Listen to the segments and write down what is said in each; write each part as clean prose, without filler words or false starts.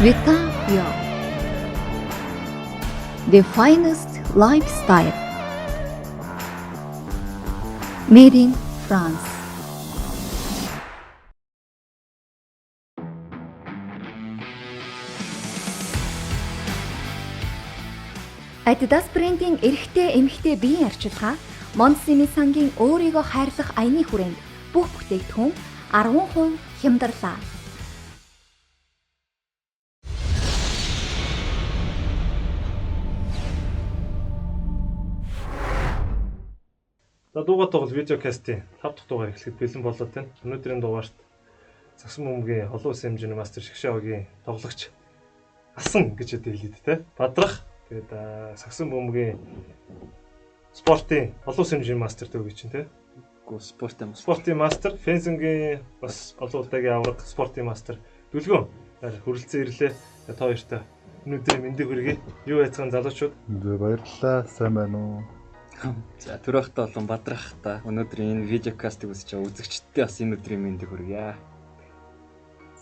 Vitapio, the finest lifestyle. Made in France. Adidas брендийн эрэгтэй эмэгтэй биеийн арчилгаа Монсими сангийн өөрийгөө хайрлах аяны хүрээнд бүх бүтээгдэхүүн 10% хямдарлаа. За дуугаа тоглол видеокастын 5 дахь дугаар эхлэхэд бэлэн болоод байна. Өнөөдрийн дугаарт Сагсан бөмбөгийн олон улсын хэмжээний мастер Шгшаагийн тоглогч асан гэж хэлээд те. Бадрах тэгээд Сагсан бөмбөгийн спортын олон улсын хэмжээний мастер төв гэж чинь те. Спортын мастер, фенсингийн бас олон удаагийн авраг спортын мастер Дүлгөн хүрэлцэн ирлээ. Та хоёртай өнөөдрийн мэндийг хүргэе. Юу яцхан залуучууд? Баярлалаа. Сайн байна уу? За түрүүхтэй болон бадрахтай өнөөдрийн энэ видеокастыг үзэж байгаа үзэгчдтэй бас энэ өдрийн мэндийг хүргье.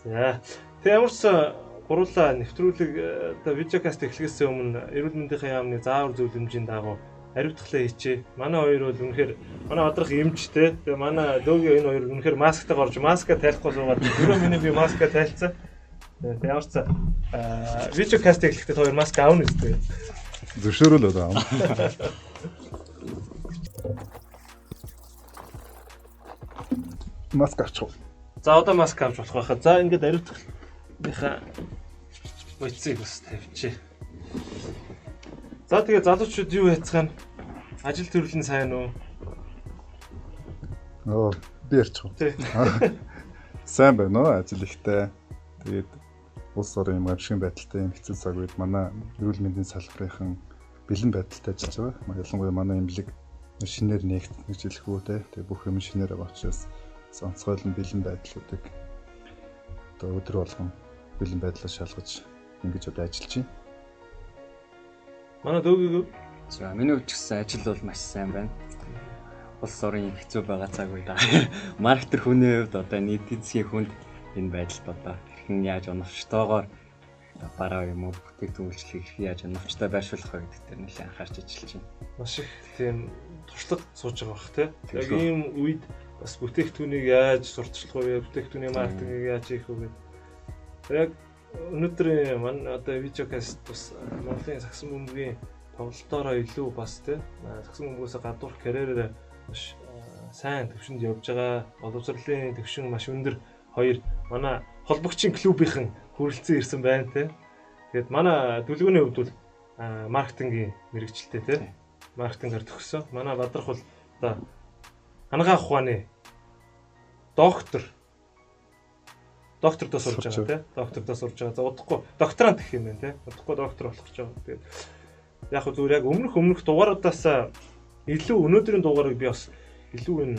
За тэг ямар ч гуруула нэвтрүүлэг одоо видеокаст эхлэхээс өмнө эрүүл мэндийн яамны заавар зөвлөмжийн дагуу хариуцлага хийчээ. Манай хоёр бол үнэхээр манай бадрах эмчтэй. Тэгээ манай дөөгийн энэ хоёр үнэхээр масктайг орж маска тайлахгүй суугаад түрүү миний би маска тайлцсан. Тэг ямар ч видеокаст эхлэхдээ хоёр маска аавна гэдэг. Зөвшөөрөл одоо. Маск авчих. За одоо маск авч болох байхаа. За ингээд ариутгахынхаа моцыг бас тавьчих. За тэгээ залуучууд юу яцгаана? Ажил төрөл нь сайн уу? Би ярьчих. Сайн байна уу? Ажил ихтэй. Тэгээд улс орон юм гамшигын байдалтай юм хэцүү цаг үед манай эрүүл мэндийн салбарын бэлэн байдалтай ажиллаж байгаа. Ялангуяа манай эмнэлэг шинээр нэгтгэж хэлэхүү те. Тэгээ бүх юм шинээр байгаа учраас онцгойлон бэлэн байдлуудыг одоо өдөр болгон бэлэн байдлаар шалгаж ингэж одоо ажиллаж байна. Манай дөөгийг За миний хувьд ч гэсэн ажил бол маш сайн байна. Улс орон хэцүү байгаа цаг үед маркетер хүний хувьд одоо нийт эзгийн хүнд энэ байдалд одоо хэрхэн яаж оновчтойгоор бараа юм уу бүтээгдэхүүн үйлчлэгийг хэрхэн яаж оновчтой байршуулах вэ гэдэг дээр нэлээд анхаарч ажиллаж байна. Маш их тийм туршлага сууж байгаа бах те. Яг ийм үед бас бүтээгдэхүүнийг яаж сурталчлах вэ? Бүтээгдэхүүний маркетингийг яаж хийх вэ гэдэг. Яг өнөөдрийн манай одоо видеокаст бас Монголын Сагсан бөмбөгийн тоглолтоороо илүү бас те. Сагсан бөмбөгөөс гадуур карьераараа маш сайн төвшөнд явж байгаа. Боловсролын төвшин маш өндөр хоёр манай холбогчийн клубийнхэн хүрэлцэн ирсэн байна те. Тэгээд манай дүлгөөний хувьд бол маркетингийн мэрэгчлээ те. Маркетингээр төгссөн. Манай бадрах бол одоо хангаах ухааны доктордоо сурж байгаа те. Доктордоо сурж байгаа. За удахгүй докторант гэх юм байна те. Удахгүй доктор болох гэж байгаа. Тэгээд яг хөө зүгээр яг өмнөх дугааруудаас илүү өнөөдрийн дугаарыг би бас илүү энэ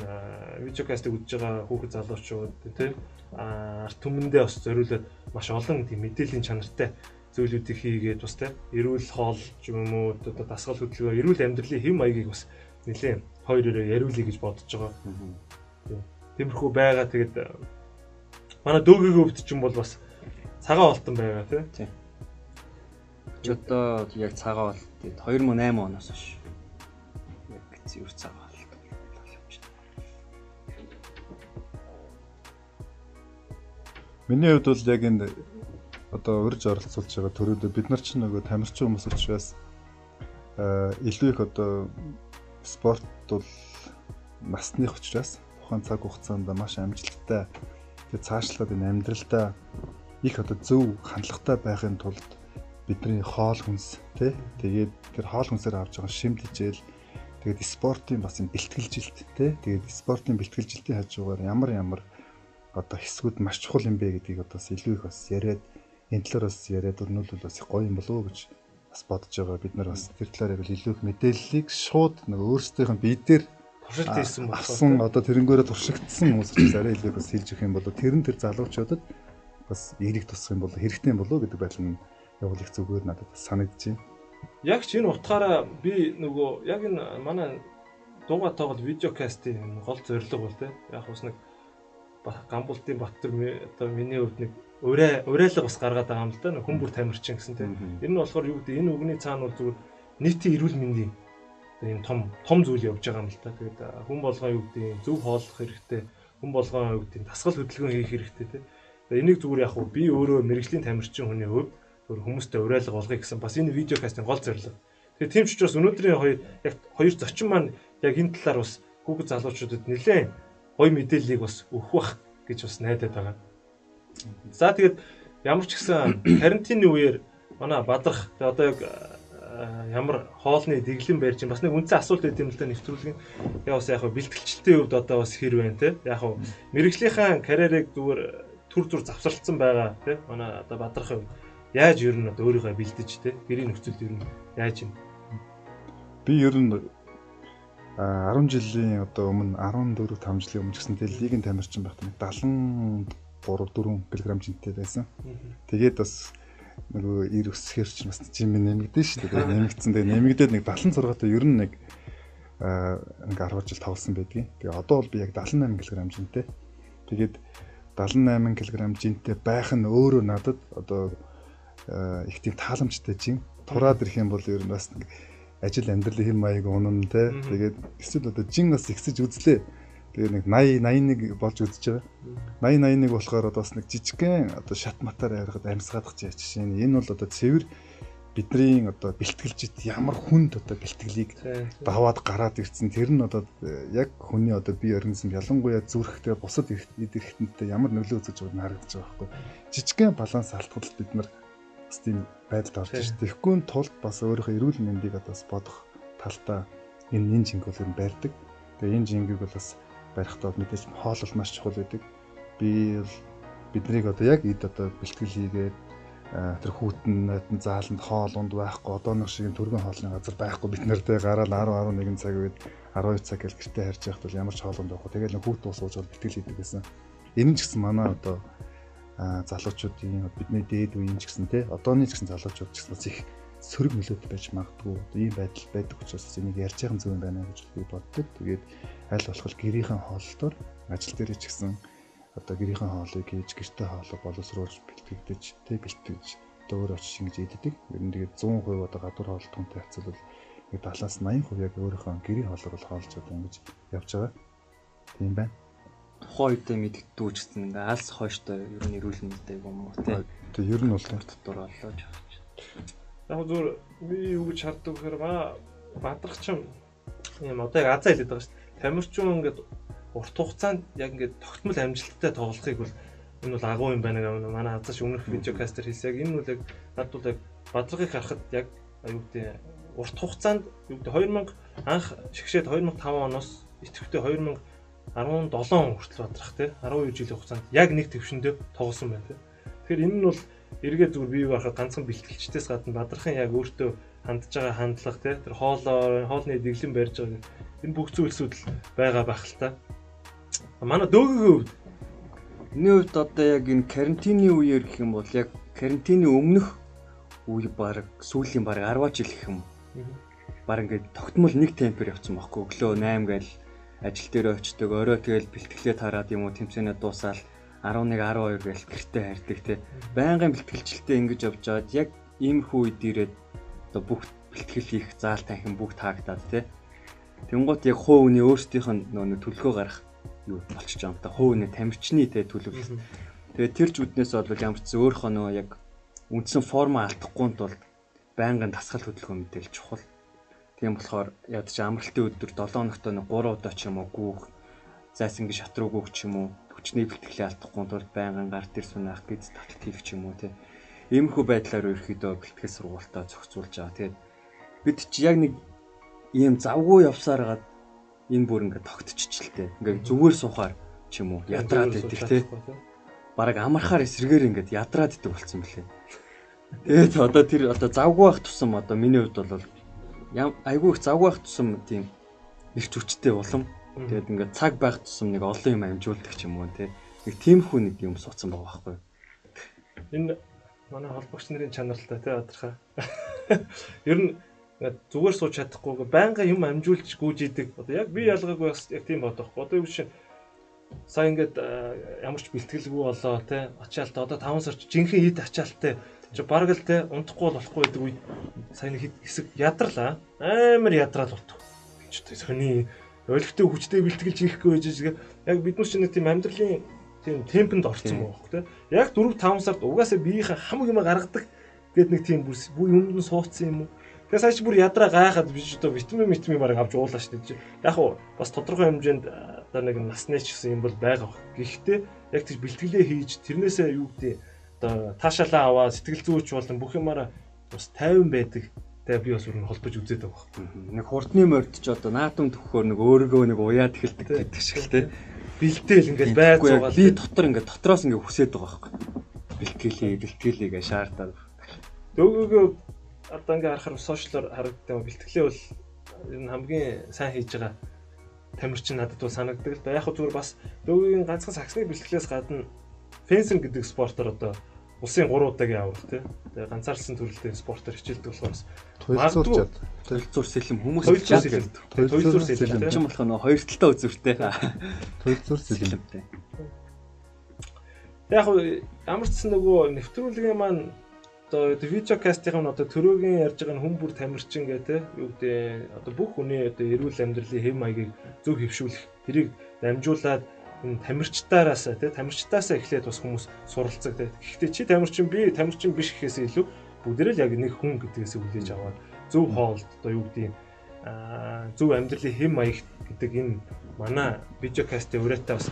видеокастыг үзэж байгаа хүүхэд залуучууд те. Арт түмэндээ бас зориулаад маш олон тийм мэдээллийн чанартай зүйлүүдийг хийгээд бас те. Эрүүл хоол юм уу одоо дасгал хөдөлгөөр эрүүл амьдралын хэм маягийг бас нэлээд хоёроо яриулъя гэж бодож байгаа. Тиймэрхүү байгаа. Тэгээд манай дөөгийн хөвд ч юм бол бас цагаан олтон байгаа тий. Ч одоо яг цагаан бол 2008 оноос хойш яг зэвэр цагаан бол явж байна. Миний хувьд бол яг энэ одоо урьж оролцуулж байгаа төрөөдөө бид нар ч нөгөө тамирчин хүмүүс учраас илүү их одоо спорт бол насных учраас тухайн цаг хугацаанд маш амжилттай тэгээд цаашлаад энэ амьдралдаа их одоо зөв хандлагатай байхын тулд бидний хоол хүнс тий тэгээд тэр хоол хүнсээр авч байгаа шимт хичээл тэгээд спортын бас энэ бэлтгэлжилт тий тэгээд спортын бэлтгэлжилтийн хажуугаар ямар одоо хэсгүүд маш чухал юм бэ гэдгийг одоо илүү их бас яриад энэ талаар бас яриад өрнүүлвэл бас гоё юм болов уу гэж бас бодож байгаа. Бид нар бас тэр талаар яг илүү их мэдээллийг шууд нэг өөрсдийнх нь биедээр туршилт хийсэн болсон одоо тэрнгөөрөө туршигдсан хүмүүс ч арай илүү бас хэлж өгөх юм бол тэр залуучуудад бас эерэг тусах юм бол хэрэгтэй юм болов уу гэдэг байдал нь явуул их зүгээр надад санагдаж байна. Яг ч энэ утгаараа би нөгөө яг энэ манай дуугаа тоглол видеокастын гол зорилго бол те. Яг бас нэг Гамбултын Баттар одоо миний хувьд нэг урайлга бас гаргаад байгаа юм л да. Хүн бүр тамирчин гэсэн тийм. Энэ нь болохоор юу гэдэг энэ үгний цаана бол зүгээр нийтийн эрүүл мэндийн ийм том зүйл явж байгаа юм л да. Тэгээд хүн болгоо юу гэдэг зөв хооллох хэрэгтэй. Хүн болгоо юу гэдэг дасгал хөдөлгөөн хийх хэрэгтэй тийм. Тэгээд энийг зүгээр яг би өөрөө мэрэгжлийн тамирчин хүний хувьд зөв хүмүүстэй урайлга болгоё гэсэн бас энэ видео кастинг гол зорилго. Тэгээд тийм ч учраас өнөөдрийн хоёр зочин маань яг энэ талаар бас хүүхэд залуучуудад нэлээд гоё мэдээллийг бас өгөх бах гэж бас найдаад байгаа. За тэгээд ямар ч гэсэн карантины үеэр манай Бадрах одоо яг ямар хоолны дэглэм барьж бас нэг үнцэн асуулт өгд юм л да нэвтрүүлгийн. Тэгээ бас яг бэлтгэлчлэлтийн хувьд одоо бас хэр байна те. Яг мэрэгжлийнхаа карьерийг зүгээр түр завсарлцсан байгаа те. Манай одоо Бадрахын яаж ер нь одоо өөрийгөө бэлдэж те. Гэрийн нөхцөлд ер нь яаж юм. Би ер нь 10 жилийн одоо өмнө 14-5 жилийн өмнө гэсэн лигийн тамирчин байхдаа 73-4 кг жинтэй байсан. Тэгээд бас нөгөө ир өсөхээр ч бас жим нэмэгдэн шүү дээ. Нэмэгдсэн. Тэгээд нэмэгдээд нэг 76 та ер нь нэг 10 жил тоглосон байдгийн. Тэгээд одоо бол би яг 78 кг жинтэй. Тэгээд 78 кг жинтэй байх нь өөрөө надад одоо их тийм тааламжтай жин. Тураад ирэх юм бол ер нь бас ажил амьдралын хэм маяг унан те. Тэгээд эсвэл одоо жин бас ихсэж үзлээ. Тэгээд нэг 80 81 болж үзэж байгаа. 80 81 болохоор одоо бас нэг жижигхэн одоо шат матаар ярихад амьсгаадах жишээ нь. Энэ бол одоо цэвэр бидний одоо бэлтгэлжит ямар хүнд одоо бэлтгэлийг даваад гараад ирсэн. Тэр нь одоо яг хүний одоо бие организм ялангуяа зүрхтэй бусад эд эрхтэнтэй ямар нөлөө үзэж байгааг нь харагдаж байгаа байхгүй. Жижигхэн баланс алдахад бид нар тийм байдалд орж ирж тэгэхгүй тулд бас өөрийнхөө эрүүл мэндийг одоо бас бодох талдаа энэ жинг бол ер нь барьдаг. Тэгээ энэ жингийг бол бас барихдаа мэдээж хоол бол маш чухал байдаг. Би бол биднийг одоо яг эд одоо бэлтгэл хийгээд тэр хүүтэн зааланд хоол унд байхгүй одоо нэг шиг төргөн хоолны газар байхгүй бид нартэй гараал 10 11 цаг үед 12 цаг гэл гэртээ харж яхад бол ямар ч хоол унд байхгүй. Тэгээд нэг хүүт ус ууж бол бэлтгэл хийдэг гэсэн. Энэ ч гэсэн манай одоо залуучуудын бидний дээд үеийн ч гэсэн те одооны ч гэсэн залуучууд ч гэсэн бас их сөрөг нөлөөтэй байж магадгүй. Ийм байдал байдаг учраас энийг ярьж байгаа зүйл байна гэж би боддог. Тэгээд аль болох гэрийнхэн хооллолтоор ажил дээр ч гэсэн одоо гэрийнхэн хоолыг хийж гэртээ хоолоо боловсруулж бэлтгэж те бэлтгэж дөөр очиж ингэж иддэг. Ер нь тэгээд 100% одоо гадуур хоолтонтой хацвал нэг 70-80% яг өөрийнхөө гэрийн хоолоор бол хоолж одоо ингэж явж байгаа. Тийм байна. Тухайн үедээ мэддэггүй ч гэсэн ингээ алс хойштой ер нь эрүүл мэндтэй юм уу те. Тэг ер нь бол дотор боллоо явж. Яг зүгээр би юу гэж харддаг гэхээр Бадрах ч юм одоо яг азаа хэлээд байгаа шүү дээ. Тамирчин ингээд урт хугацаанд яг ингээд тогтмол амжилттай тоглохыг бол энэ бол агуу юм байна гэх манай азааш өмнөх видеокастер хийсэн. Яг энэ бол яг над бол яг Бадрахыг харахад яг юу гэдэг урт хугацаанд юу гэдэг 2000 анх шигшээд 2005 оноос идэвхтэй 2017 хүртэл Бадрах те 12 жилийн хугацаанд яг нэг төвшөндөө тоглосон байна те. Тэгэхээр энэ нь бол эргээд зүгээр бий байхад ганцхан бэлтгэлчдээс гадна Бадрахын яг өөртөө хандж байгаа хандлага те тэр хоолны дэглэм барьж байгаа энэ бүх зүйлсүүд л байгаа байх л та. Манай дөөгөгийн хувьд миний хувьд одоо яг энэ карантины үеэр гэх юм бол яг карантины өмнөх үе баг сүүлийн баг 10 жил гэх юм. Баг ингээд тогтмол нэг темпээр явцсан байхгүй өглөө 8 гээл ажил дээр очдог орой тэгэл бэлтгэлээ тараад юм уу тэмцээнээ дуусаал 11 12 гээл гэртээ харьдаг те байнгын бэлтгэлжилтээ ингэж явж байгаад яг иймэрхүү үед ирээд одоо бүх бэлтгэл хийх заал танхим бүх таагдаад те тэнгуут яг хуу үний өөрсдийнх нь нөгөө төлгөө гарах юу болчих юм та хуу үний тамирчны те төлөвлөлт тэгээд тэр ч үднээс бол ямар ч өөрийнхөө нөгөө яг үндсэн форма алдахгүй тулд байнгын дасгал хөдөлгөөн мэдээлж чухал. Тийм болохоор ядч амралтын өдөр 7 хоногт 3 удаа ч юм уу гүүх зайсангийн шат руу гүүх ч юм уу хүчний бэлтгэлээ алдахгүй тулд байнгын гар дээр сунах гэж татлт хийх ч юм уу те. Иймэрхүү байдлаар ерөөхдөө бэлтгэл сургуультаа зохицуулж байгаа. Тэгээд бид чи яг нэг ийм завгүй явсаар гад энэ бүр ингээд тогтчихчихлээ. Ингээд зүгээр суухаар ч юм уу ядраад идэх те. Бараг амархаар эсрэгээр ингээд ядраад идэх болсон мөлий. Тэгээд одоо тэр одоо завгүй байх тусам одоо миний хувьд бол айгүй их завгүй байх тусам тийм ирч хүчтэй улам тэгээд ингээд цаг байх тусам нэг олон юм амжуулдаг ч юм уу те нэг тиймхүү нэг юм суудсан байгаа байхгүй энэ манай холбогч нарын чанартай те Бадрахаа ер нь зүгээр сууж чадахгүй байнга юм амжуулж гүйж идэг одоо яг би ялгаагүй яг тийм бодохгүй одоо юу чинь сая ингээд ямар ч бэлтгэлгүй болоо те ачаалтаа одоо 5 сар жинхэнэ ид ачаалттай чи бараг л те унтахгүй болохгүй гэдэг үед сая нэг хэсэг ядарлаа амар ядраал болтго. Чи сони ойлгохтой хүчтэй бэлтгэл жинхэхгүй байж яг бид нар чинь нэг тийм амьдралын тийм темпэнд орцсон байхгүй те. Яг 4-5 сард угаасаа биеийнхээ хамаг юм гаргадаг гэд нэг тийм бүр юмд нь суудсан юм уу. Тэгэхээр сая чи бүр ядраа гайхаад биш одоо витамин бараг авч уулаа шүү дээ. Яг уу бас тодорхой хэмжээнд одоо нэг насны ч гэсэн юм бол байгаа. Гэхдээ яг тийж бэлтгэлээ хийж тэрнээсээ юу гэдэг одоо таашаалаа аваад сэтгэл зүйч болон бүх юмараа бас 50 байдаг. Тэгээ би бас өөр нь холбож үзээд байгаа байхгүй. Нэг хурдны морд ч одоо наадам төгөхөөр нэг өөрийгөө нэг уяад эхэлдэг гэдэг шиг л те. Бэлтэл ингээд байр зугаал би дотор ингээд дотроос ингээд хүсээд байгаа байхгүй. Бэлтгэлээ шаардаад. Дөгөөгөө одоо ингээд харахаар сошиалор харагддаг юм. Бэлтгэлээ бол ер нь хамгийн сайн хийж байгаа тамирчин надад бол санагддаг л да. Яг зүгээр бас дөгөөгийн ганцхан саксны бэлтгэлээс гадна фенсинг гэдэг спортоор одоо улсын 3 удаагийн аврах тий. Тэгээ ганцаарсан төрөлтэй спортоор хичээлдэг болохоор туйлзуур сэлэм хүмүүс туйлзуур сэлэм чинь болох нөө хоёр талтай үзүүртэй. Туйлзуур сэлэмтэй. Яг ямар ч гэсэн нөгөө нэвтрүүлгийн маань одоо видеокастын одоо төрөөгийн ярьж байгаа хүн бүр тамирчин гэдэг юу гэдэг одоо бүх хүний одоо эрүүл амьдралын хэм маягийг зөв хэвшүүлэх тэрийг дамжуулаад энэ тамирчтаараас тамирчтаасаа эхлээд бас хүмүүс суралцдаг те. Гэхдээ чи тамирчин би тамирчин биш гэхээс илүү бүгдээрээ л яг нэг хүн гэдгээс хүлээж аваад зөв хоолд одоо юу гэдэг зөв амьдралын хэм маяг гэдэг энэ манай видеокастын ураатай бас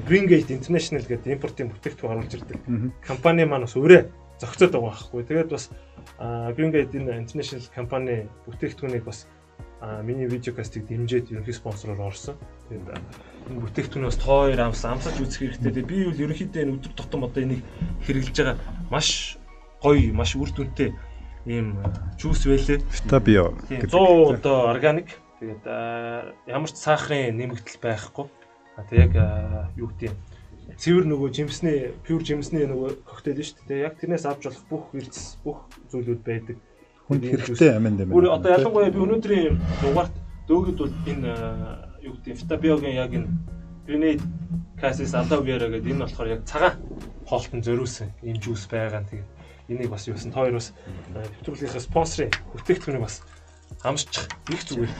Green Gate International гэдэг импортын бүтээгдэхүүн оруулж ирдэг. Компани маань бас өөрөө зохицоод байгаа байхгүй. Тэгээд бас Green Gate International компани бүтээгдэхүүнийг бас миний видеокастыг дэмжиж ерөнхий спонсороор орсон. Тэгээд энэ бүтээгдэхүүн бас тоор амсаж үзэх хэрэгтэй. Би бол ерөнхийдөө энэ өдөр тутам одоо энийг хэрэглэж байгаа маш гоё, маш үр дүнтэй ийм жуус байлээ. Стабио гэдэг. 100 одоо органик. Тэгээд ямар ч сахарын нэмэгдэл байхгүй. Тэг яг юу гэдэг цэвэр нөгөө жимсний пюр жимсний нөгөө коктейл шүү дээ. Яг тэрнээс авч болох бүх эрдэс бүх зүйлүүд байдаг. Хүнд хэрэгтэй амин дэмэн. Бүр одоо ялангуяа би өнөөдрийн дугаарт дөөгд бол энэ юу гэдэг Стабиогийн яг энэ Grenade Cassis Aloe-Vera гэдэг энэ болохоор яг цагаан хоолтон зориулсан ийм жуус байгаа. Тэгээд энийг бас юусан тоор бас нэвтрүүлгийнхаа спонсорын бүтээгдэхүүнийг бас амсчих их зүгээр.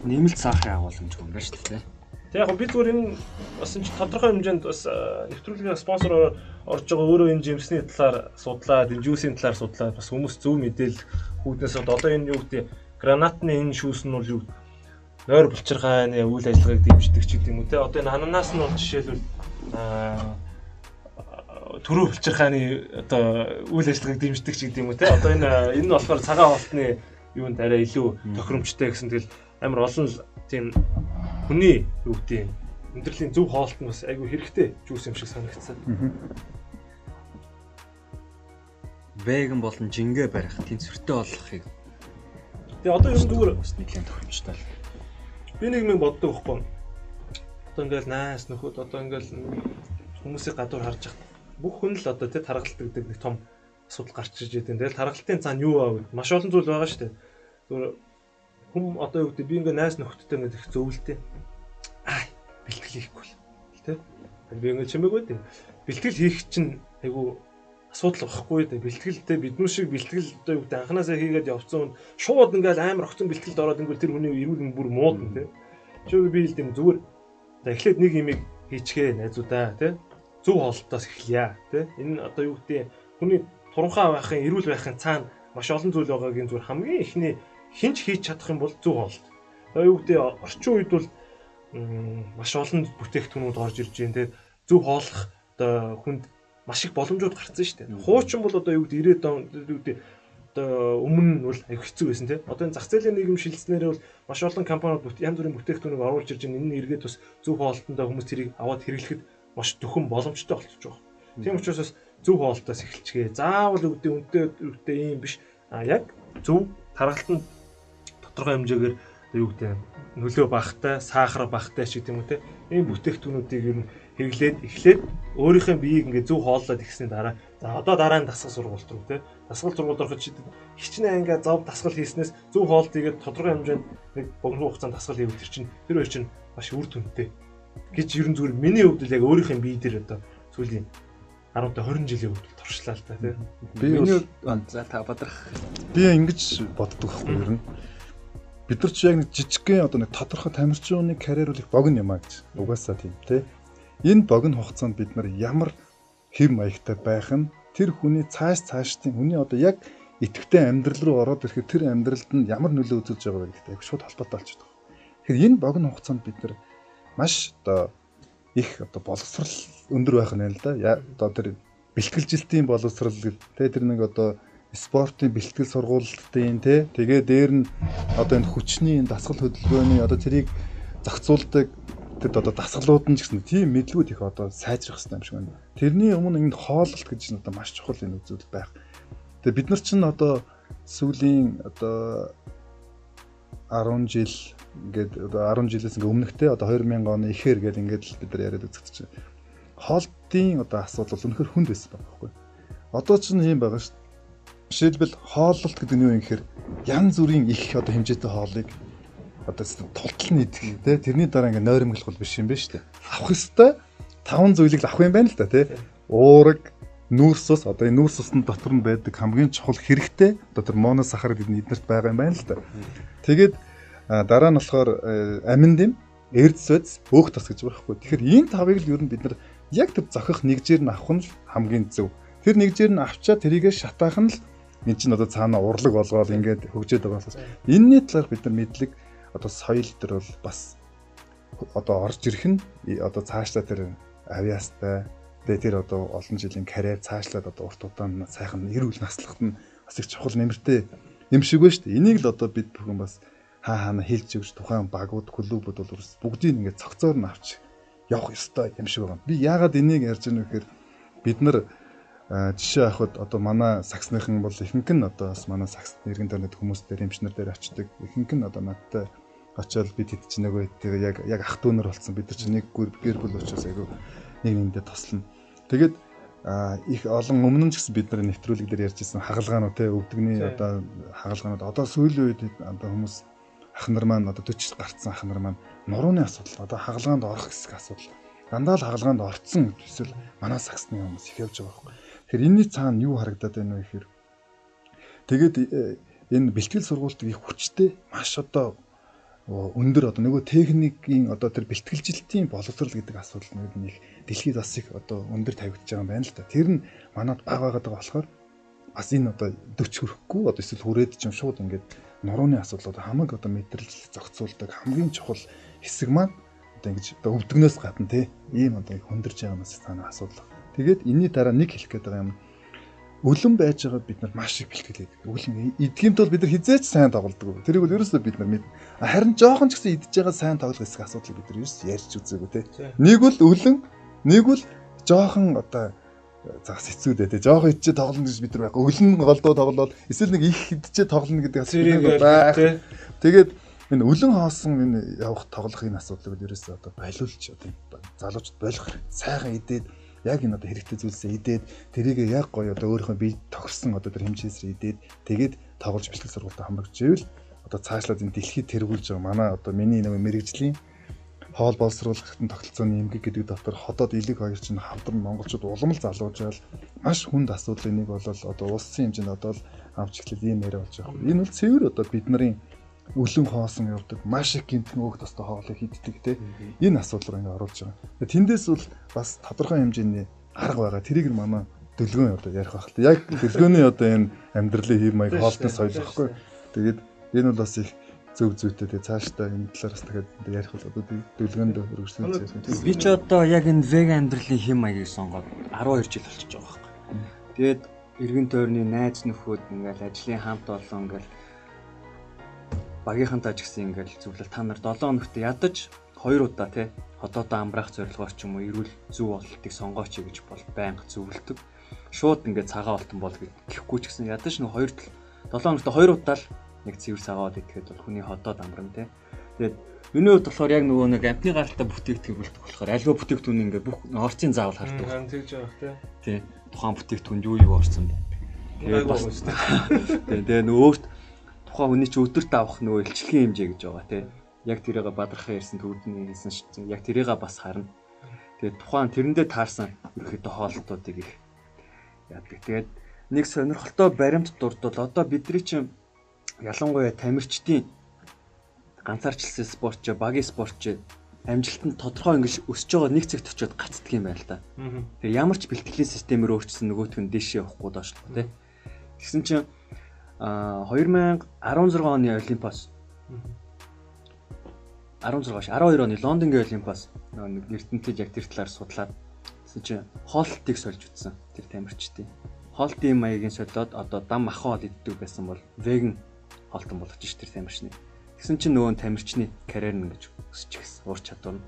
Нэмэлт сахарын агуулмж юм байна шүү дээ. Тэг яг би зүгээр энэ бас энэ тодорхой хэмжээнд бас нэвтрүүлгийн спонсороор орж байгаа өөрөө энэ жимсний талаар судлаад, энэ жуусийн талаар судлаад бас хүмүүс зөв мэдээлэл хүүднээс одоо энэ юу гэдэг гранатны энэ шүүс нь бол юу нойр булчиргааны үйл ажиллагааг дэмждэг ч гэдэг юм уу те. Одоо энэ ананаас нь бол жишээлбэл төрөө булчиргааны одоо үйл ажиллагааг дэмждэг ч гэдэг юм уу те. Одоо энэ нь болохоор цагаан хоолтны юунд арай илүү тохиромжтой гэсэн тэгэл амар олон тийм хүний юу гэдэг амьдралын зөв хоолт нь бас айгүй хэрэгтэй жуус юм шиг санагдсан. Веган болон жингээ барих, тэнцвэртэй болохыг. Тэгээ одоо ер нь зүгээр бас нэгэн тохиромжтой. Би нэг юм боддог байхгүй. Одоо ингээл найс нөхөд одоо ингээл хүмүүсийг гадуур харж байгаа. Бүх хүн л одоо тэ таргалдаг нэг том асуудал гарч иж байгаа. Тэгэл таргалтын цаана юу аа гэд маш олон зүйл байгаа шүү дээ. Зүгээр хүм одоо юу гэдэг би ингээ найс нөхдөдтэй нэг их зөвлөлтэй. Бэлтгэл хийхгүй л тэ. Би ингээ чимээгүй дээ. Бэлтгэл хийх чинь айгу асуудал байхгүй дээ. Бэлтгэлтэй биднүү шиг бэлтгэл одоо юу гэдэг анханасаа хийгээд явцсан хүн шууд ингээл амар огцон бэлтгэлд ороод ингүүл тэр хүний эрүүл мэнд бүр муудна тэ. Чиг би хэлдэм зүгээр. За эхлээд нэг юмыг хийчихээ найзуудаа тэ. Зөв хоолтоос эхлэе тэ. Энэ одоо юу гэдэг хүний туранхай байхын эрүүл байхын цаана маш олон зүйл байгаагийн зүгээр хамгийн ихний хинч хийж чадах юм бол зөв хоолт. Одоо юу гэдэг орчин үед бол маш олон бүтээгдэхүүнүүд орж ирж байна те. Зөв хооллох одоо хүнд маш их боломжууд гарцсан шүү дээ. Хуучин бол одоо юу гэдэг 90-ад он юу гэдэг одоо өмнө нь бол аюу хэцүү байсан те. Одоо энэ зах зээлийн нийгэм шилжснээрээ бол маш олон компаниуд янз бүрийн бүтээгдэхүүнийг оруулж ирж байна. Энэ нь эргээд бас зөв хоолтондоо хүмүүс тэрийг аваад хэрэглэхэд маш төхөн боломжтой болчихж байгаа. Тийм учраас зөв хоолтоос эхэлчихээ. Заавал өвдөө ийм биш. Яг зөв таргалтанд тодорхой хэмжээгээр юу гэдэг нөлөө багтай, сахар багтай ч гэдэг юм уу те. Ийм бүтээгдэхүүнүүдийг ер нь хэрэглээд эхлээд өөрийнхөө биеийг ингээд зөв хооллоод ихсний дараа за одоо дараа нь дасгал сургуульд руу те дасгал сургуульд ороход чи хичнээн ингээд зов дасгал хийснээс зөв хоолт игээд тодорхой хэмжээнд нэг богино хугацаанд дасгал хийвэл тэр хоёр чинь маш үр дүнтэй гэж ерөн зүгээр миний хувьд л яг өөрийнхөө бие дээр одоо сүүлийн 10-20 жилийн хувьд туршлаа л та тий. Би за та бадрах. Би ингэж боддог байхгүй юу ер нь. Бид нар ч яг нэг жижигхэн одоо нэг тодорхой тамирчин хүний карьер бол их богино юм а гэж. Угаасаа тийм тий. Энэ богино хугацаанд бид нар ямар хэв маягтай байх нь тэр хүний цаашдын хүний одоо яг идэвхтэй амьдрал руу ороод ирэхэд тэр амьдралд нь ямар нөлөө үзүүлж байгаа вэ гэхдээ шууд холбоотой болчихдог. Тэгэхээр энэ богино хугацаанд бид нар маш одоо их одоо боловсрал өндөр байх нь л да. Одоо тэр бэлтгэлжилтийн боловсрал те тэр нэг одоо спортын бэлтгэл сургуулалтын те тэгээ дээр нь одоо энэ хүчний дасгал хөдөлгөөний одоо тэрийг зохицуулдаг тэр одоо дасгалууд нь ч гэсэн тийм мэдлгүүд их одоо сайжрах хэрэгтэй юм шиг байна. Тэрний өмнө энэ хооллолт гэж нь одоо маш чухал энэ үзүүлэл байх. Тэгээ бид нар чинь одоо сүүлийн одоо 10 жил ингээд одоо 10 жилээс ингээ өмнөхтэй одоо 2000 оны ихэр гээд ингээд л бид нар яриад үзэгдэж байна. Хоолтын одоо асуудал бол үнэхээр хүнд байсан байгаа байхгүй. Одоо ч юм байгаа шүү. Жишээлбэл хооллолт гэдэг нь юу юм гэхээр янз бүрийн их одоо хэмжээтэй хоолыг одоо тултал нь идэх тий тэрний дараа ингээ нойрмоглох бол биш юм байна шүү дээ. Авах ёстой 5 зүйлийг л авах юм байна л да тий. Уураг, нүүрс ус одоо энэ нүүрс усны дотор нь байдаг хамгийн чухал хэрэгтэй одоо тэр моносахарид эднэрт байгаа юм байна л да. Тэгээд дараа нь болохоор амин дэм, эрдэс бодис, өөх тос гэж байгаа хгүй. Тэгэхээр энэ тавыг л ер нь бид нар яг тэр зохих нэгжээр нь авах нь л хамгийн зөв. Тэр нэгжээр нь авчаад тэрийгэ шатаах нь л энэ чинь одоо цаана урлаг болгоод ингээд хөгжөөд байгаа болохоос энэний талаар бид нар мэдлэг одоо соёл төр бол бас одоо орж ирэх нь одоо цаашлаа тэр авиастай тэгээ тэр одоо олон жилийн карьер цаашлаад одоо урт удаан сайхан эрүүл наслахад нь бас их чухал нэмэртэй юм шиг байна шүү дээ. Энийг л одоо бид бүхэн бас хаана хэлж өгч тухайн багууд клубүүд бол бүгдийг ингээд цогцоор нь авч явах ёстой юм шиг байна. Би яагаад энийг ярьж байгаа вэ гэхээр бид нар жишээ авахд одоо манай саксныхан бол ихэнх нь одоо бас манай саксны иргэн тойрны хүмүүс дээр эмчнэр дээр очдог. Ихэнх нь одоо надтай очиод бид хэд ч нөгөө яг ах дүүнэр болсон бид нар чинь нэг гэр бүл учраас айгүй нэг нэгэндээ тослно. Тэгээд их олон өмнө нь ч гэсэн бид нар нэвтрүүлэг дээр ярьж ирсэн хагалгаанууд те өвдөгний одоо хагалгаанууд одоо сүүлийн үед одоо хүмүүс ах нар маань одоо 40 гарцсан ах нар маань нурууны асуудал одоо хагалгаанд орох хэсэг асуудал дандаа л хагалгаанд орцсон эсвэл манай саксны хүмүүс их явж байгаа байхгүй. Тэгэхээр энэний цаана юу харагдаад байна вэ гэхээр тэгээд энэ бэлтгэл сургуультыг их хүчтэй маш одоо өндөр одоо нөгөө техникийн одоо тэр бэлтгэлжилтийн боловсрал гэдэг асуудал нь их дэлхийд бас их одоо өндөр тавигдж байгаа юм байна л да. Тэр нь манад бага байгаа болохоор бас энэ одоо 40 хүрэхгүй одоо эсвэл хүрээд ч юм шууд ингээд нурууны асуудал одоо хамаг одоо мэдрэлж зохицуулдаг хамгийн чухал хэсэг маань одоо ингэж одоо өвдгнөөс гадна тий ийм одоо хөндөрж байгаа юмас цаана асуудал. Тэгээд энэний дараа нэг хэлэх гээд байгаа юм. Өлөн байж байгаа бид нар маш их бэлтгэл хийдэг. Өлөн эдгиймт бол бид нар хизээч сайн тоглодог. Тэрийг бол ерөөсөө бид нар мэд. Харин жоохон ч гэсэн идэж байгаа сайн тоглох хэсэг асуудлыг бид нар ерөөс ярьж үзээгүй тий. Нэг бол өлөн, нэг бол жоохон одоо зас хэцүүдээ тий. Жоохон идчихээ тоглоно гэж бид нар байхгүй. Өлөн голдуу тоглоод эсвэл нэг их идчихээ тоглоно гэдэг асуудал байх. Тэгээд энэ өлөн хоосон энэ явах тоглохын асуудлыг ерөөсөө одоо байлуулж одоо залуучд болох сайхан идээд яг энэ одоо хэрэгтэй зүйлсээ идээд тэрийг яг гоё одоо өөрийнхөө бие тогсон одоо тэр хэмжээсээр идээд тэгээд тоглож бэлтгэл сургуультай хамрагдчихвэл одоо цаашлаад энэ дэлхийд тэргүүлж байгаа манай одоо миний нэг мэрэгжлийн хоол боловсруулалтын тогтолцооны эмгэг гэдэг дотор хотод элэг хоёр чинь хамтран монголчууд улам л залуужаал маш хүнд асуудал энийг бол одоо улсын хэмжээнд одоо л авч эхлэл ийм яриа болж байгаа. Энэ бол цэвэр одоо бид нарын өлөн хоосон явдаг маш их гинтэн өөх тостой хоолыг хийддэг те энэ асуудал ингээ оруулж байгаа. Тэндээс бол бас тодорхой хэмжээний арга байгаа. Тэрийг манай дэлгөөн одоо ярих байх л. Яг дэлгөөний одоо энэ амьдралын хэв маяг хоолтын соёл байхгүй. Тэгээд энэ бол бас их зөв зүйтэй. Тэгээд цаашдаа энэ талаараас дахиад ярих бол одоо дэлгөөнд өргөжлөн хийсэн. Би ч одоо яг энэ веган амьдралын хэм маягийг сонгоод 12 жил болчихж байгаа байхгүй. Тэгээд иргэн тойрны найз нөхөд ингээл ажлын хамт олон ингээл багийнхантаа ч гэсэн ингээл зөвлөл та нар 7 хоногт ядаж 2 удаа тий хотоодоо амраах зорилгоор ч юм уу эрүүл зөв болтыг сонгооч гэж бол байнга зөвлөдөг. Шууд ингээд цагаан олтон бол гэхгүй ч гэсэн ядаж нэг 7 хоногт 2 удаа л нэг цэвэр цагаад идэхэд бол хүний хотоод амрна тий. Тэгээд Миний хувьд болохоор яг нөгөө нэг амтны гаралтай бүтээгдэхүүн болдог болохоор альва бүтээгдэхүүн ингээд бүх орцын заавал хардаг. Харин тэгж байгаа тий. Тухайн бүтээгдэхүүнд юу орсон бэ? Тэгээд бас тэгээ нөгөө өөрт тухайн хүний чи өдөрт авах нөгөө илчлэгийн хэмжээ гэж байгаа тий. Яг тэрийгээ бадрахаа ярьсан төвдний хэлсэн шүү. Яг тэрийгээ бас харна. Тэгээд тухайн тэрэндээ таарсан ерөөхдөө хоолтуудыг их яадаг. Тэгээд нэг сонирхолтой баримт дурдвал одоо бидний чинь ялангуяа тамирчдын ганцаарчлсан спортч, багийн спортч амжилтанд тодорхой ингэж өсөж байгаа нэг цагт очиод гацдаг юм байна л да. Тэгээ ямар ч бэлтгэлийн системээр өөрчлөсөн нөгөөх нь дээшээ явахгүй доошлох тий. Тэгсэн чинь 2016 оны Олимпиас 12 оны Лондонгийн Олимпиас нэг эрдэмтэд яг тэр талаар судлаад тэгсэн чинь хоолтыг сольж утсан тэр тамирчдын. Хоолтын маягийн солиод одоо дам мах хоол иддэг байсан бол веган хоолтон болгож ш тэр тамирчны. Тэгсэн чинь нөгөө тамирчны карьер нь гэж өсөж гисэн ур чадвар нь.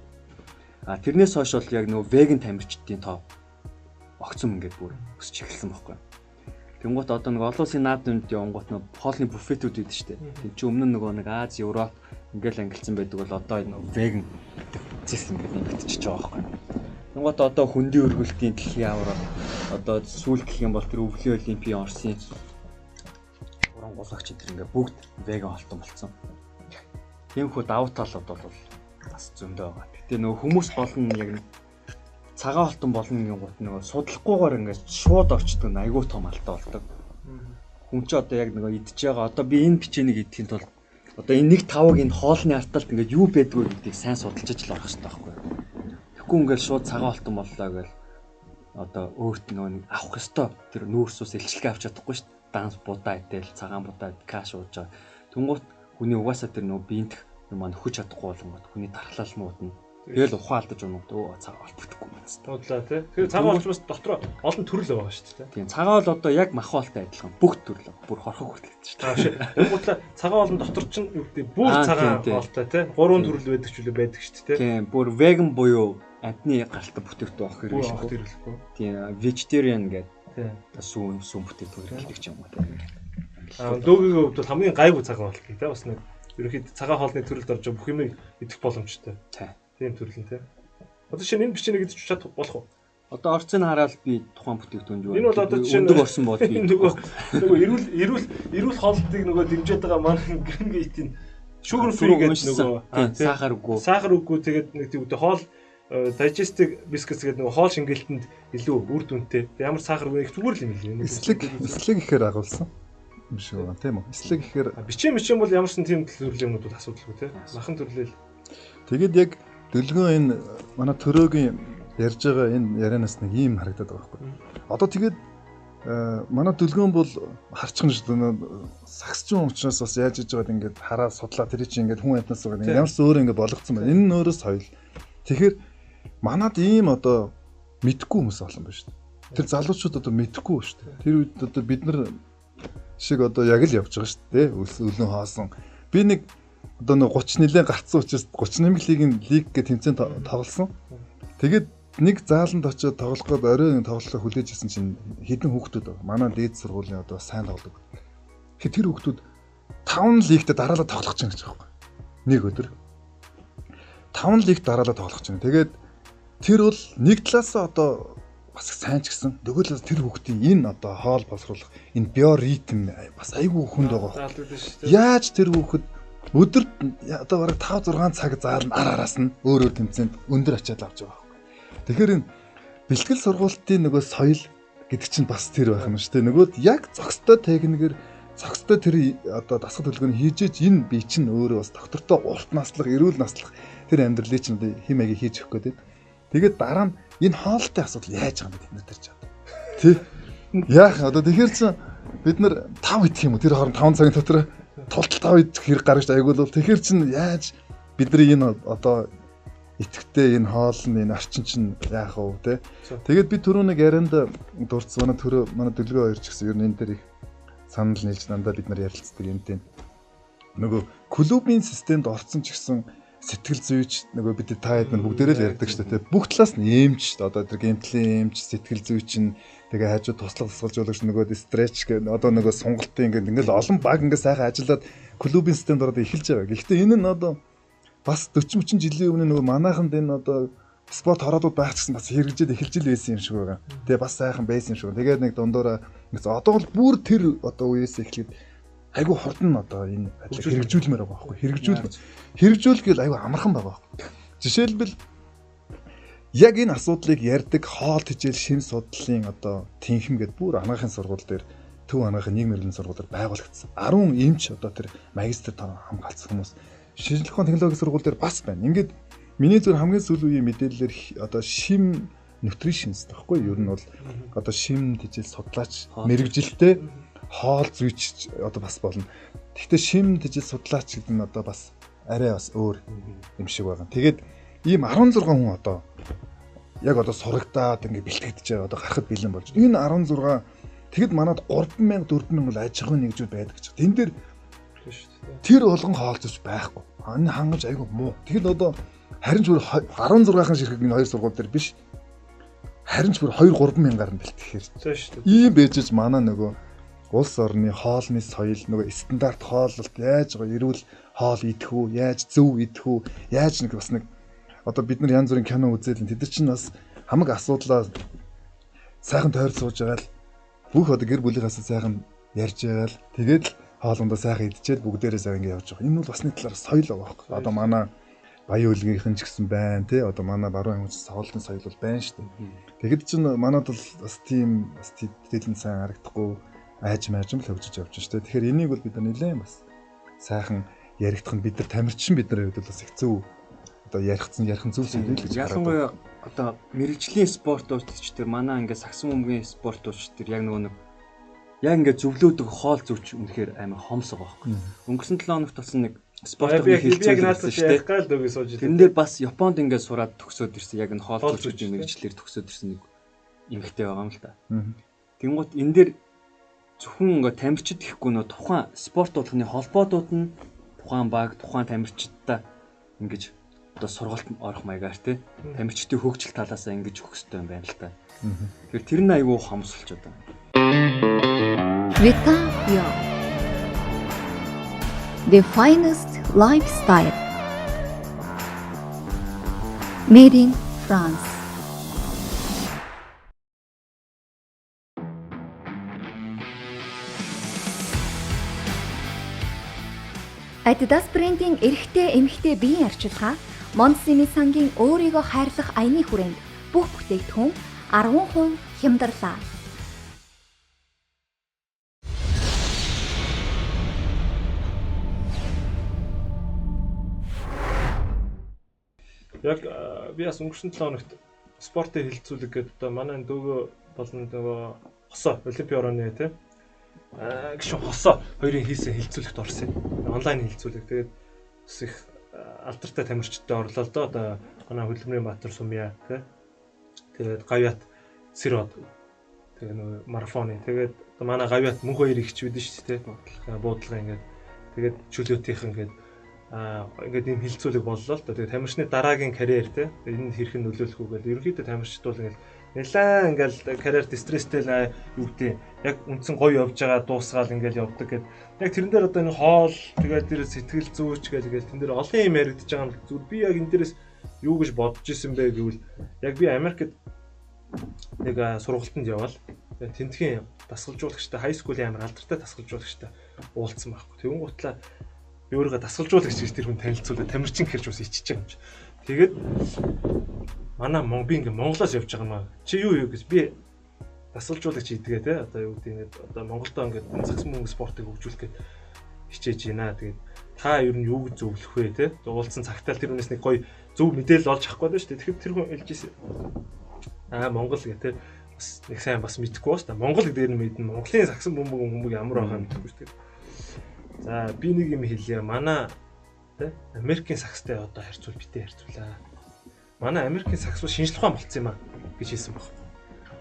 Тэрнээс хойш бол яг нөгөө веган тамирчдын тоо огцом ингээд бүр өсөж эхэлсэн байхгүй. Тэнгуут одоо нэг олон улсын наад нэмд явангууд нөгөө хоолны буфетүүд үүд штэ. Тэн чи өмнө нь нөгөө нэг Аз, Европ ингээл ангилсан байдаг бол одоо нөгөө веган зэс ингээд нэгтчихэж байгаа байхгүй. Тэнгуут одоо хөндийн өргөлтийн дэлхийн аваар одоо сүүл гэх юм бол тэр өвлийн олимпийн Орсын урангуулагч энэ ингээд бүгд веган холтон болсон. Тиймхүү давуу талууд бол бас зөндөө байгаа. Гэтэ нөгөө хүмүүс гол нь яг цагаан холтон болно гин гут нөгөө судлахгүйгээр ингээд шууд орчдөг айгүй том алдаа болдог. Хүн ч одоо яг нөгөө идж байгаа. Одоо би энэ бичээнийг идэхийн тулд одоо энэ 1.5-ыг энэ хоолны арталт ингээд юу байдгүй гэдгийг сайн судалж иж л орох хэрэгтэй байхгүй юу? Тэгэхгүй ингээд шууд цагаан холтон боллоо гэж одоо өөрт нөгөө нэг авах ёстой тэр нүүрсүүс илчлэгээ авч чадахгүй шүү дээ. Данс будаа идэл цагаан будаа каш ууж байгаа. Тэнгуут хүний угаасаа тэр нөгөө биендх юм нөхөж чадахгүй болгоод хүний тархлал муудна. Тэгэл ухаан алдаж унаад өө цагаан холт бүтэхгүй юм байна. Туудлаа тий. Тэгэхээр цагаан холч бас дотроо олон төрөл байгаа шүү дээ. Тийм цагаан бол одоо яг мах хоолтой адилхан бүх төрөл бүр хорхог хүртэл шүү дээ. Тэгмуудлаа цагаан болон дотор ч юу гэдэг бүр цагаан хоолтой тий. Гурван төрөл байдаг ч үлээ байдаг шүү дээ. Тийм бүр веган буюу амтны гаралтай бүтээгдэхүүн авах хэрэглэхгүй. Тийм vegetarian гэдэг сүүн бүтээгдэхүүн хэрэглэдэг ч юм уу тийм. Дөөгийн хувьд хамгийн гайгүй цагаан хоол гэх тий. Бас нэг ерөөхдөө цагаан хоолны төрөлд орж бүх юмыг идэх боломжтой. Тийм төрөл нь тий. Одоо шинэ энэ бичээнийг идэж чадах болох уу? Одоо орцыг хараад би тухайн бүтээгдэхүүн юу. Энэ бол одоо жишээ нь орсон бол би нөгөө эрүүл хоолтыг нөгөө дэмжиж байгаа маань грингэйтийн sugar free гэдэг нөгөө сахар үгүй тэгээд нэг тийм хоол digestive biscuits гэдэг нөгөө хоол шингээлтэнд илүү үр дүнтэй. Ямар сахар үгүй зүгээр л юм л. Эслэг гэхээр агуулсан юм шиг байна тийм үү? Эслэг гэхээр бичээ бол ямарсан тийм төрлийн юмнууд асуудалгүй тийм. Махан төрлөл. Тэгээд яг дэлгөө энэ манай төрөөгийн ярьж байгаа энэ ярианаас нэг юм харагдаад байгаа байхгүй. Одоо тэгээд манай дэлгөөн бол харчхан шүү дээ. Сагсчин учраас бас яаж иж байгаад ингээд хараа судлаа тэр чинь ингээд хүн амтнаас байгаа. Ямарс өөр ингээд болгоцсон байна. Энэ нь өөрөө соёл. Тэгэхээр манад ийм одоо мэдхгүй хүмүүс олон байна шүү дээ. Тэр залуучууд одоо мэдхгүй шүү дээ. Тэр үед одоо бид нар шиг одоо яг л явж байгаа шүү дээ. Өлөн хоосон. Би нэг одоо нэг 30 нэлээд гарцсан учраас 31 лигийн лиг гэх тэмцээн тоглосон. Тэгээд нэг зааланд очиод тоглох гээд оройн тоглолоо хүлээж ирсэн чинь хэдэн хүүхдүүд байгаа. Манай дээд сургуулийн одоо сайн тоглодог. Тэгэхээр тэр хүүхдүүд 5 лигт дараалал тоглох гэж байгаа байхгүй. Нэг өдөр 5 лигт дараалал тоглох гэж. Тэгээд тэр бол нэг талаас одоо бас сайн ч гэсэн нөгөө талаас тэр хүүхдийн энэ одоо хоол боловсруулах энэ биоритм бас айгүй хүнд байгаа. Яаж тэр хүүхэд өдөрт одоо бараг 5 6 цаг заална араас нь өөр тэмцээнд өндөр ачаал авч байгаа байхгүй. Тэгэхээр энэ бэлтгэл сургалтын нөгөө соёл гэдэг чинь бас тэр байх юм шүү дээ. Нөгөөд яг зохистой техникээр зохистой тэр одоо дасгал төлөвлөгөөний хийжээж энэ бие чинь өөрөө бас доктортой урт наслах, эрүүл наслах тэр амьдралыг чинь хим маяг хийж өгөх гэдэг. Тэгээд дараа нь энэ хоолтой асуудал яаж байгаа юм бэ бид нар тарж байгаа. Тэ. Яах одоо тэгэхээр чинь бид нар 5 идэх юм уу? Тэр хооронд 5 цагийн дотор тултал 5 идэх хэрэг гаргаж айгуул тэгэхээр чинь яаж бидний энэ одоо итгэвтэй энэ хоол нь энэ орчин чинь яах вэ те. Тэгээд би түрүү нэг ярианд дурдсан манай дэлгөө хоёр ч гэсэн ер нь энэ дээр их санал нийлж дандаа бид нар ярилцдаг юм тийм. Нөгөө клубын системд орсон ч гэсэн сэтгэл зүйч нөгөө бид та хэд нар бүгдээрээ л ярьдаг шүү дээ. Бүх талаас нь эмч одоо тэр гэмтлийн эмч, сэтгэл зүйч нь тэгээ хажуу туслах тусгалжуулагч нөгөө стретч гэх одоо нөгөө сунгалтын ингээл олон баг ингээ сайхан ажиллаад клубын системд ороод эхэлж байгаа. Гэхдээ энэ нь одоо бас 40 жилийн өмнө нөгөө манайханд энэ одоо спорт хороодууд байх гэсэн бас хэрэгжээд эхэлж ил байсан юм шиг байгаа. Тэгээ бас сайхан байсан юм шиг. Тэгээд нэг дундуура одоо бол бүр тэр одоо үеэс эхлээд айгу хурдан одоо энэ хэрэгжүүлмээр байгаа байхгүй. Хэрэгжүүл гэл айгу амархан байгаа байхгүй. Жишээлбэл яг энэ асуудлыг ярьдаг хоол хичээл шин судлалын одоо тэнхэм гэдэг бүр анагаахын сургууль дээр төв анагаахын нийгмийн эрдэнэ сургууль дээр байгуулагдсан. 10 эмч одоо тэр магистр хамгаалсан хүмүүс шинжлэх ухааны технологийн сургууль дээр бас байна. Ингээд миний зөв хамгийн сүүлийн үеийн мэдээлэлээр одоо шим nutritionist гэхгүй юу? Ер нь бол одоо шим хичээл судлаач мэрэгжилтэй хоол зүйч одоо бас болно. Гэхдээ шим хичээл судлаач гэдэг нь одоо бас арай бас өөр юм шиг байна. Тэгээд ийм 16 хүн одоо яг одоо сурагтаад ингээ бэлтгэж байгаа одоо гарахд бэлэн болж. Энэ 16 тэгэд манад 3000 4000 бол аж ахуйн нэгжүүд байдаг гэж. Тэн дээр тэр болгон хоол зүйч байхгүй. Энэ хангаж айгүй муу. Тэгэд одоо харин ч бүр 16-ын ширхэг энэ хоёр сургууль дээр биш. Харин ч бүр 2-3 мянгаар нь бэлтгэхээр. Шүү дээ. Ийм бэжж манай нөгөө улс орны хоолны соёл нөгөө стандарт хооллолт яаж байгаа эрүүл хоол идэх үү, яаж зөв идэх үү, яаж нэг бас нэг одоо бид нар янз бүрийн кино үзэл тэд нар чинь бас хамаг асуудлаа сайхан тойрч сууж байгаа л бүх одоо гэр бүлийнхээс сайхан ярьж байгаа л тэгээд л хоолндоо сайхан идчихэл бүгдээрээ сайхан ингэ явж байгаа. Энэ бол бас нэг талаар соёл байгаа байхгүй. Одоо манай баян үлгийнхэн ч гэсэн байна тий. Одоо манай баруун аймагч хоолны соёл бол байна шүү дээ. Тэгэхэд чинь манад бол бас тийм бас тэтгэлэн сайн харагдахгүй айж маажим л хөгжиж явж байна шүү дээ. Тэгэхээр энийг бол бид нар нэлээд бас сайхан яригдах нь бид нар тамирчин бидний хувьд бол бас их зөв одоо ярих зүйл зүйл гэж ялангуяа одоо мэрэгжлийн спортч төр манай ингээд сагсан бөмбөгийн спортч төр яг нөгөө яг ингээд зөвлөдөг хоол зүйч үнэхээр амар хомс байгаа байхгүй. Өнгөрсөн 7 хоногт болсон нэг спортын хэлцүүлсэн шүү дээ. Тэрэн дээр бас Японд ингээд сураад төгсөөд ирсэн. Яг энэ хоол зүйчийн мэрэгчлэр төгсөөд ирсэн нэг эмэгтэй байгаа юм л та. Тэнгуут энэ дээр зөвхөн ингээд тамирчид гэхгүй нөө тухайн спорт болгоны холбоодууд нь тухайн баг, тухайн тамирчидтай ингэж одоо сургалт орох маягаар тий тамирчдын хөгжил талаасаа ингэж өгөх хэрэгтэй юм байна л та. Тэгэхээр тэр нь аюу хомсолч одоо. Vita Bio. The finest lifestyle. Made in France. Adidas брендийн эрэгтэй эмэгтэй биеийн арчилгаа Монсими сангийн өөрийгөө хайрлах аяны хүрээнд бүх бүтээгдэхүүн 10% хямдарлаа. Яг би бас өнгөрсөн 7 хоногт спортын хилцүүлэг гэдэг одоо манай дүүгөө болон нөгөө хосоо Олимпийн орооны тий гişүн хосоо хоёрын хийсэн хилцүүлэгт орсон. Онлайн хилцүүлэг. Тэгээд бас их алдартай тамирчидтай орлоо л доо. Одоо манай Хөдөлмөрийн Баатар Сумья тий. Тэгээд Гавьят Сэрод. Тэгээд нөгөө марафоны. Тэгээд одоо манай Гавьят мөнх хоёр ихч бидэн шүү дээ тий. Буудлага ингээд. Тэгээд чөлөөтийнх ингээд ингээд ийм хилцүүлэг боллоо л да. Тэгээд тамирчны дараагийн карьер тий. Энэ хэрхэн нөлөөлөх үү гэдэг. Ерөнхийдөө тамирчид бол ингээд нэлээ ингээл карьер стресстэй л юу гэдэг яг үндсэн гоё явж байгаа дуусгаал ингээл явдаг гэд. Яг тэрэн дээр одоо энэ хоол тэгээд тэр сэтгэл зүйч гэдэг тэн дээр олон юм яригдж байгаа юм. Зүгээр би яг энэ дээрээс юу гэж бодож исэн бэ гэвэл яг би Америкт нэг сургалтанд явбал тентхийн дасгалжуулагчтай high school-ийн амар алдартай дасгалжуулагчтай уулзсан байхгүй. Тэгүн гутлаа би өөрийгөө дасгалжуулагч гэж тэр хүн танилцуулаад тамирчин хэрж ус ичиж байгаа юм чи. Тэгээд манай би ингээ Монголоос явж байгаа маа. Чи юу гэж би дасгалжуулагч идгээ те. Одоо юу гэдэг ингээд одоо Монголдоо ингээд цагсан мөнгө спортыг хөгжүүлэх гээд хичээж байна. Тэгээд та ер нь юу гэж зөвлөх вэ те. Уулзсан цагтаал тэр хүнээс нэг гоё зөв мэдээлэл олж авах гээд байна шүү дээ. Тэгэхээр тэр хүн хэлж ирсэн. Монгол гэ те. Бас нэг сайн бас мэдэхгүй ба шүү дээ. Монгол дээр нь мэднэ. Монголын цагсан бөмбөг ямар байгааг мэдэхгүй шүү дээ. За би нэг юм хэлье. Манай те Америкийн сакстай одоо харьцуул битээ харьцуулаа. Манай Америкийн сакс шинжлэх ухаан болцсон юм аа гэж хэлсэн баг.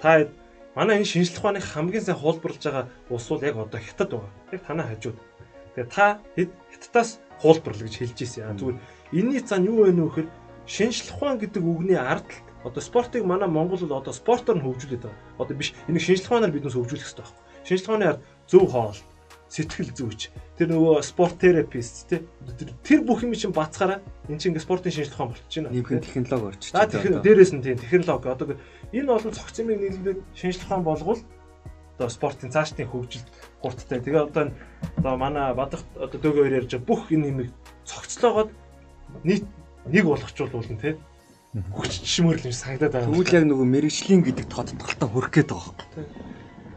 Та манай энэ шинжлэх ухааны хамгийн сайн хуулбарлаж байгаа улс бол яг одоо Хятад байгаа. Яг танай хажууд. Тэгээ та Хятадаас хуулбарлаа гэж хэлж ирсэн. Зүгээр энэний цаана юу вэ нөхөр шинжлэх ухаан гэдэг үгний ардталт одоо спортыг манай Монгол бол одоо спортоор нь хөгжүүлээд байгаа. Одоо биш энийг шинжлэх ухаанаар биднээс хөгжүүлэх хэрэгтэй байхгүй. Шинжлэх ухааны ард зөв хоол, сэтгэл зүйч, тэр нөгөө спорт терапист тэр бүх юм чинь бацгаараа Энд чинь ингээ спортын шинжилгээ ухаан болчихж байна. Нэмхэн технологи орчиж байна. Дээрээс нь тийм технологи. Одоо энэ олон цогц юмыг нийлүүлээд шинжилгээ ухаан болгол одоо спортын цаашдын хөгжилд хурдтай. Тэгээ одоо манай бадах одоо дөөгөө хоёр ярьж бүх энэ нэмийг цогцлоогоод нийт нэг болгочулуулна тий. Хүч чимэрлэн санагдаад байгаа. Тэгвэл яг нөгөө мэрэгжлийн гэдэг тодтолтой хүрэх гээд байгаа юм.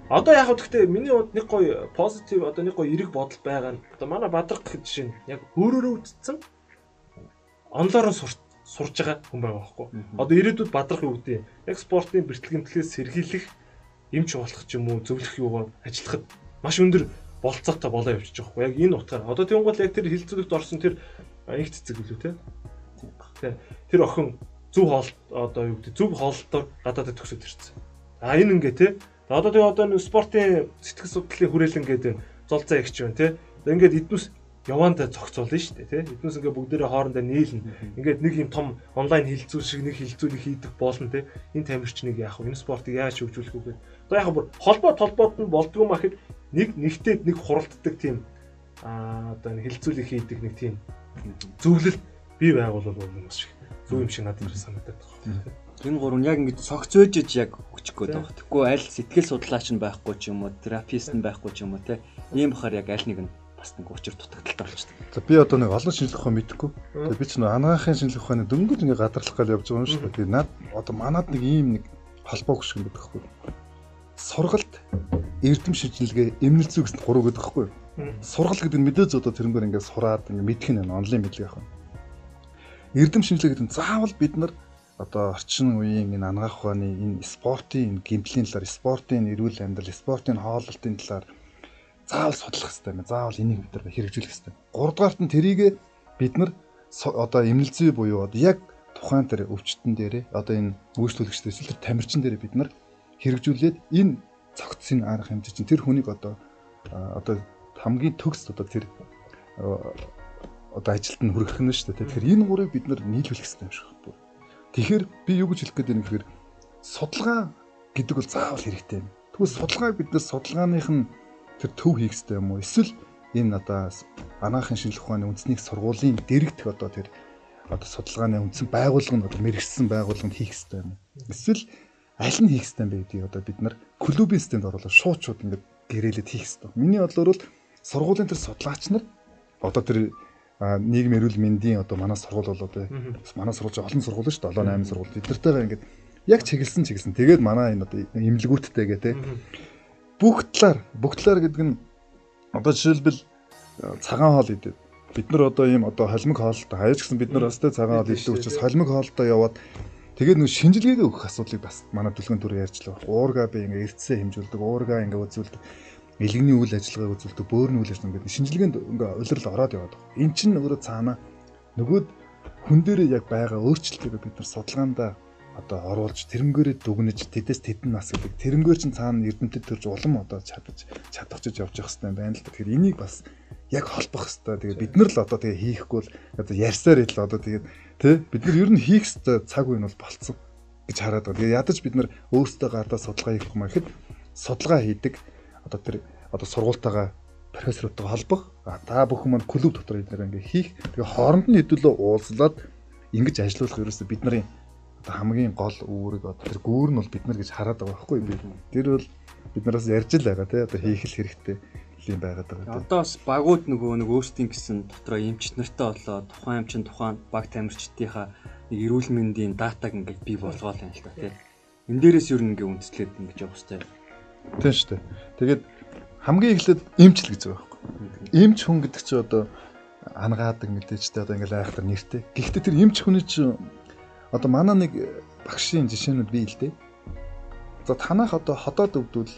Одоо яг гэхдээ миний хувьд нэг гоё позитив одоо нэг гоё эрэг бодол байгаа нь одоо манай бадрах гэж жишээ нь яг өөрөөрөө үтцсэн онлоор сурж байгаа хүн байгаа байхгүй. Одоо ирээдүйд бадрах юу гэдэг яг спортын бэрхтгэлээс сэргийлэх эмч болох ч юм уу зөвлөх юугаар ажиллахад маш өндөр болцоотой болоо явчихж байгаа байхгүй. Яг энэ утгаараа одоо тийм гол яг тэр хилцүүлэгт орсон тэр их цэцэг билүү те. Тэр охин зөв хоолт одоо юу гэдэг зөв хоолтоор гадаадд төгсөд ирсэн. Энэ ингээ те. Одоо нэг спортын сэтгэл судлалын хүрээлэн гэдэг золцоо ягч байна те. Ингээд эднүс яваандаа зохицуулна шүү дээ те. Эднүс ингээ бүгдээрээ хоорондоо нийлнэ. Ингээд нэг юм том онлайн хилцүүл шиг нэг хилцүүлэг хийдэг болно те. Энэ тамирчныг яах вэ? Энэ спортыг яаж хөгжүүлэх вэ? Одоо яг бүр холбоод нь болдгоо маа гэхэд нэгтээд нэг хуралддаг тийм одоо нэг хилцүүлэг хийдэг нэг тийм зөвлөлт бий байгуулвал бас шиг зөв юм шиг надад санагдаад байна. Энэ гурав нь яг ингэж цогцоож яг хүчих гээд байгаа. Тэгэхгүй аль сэтгэл судлаач нь байхгүй ч юм уу, терапист нь байхгүй ч юм уу те. Ийм бахаар яг аль нэг нь бас нэг учир дутагдaltaй болчихсон. За би одоо нэг олон шинжилгээ ухаан мэдэхгүй. Тэгээ би ч нэг анагаахын шинжилгээ ухааны дөнгөж ингээ гадарлах гал явж байгаа юм шүү дээ. Тэгээ над одоо манад нэг ийм нэг холбоо гүшгэн байдаг хгүй. Сургалт, эрдэм шинжилгээ, эмнэлэг зүй гэсэн 3 гэдэг хгүй. Сургал гэдэг нь мэдээж одоо тэрнгээр ингээ сураад ингээ мэдэх нь онлайн мэдлэг авах. Эрдэм шинжилгээ гэдэг нь заавал бид нар одоо орчин үеийн энэ анагаах ухааны энэ спортын гэмтлийн талаар, спортын эрүүл амьдрал, спортын хооллолтын талаар заавал судлах хэрэгтэй юм. Заавал энийг бид нар хэрэгжүүлэх хэрэгтэй. 3 дугаарт нь тэрийг бид нар одоо эмнэлэг зүй буюу одоо яг тухайн тэр өвчтөн дээрээ одоо энэ үйлчлүүлэгчдэр эсвэл тамирчин дээрээ бид нар хэрэгжүүлээд энэ цогцсын арга хэмжээ чинь тэр хүнийг одоо хамгийн төгс одоо тэр одоо ажилд нь хүргэх нь шүү дээ. Тэгэхээр энэ гурыг бид нар нийлүүлэх хэрэгтэй юм шиг байна. Тэгэхээр би юу гэж хэлэх гээд байна гэхээр судалгаа гэдэг бол заавал хэрэгтэй юм. Тэгвэл судалгааг бид нар судалгааных нь тэр төв хийх хэрэгтэй юм уу? Эсвэл энэ одоо анагаахын шинжилгээ ухааны үндэсний сургуулийн дэрэгдэх одоо тэр одоо судалгааны үндсэн байгууллага нь одоо мэрэгчсэн байгууллаганд хийх хэрэгтэй юм уу? Эсвэл аль нь хийх хэрэгтэй юм бэ гэдгийг одоо бид нар клубын системд оруулаад шууд ингээд гэрээлээд хийх хэрэгтэй. Миний бодлоор бол сургуулийн тэр судлаач нар одоо тэр нийгмийн эрүүл мэндийн одоо манай сургууль бол одоо манай сургууль олон сургууль шүү дээ 7 8 сургууль бид нартайгаа ингээд яг чиглэсэн тэгээд манай энэ одоо эмнэлгүүттэйгээ те бүх талаар гэдэг нь одоо жишээлбэл цагаан хоол идэв бид нар одоо ийм одоо холимог хоолтой хаяж гэсэн бид нар бас те цагаан хоол идэх учраас холимог хоолтой яваад тэгээд нэг шинжилгээгээ өгөх асуудлыг бас манай төлөвлөгөөнд түрүү ярьжлаа. Уурга би ингээд эрдэсээ хэмжүүлдэг, уурга ингээд үзүүлдэг, илгэний үйл ажиллагааг үзүүлдэг, бөөрийн үйл ажиллагаа ингээд шинжилгээнд ингээд улирал ороод яваад байгаа. Эн чинь өөрөө цаана нөгөөд хүн дээрээ яг байгаа өөрчлөлтийг бид нар судалгаандаа одоо оруулж тэрнгээрээ дүгнэж тэдэс тедэн нас гэдэг тэрнгээр чинь цаана эрдэмтэд төрж улам одоо чадахчиж явж явах хэрэгтэй байна л да. Тэгэхээр энийг бас яг холбох хэрэгтэй. Тэгээд бид нар л одоо тэгээ хийхгүй л одоо ярьсаар ил одоо тэгээд тэ бид нар ер нь хийх хэрэгтэй цаг үе нь бол болцсон гэж хараад байгаа. Тэгээд ядаж бид нар өөрсдөө гадаа судалгаа хийх юм гэхэд судалгаа хийдэг одоо тэр одоо сургуультайгаа профессоруудтай холбох та бүхэн маань клуб дотор эдгээр ингээ хийх тэгээ хооронд нь хэдүүлээ уулзлаад ингэж ажиллах ерөөсөө бид нарын одоо хамгийн гол үүрэг одоо тэр гүүр нь бол бид нар гэж хараад байгаа байхгүй би тэр бол бид нараас ярьж л байгаа тий одоо хийх л хэрэгтэй юм байгаад байгаа. Одоо бас багууд нэг өөрсдийн гэсэн дотроо эмч нартай болоо тухайн эмчин тухайн баг тамирчдынхаа нэг эрүүл мэндийн датаг ингээд бий болгоол юм л та тий. Энд дээрээс юу нэг үндэслээд ингэж явах хэрэгтэй. Тийм шүү дээ. Тэгээд хамгийн эхлээд эмч л гэж байгаа байхгүй. Эмч хүн гэдэг чинь одоо ангаадаг мэдээчтэй одоо ингээл айхтар нэртэй. Гэхдээ тэр эмч хүний чинь одоо манай нэг багшийн жишээнүүд бий л дээ. За танах одоо ходоод өвдвөл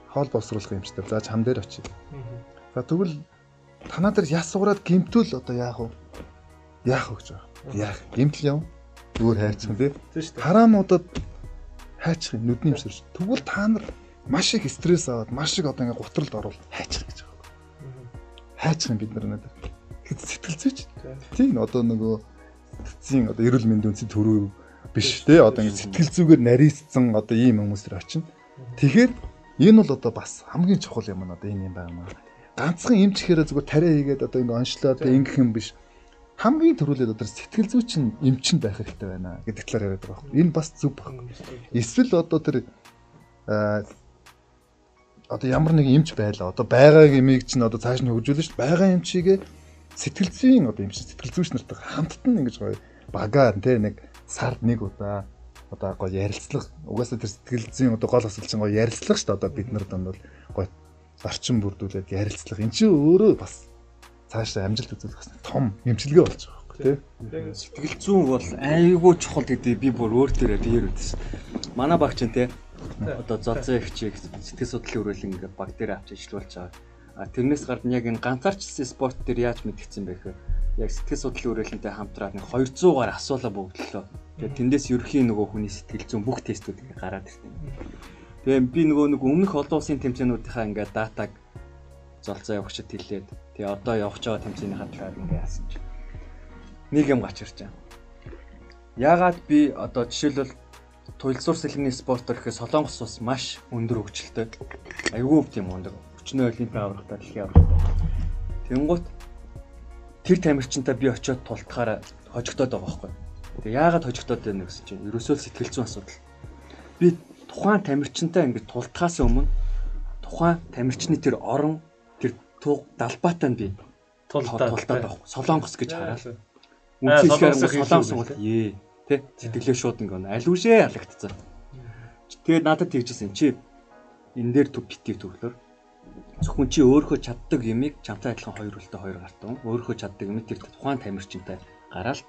хоол боловсруулах эмчтэй. За чам дээр очив. За тэгвэл танаа дээр яс сугараад гэмтвэл одоо яах вэ? Яах вэ гэж байгаа. Яах? Гэмтэл яв. Өөр хайрцсан тий. Хараамуудад хайчих юм нүдний эмсэрч. Тэгвэл та нар маш их стресс аваад маш их одоо ингээ гутралд орвол хайчих гэж байгаа. Хайчих юм бид нар надад. Сэтгэл зүйч. Тийм одоо нөгөө цэцгийн одоо эрүүл мэндийн үндэсний төрөө биш те одоо ингээ сэтгэл зүгээр нарийцсан одоо ийм хүмүүс төр очино. Тэгэхээр энэ бол одоо бас хамгийн чухал юм аа одоо энэ юм байна. Ганцхан эмч ихээр зүгээр тариа хийгээд одоо ингээ онцлоод ингэх юм биш. хамгийн түрүүлээд одоо сэтгэл зүйчин эмчин байх хэрэгтэй байна гэдэг талаар яриад байгаа байхгүй. Энэ бас зөв байхгүй. Эсвэл одоо тэр одоо ямар нэг эмч байлаа. Одоо байгаа эмийг чинь одоо цааш нь хөгжүүлнэ шүү дээ. Байгаа эмчигээ сэтгэл зүйн одоо эмч сэтгэл зүйч нартай хамттан ингэж гоё багаар тий нэг сард нэг удаа одоо гоё ярилцлага угаасаа тэр сэтгэл зүйн одоо гол асуулт чинь гоё ярилцлага шүү дээ. Одоо бид нар донд бол гоё зарчим бүрдүүлээд ярилцлага эн чинь өөрөө бас цаашаа амжилт үзүүлэх гэсэн том эмчилгээ болж байгаа байхгүй тий. Сэтгэл зүйн бол айгүй чухал гэдэг би бүр өөр төрөө биеэр үдсэн. Манай баг чинь тий одоо золзоо ихчийг сэтгэл судлалын хүрээлэн ингээд баг дээр авч ажиллуулж байгаа. А тэрнээс гадна яг энэ ганцаарчсан спорт дээр яаж мэдгдсэн бэ гэхээр яг сэтгэл судлалын хүрээлэнтэй хамтраад 200 гаруй асуулаа бөгдлөө. Тэгээд тэндээс ерөхийн нөгөө хүний сэтгэл зүйн бүх тестүүдийг гараад ирсэн. Тэгээд би нөгөө нэг өмнөх олон улсын тэмцээнүүдийнхаа ингээд датаг золзоо явагчид хэлээд тэгээ одоо явж байгаа тэмцээнийхаа талаар ингээд яасан чинь нэг юм гарч ирж байгаа. Яагаад би одоо жишээлбэл туйлзуур сэлгэний спортоор гэхэд Солонгос бас маш өндөр хөгжилтэй. Айгүй тийм өндөр. Өчнөө олимпийн аврагтай дэлхийн аврагтай. Тэнгуут тэр тамирчинтай би очиод тултахаараа хожигдоод байгаа байхгүй. Тэгээ яагаад хожигдоод байна гэсэн чинь ерөөсөө сэтгэл зүйн асуудал. Би тухайн тамирчинтай ингэж тултахаас өмнө тухайн тамирчны тэр орон тэр далбаатай нь би тултаад байхгүй. Солонгос гэж хараад. Үнэхээр Солонгос бол тэ сэтгэлээ шууд ингэ аль үшээ ялагдцсан. Тэгээд надад тэгжсэн чи энэ дээр битгий төглөөр зөвхөн чи өөрөө чаддаг юмыг чамтай адилхан 2 үлдээ 2 гартаа өөрөө чаддаг юм тэр тухайн тамирчинтай гараал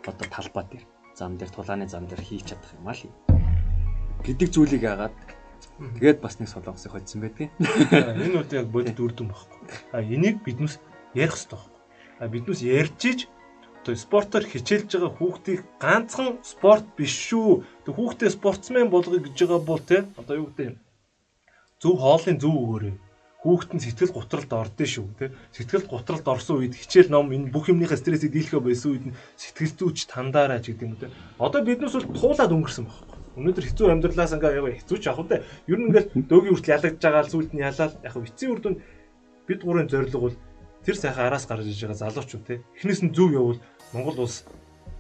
одоо талбай дээр зам дээр тулааны зам дээр хийж чадах юм аа л гэдэг зүйлийг яагаад тэгээд бас нэг Солонгосыг хоцсон байдгийг. Энэ үед яг бодит үрдэн багхгүй. Энийг биднээс ярих хэрэгтэй багхгүй. Биднээс ярьж иж одоо спортоор хичээлж байгаа хүүхдийг ганцхан спорт биш шүү. Тэг хүүхдээ спортсмен болгоё гэж байгаа бол те одоо юу гэдэг зөв хоолны зөв өгөөрэй. Хүүхэд нь сэтгэл гутралд ордсон шүү те. Сэтгэл гутралд орсон үед хичээл ном энэ бүх юмныхаа стрессийг дийлхэ байсан үед нь сэтгэл зүйч тандаараа ч гэдэг юм те. Одоо биднээс бол туулаад өнгөрсөн байхгүй. Өнөөдөр хэцүү амьдралаас ингээ хэцүү ч яг үү те. Ер нь ингээл дөөгийн хүртэл ялагдж байгаа сүлд нь ялаад яг эцсийн үр дүнд бид гурийн зорилго бол тэр сайхан араас гарч иж байгаа залуучууд те. Эхнээс нь зөв явбал Монгол улс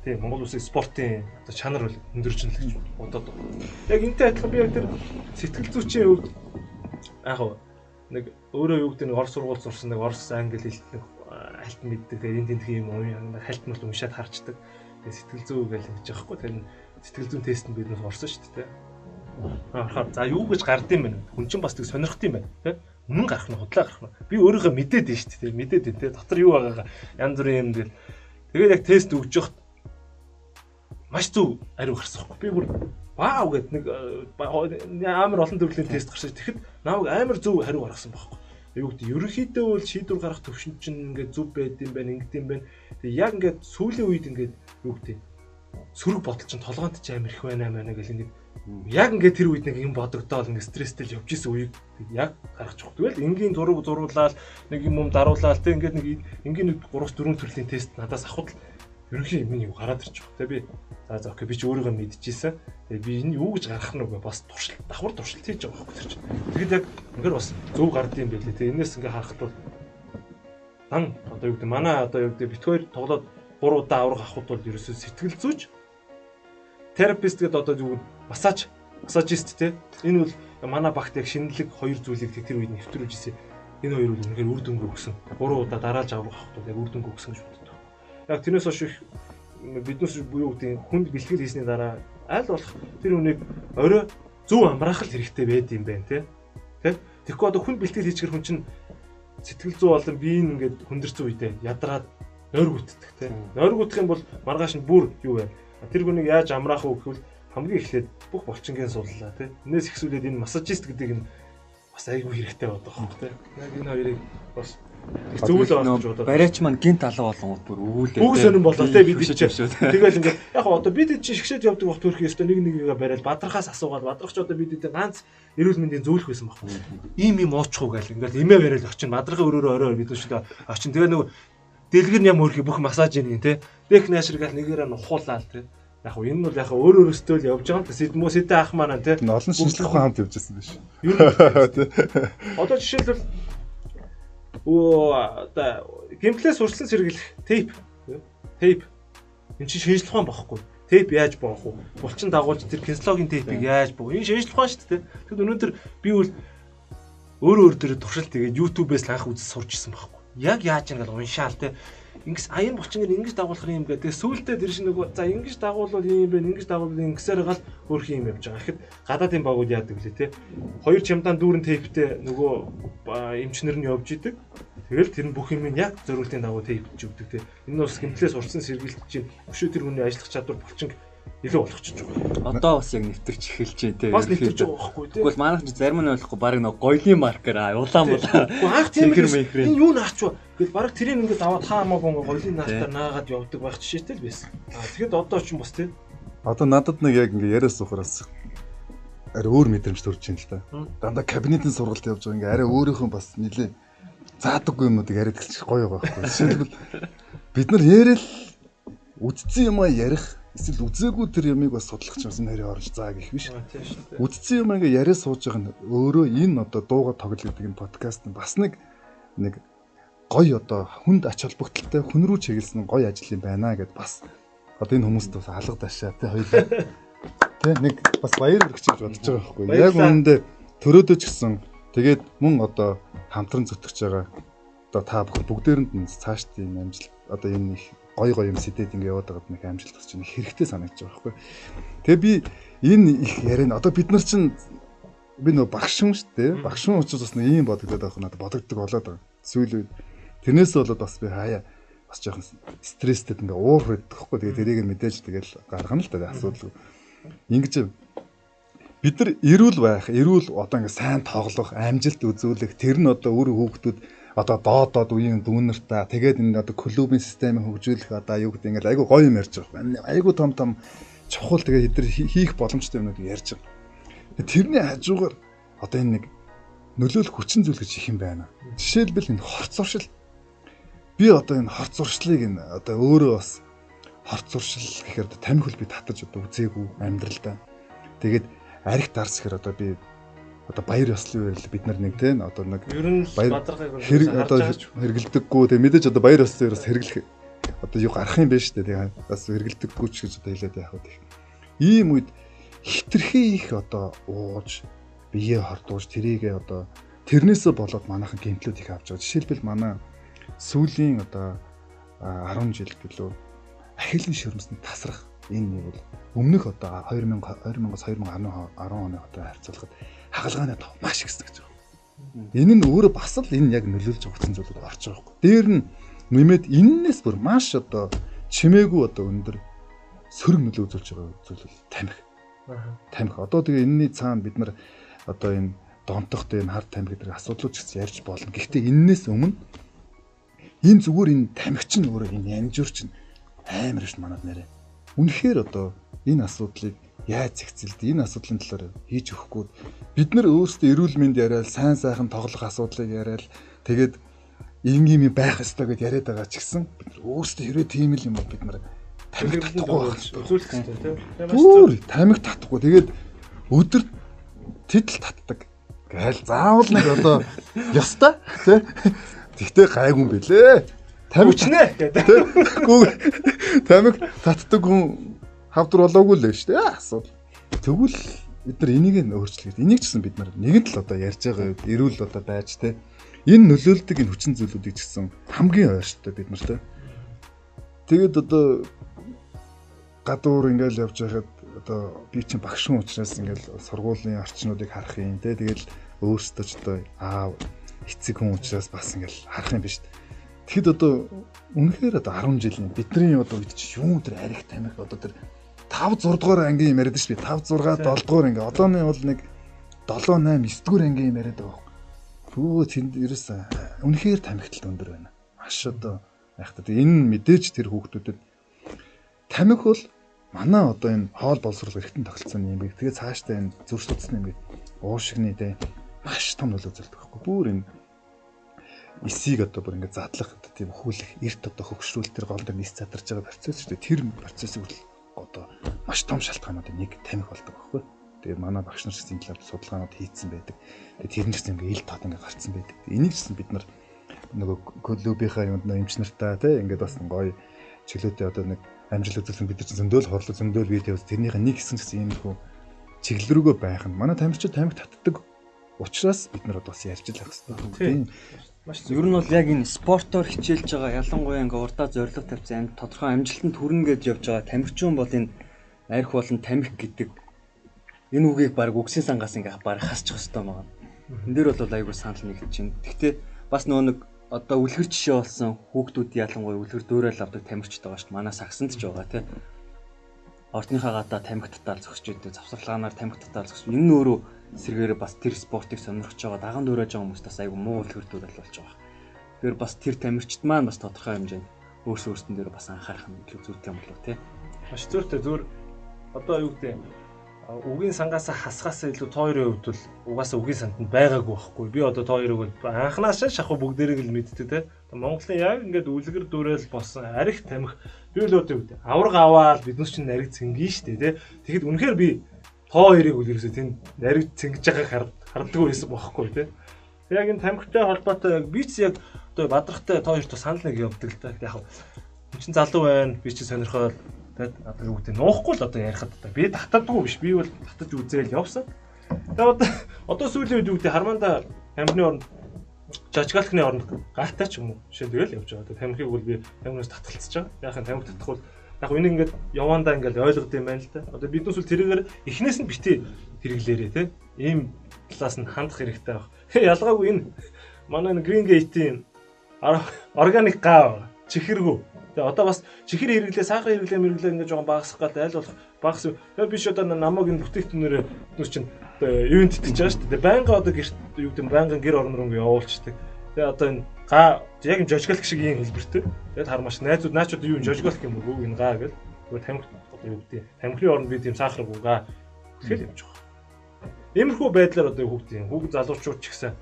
тийм Монгол улсын спортын одоо чанар бол өндөржин л гэж бодоод байна. Яг энэтэй адилхан би яг тэр сэтгэл зүйчийн хувьд яг нэг өөрөө юу гэдэг нэг орос сургууль сурсан нэг орос англи хэлт нэг хальт мэддэг тэгээ энэ тентхийн юм хальт мал уншаад харчдаг. Тэгээ сэтгэл зүй гэж ингэж яахгүй тэр сэтгэл зүйн тест нь биднээс орсон шүү дээ. Харахаар за юу гэж гардыг юм бэ? Хүн чинь бас тэг сонирхт юм байна тий. Үнэн гарах нь худлаа гарах нь. Би өөрийгөө мэдээд байна шүү дээ. Мэдээд байна тий. Дотор юу байгаагаа янз бүрийн юм тэгэл тэгээд яг тест өгж явахт маш зөв ариу гарсан байхгүй. Би бүр вау гэд нэг амар олон төрлийн тест гарсан. Тэгэхэд намайг амар зөв хариу гаргасан байхгүй. Юу гэдэг ерөнхийдөө бол шийдвэр гаргах төвшин чинь ингээд зөв байд юм байна, ингэд юм байна. Тэгээд яг ингээд сүүлийн үед ингээд юу гэдэг сөрөг бодол чинь толгоонд ч амар их байна гэл ингээд яг ингээд тэр үед нэг юм бодогдоол ингээд стресстэй л явж исэн үеийг яг гаргаж өгөх. Тэгэл энгийн зуруулаад нэг юм даруулаад тэг ингээд нэг энгийн 3-4 төрлийн тест надаас авахд ерөнхий юм юу гараад ирчих. Тэг би за окей би ч өөрийгөө мэдчихсэн. Тэг би энэ юу гэж гаргах нь үгүй бас туршилт давхар туршилт хийж байгаа байхгүй тэр чинь. Тэгэхэд яг ингээд бас зөв гардыг юм байлээ. Тэг энэс ингээд харахад бол дан одоо юу гэдэг манай одоо юу гэдэг бит хоёр тоглоод 3 удаа аврах авахд бол ерөөсөө сэтгэл зүйч терапевт гэдэг одоо юу массажист те энэ бол манай багт яг шинэлэг хоёр зүйлийг тэр үед нэвтрүүлж ирсэн. Энэ хоёр бол үнэхээр үр дүнг өгсөн. 3 удаа дараалж аврах авахд яг үр дүнг өгсөн гэж боддог. Яг тэрнээс хойш биднээс юу гэдэг хүнд бэлтгэл хийсний дараа аль болох тэр хүнийг орой зөв амраах хэрэгтэй байд юм байна те. Тэгэхгүй одоо хүнд бэлтгэл хийчихэр хүн чинь сэтгэл зүй болон биеийн ингээд хүндэрсэн үедээ ядраад нойр гүтдэг те. Нойр гүтэх юм бол маргааш нь бүр юу вэ? Тэр хүнийг яаж амраах вэ гэвэл хамгийн эхлээд бүх булчингийн сууллаа те. Энэс ихсүүлээд энэ массажист гэдэг нь бас айгүй хэрэгтэй байдаг хөх те. Яг энэ хоёрыг бас зөвлөө олж бодоо. Барайч маань гинт алуу болгонгууд бүр өвүүлээ. Бүх сонирн болоо те бид ч. Тэгэл ингээд яг одоо бид чинь шгшээд явдаг вахт төрөх ёстой нэгээ барайл бадрахаас асуугаад бадрахч одоо бид ганц эрүүл мэндийн зөвлөх байсан байхгүй. Ийм юм уучих уу гэл ингээд имээ барайл очин бадрахын өрөөрөө орой бид шүү дээ. Очин тэгээ нөгөө дэлгэр ням өөрхий бүх массаж ийн те. Бек нэшэр гал нэгээрээ нухуулаад те. Яг нь энэ бол яг өөр өөрөөсөө л явж байгаа юм. Сэдмөө сэдэ ах маань те. Олон шинжлэх ухаан хамт явж байсан биш. Ер нь одоо жишээлбэл оо одоо геймплей сурчлан сэргийлэх тейп Тейп. Энд чинь шинжлэх ухаан багхгүй. Тейп яаж боох вэ? Булчин дагуулж тэр кенслогийн тейпийг яаж боох вэ? Энэ шинжлэх ухаан шүү дээ. Тэгэд өнөөдөр би бол өөр дээр туршилт тэгээд YouTube-ээс анх үзэж сурч ирсэн байхгүй. Яг яаж ингэж уншаал те. Ингээс аян булчингээр ингэж дагуулах юм гэдэг. Тэгээд сүүлдээ тэр шиг нөгөө за ингэж дагуулвал юм бэ, ингэж дагуулвал ингэсээр гал өөр юм явж байгаа. Тэгэхэд гадаадын багууд яадаг лээ те. Хоёр чамдаан дүүрэн тейптэй нөгөө эмчнэр нь явж идэг. Тэгэл тэр нь бүх юм яг зориултын дагуу тейпж өгдөг те. Энэ нь бас гэмтлээс урсан сэргийлт чинь өшөө тэр хүний ажиллах чадвар булчин илүү болгочих жоох. Одоо бас яг нэвтэрч эхэлж байна те. Бас нэвтэрч байгаа байхгүй те. Тэгвэл манайх ч зарим нь ойлгохгүй баг нэг гоёлын маркер улаан булаа. Анх тийм энэ юу наач вэ? Тэгэл баг тэрийг ингээд аваад хаа хамаагүй гоёлын наахтаар наагаад явдаг байх жишээтэй л байсан. Тэгэхэд одоо ч юм бас те. Одоо надад нэг яг ингээ яриас сухараас арай өөр мэдрэмж төрж байна л да. Дандаа кабинетын сургалт явж байгаа ингээ арай өөрийнхөө бас нэлээ заадаггүй юмнуудыг яриад эхэлчих гоё байгаа байхгүй. Жишээлбэл бид нар яриад үдцсэн юм ярих эсвэл үзээгүй тэр ямыг бас судлах ч гэсэн нэрээ орж заа гэх биш. Үдцсэн юм ингээ яриа сууж байгаа нь өөрөө энэ одоо дууга тоглох гэдэг энэ подкаст нь бас нэг гоё одоо хүнд ач холбогдолтой хүн рүү чиглэсэн гоё ажил юм байна гэд бас одоо энэ хүмүүст бас алга дашаа тий хоёулаа тий нэг бас баяр хүргэж бодож байгаа байхгүй. Яг үүндээ төрөөдөө ч гэсэн тэгээд мөн одоо хамтран зүтгэж байгаа одоо та бүхэн бүгдээрэнд нь цааш тийм амжилт одоо энэ их гоё юм сэтэд ингэ яваад байгаад нэг амжилт болж байна хэрэгтэй санагдаж байгаа байхгүй. Тэгээ би энэ их яриа одоо бид нар чинь би нөө багш юм шүү дээ. Багш юм учраас бас нэг юм бодогдоод байгаа надад бодогддог болоод байгаа. Сүүл үед тэрнээс болоод бас би хаяа бас жоохон стресстэй ингээ уур байдаг хгүй. Тэгээ тэрийг мэдээж тэгэл гаргана л да асуудал. Ингэж бид нар эрүүл одоо ингээ сайн тоглох, амжилт үзүүлэх тэр нь одоо өөр хүүхдүүд одоо доодод үеийн дүүнэртаа тэгээд энэ одоо клубын системийг хөгжүүлэх одоо юу гэдэг ингээл айгу гоё юм ярьж байгаа. Айгу том чухал тэгээд эдгээр хийх боломжтой юмнууд ярьж байгаа. Тэрний хажуугаар одоо энэ нэг нөлөөлөх хүчин зүйл гэж их юм байна. Жишээлбэл энэ хорт зуршил. Би одоо энэ хорт зуршлыг энэ одоо өөрөө бас хорт зуршил гэхээр тамхи хөл би татаж одоо үзээгүй амьдралдаа. Тэгээд арх дарс гэхээр одоо би одоо баяр ёслолын үеэр бид нар нэг тийм одоо нэг баяр одоо хэрэгэлдэггүй тийм мэдээж одоо баяр ёслолын үеэс хэрэглэх одоо юу гарах юм бэ штэ тийм бас хэрэгэлдэггүй ч гэж одоо хэлээд яах вэ. Ийм үед хитрхи их одоо ууж бие хортууж тэрийгээ одоо тэрнээсээ болоод манайхан гэмтлүүд их авч байгаа. Жишээлбэл манай сүүлийн одоо 10 жил гэлөө ахилын ширмэсний тасрах энэ нэг бол өмнөх одоо 2000-аас 2010 оны одоо харьцуулахад хагалгааны тоо маш ихсэн гэж байна. Энэ нь өөрөө бас л энэ яг нөлөөлж байгаа хүчин зүйлүүд орж байгаа байхгүй. Дээр нь нэмээд энэс бүр маш одоо чимээгүй одоо өндөр сөрөг нөлөө үзүүлж байгаа зүйл тамхи. Тамхи. Одоо тэгээ энэний цаана бид нар одоо энэ донтох дээр хард тамхи гэдэг асуудлууд ч гэсэн ярьж болно. Гэхдээ энэс өмнө энэ зүгээр энэ тамхи чинь өөрөө энэ янжуур чинь амар ш манад нэрэ. Үнэхээр одоо энэ асуудлыг яаж зэгцэлд энэ асуудлын талаар хийж өгөхгүй бид нар өөрсдөө эрүүл мэнд яриад сайн сайхан тоглох асуудлыг яриад тэгээд ийм байх ёстой гэд яриад байгаа ч гэсэн бид нар өөрсдөө хэрвээ тийм л юм бол бид нар тамхи татахгүй үзүүлэх хэрэгтэй тийм тамхи татахгүй тэгээд өдөр тэтэл татдаг гээл заавал нэг одоо ёстой тий Тэгтээ гайгүй юм бэлээ тамхичнэ гэдэг тамхи татдаг хүн хавдар болоогүй л шүү дээ асуудал. Тэгвэл бид нар энийг нь өөрчлөгээд энийг ч гэсэн бид нар нэгэн л одоо ярьж байгаа үед эрүүл одоо байж те энэ нөлөөлдөг энэ хүчин зүйлүүдийг ч гэсэн хамгийн ойрштой бид нартай. Тэгээд одоо гадуур ингээл явж байхад одоо би чинь багш хүн учраас ингээл сургуулийн орчнуудыг харах юм те тэгэл өөрсдөө ч одоо аав эцэг хүн учраас бас ингээл харах юм биш. Тэгэхэд одоо үнэхээр одоо 10 жилийн бидний одоо үед чи юу тэр арих тамхи одоо тэр 5 6 дугаар ангийн юм яриад ш би 5 6 7 дугаар анги одооны бол нэг 7 8 9 дугаар ангийн юм яриад байгаа. Хөө тэнд ерөөс үнэхээр тамхитал өндөр байна. Маш одоо яхад энэ мэдээж тэр хүүхдүүдэд тамхи бол манай одоо энэ хоол боловсрол эргэтэн тогтолцооны юм би тэгээ цаашдаа энэ зөрчилдсөн юм би уушигны дэ маш том нөлөө үзүүлдэг байхгүй бүр энэ эсийг одоо бүр ингээд задлах тийм хүлэх эрт одоо хөгшрүүл тэр гол дээр низ задарч байгаа процесс шүү дээ. Тэр процессыг одоо маш том шалтгаануудын нэг тамхи болдог байхгүй. Тэгээд манай багш нар гэсэн талаар судалгаанууд хийцэн байдаг. Тэгээд тэр нь ч гэсэн ингээд ил тод ингээд гарцсан байдаг. Энийг ч гэсэн бид нар нөгөө клубийнхаа юмд нөө эмч нартаа тий ингээд бас гоё чиглэлтэй одоо нэг амжилт үзүүлсэн бид нар зөндөөл хорлол зөндөөл видео үз тэрнийхээ нэг хэсэг гэсэн ийм хөө чиглэл рүүгээ байх нь манай тамирчид тамхи татдаг учраас бид нар одоо бас ярьж л байх хэрэгтэй. Маш Ер нь бол яг энэ спортоор хичээлж байгаа ялангуяа ингээ урдаа зорилго тавьсан тодорхой амжилтанд хүрнэ гэж явж байгаа тамирчин бол энэ арх болон тамхи гэдэг энэ үгийг баг үгсийн сангаас ингээ баг хасчих хэвээр байгаа. Энд дээр бол айгүй санал нэгдэж байна. Гэхдээ бас нөгөө нэг одоо үлгэр жишээ болсон хүүхдүүд ялангуяа үлгэр дөөрэл авдаг тамирчид байгаа шүү дээ. Манай сагсанд ч байгаа тий. Ордныхаа гадаа тамхи татаал зогсож идэв. Завсарлагаанаар тамхи татаал зогсож. Энэ нь өөрөө сэргээрээ бас тэр спортыг сонирхож байгаа даган дуурайж байгаа хүмүүс бас айгүй муу үлгэр дөөрөл болж байгаа. Тэгэхээр бас тэр тамирчид маань бас тодорхой хэмжээнд өөрсдөн дээр бас анхаарах нь илүү зүйтэй юм болов тий. Маш зүйтэй зүгээр одоо юу гэдэг үгийн сангаас хасгаас илүү тоо хоёрын хувьд бол угаасаа үгийн санданд байгаагүй байхгүй. Би одоо тоо хоёрыг анханаас шахуу бүгдээрийг л мэддэг те. Монголын яг ингээд үлгэр дүүрэл болсон арх тамхи би л одоо юу гэдэг авраг аваад биднес чинь нариг цэнгийн штэ те. Тэгэхэд үнэхээр би тоо хоёрыг үлгэрсээ тэнд нариг цэнгэж байгааг харддаг байсан байхгүй те. Яг энэ тамхитай холбоотой яг би ч яг одоо бадрахтай тоо хоёрт санал нэг явдаг л та. Яг чинь залуу байна. Би чи сонирхоод тэгээд одоо юу гэдэг нуухгүй л одоо ярихад би татдаггүй биш. Би бол татаж үзээл явсан. Тэгээд одоо сүүлийн үед юу гэдэг харманда тамхины оронд жажгалхны оронд гальтай ч юм уу шин тэгэл явж байгаа. Тамхиг бол би тамхинаас татгалцаж байгаа. Яахан тамхи татах бол яг энийг ингээд явандаа ингээд ойлгод юм байна л да. Одоо биднээс үл тэрээр эхнээс нь бити хэрэглээрээ те. Ийм талаас нь хандах хэрэгтэй баг. Ялгаагүй энэ манай Green Gate-ийн органик гав чихэргүй. Тэгээ одоо бас чихэр хэрэглээ, сахар хэрэглээ ингээд жоохон багасгах гад аль болох багас. Тэгээ биш одоо намайг энэ бүтээгтүүнээр нүс чинь юу итгэж байгаа шүү дээ. Байнга одоо гэрт юу гэдэг байнгын гэр орон руу ингээд явуулчихдаг. Тэгээ одоо энэ га яг юм жожголох шиг юм хэлбэртэй. Тэгээд хармаш найзууд наачууд юу юм жожголох юм уу энэ га гэл. Тэгээ тамхи одоо юу гэдэг тамхины оронд би тийм сахаргүй га тэгэл явж байгаа. Иймэрхүү байдлаар одоо хүүхд залуучууд ч гэсэн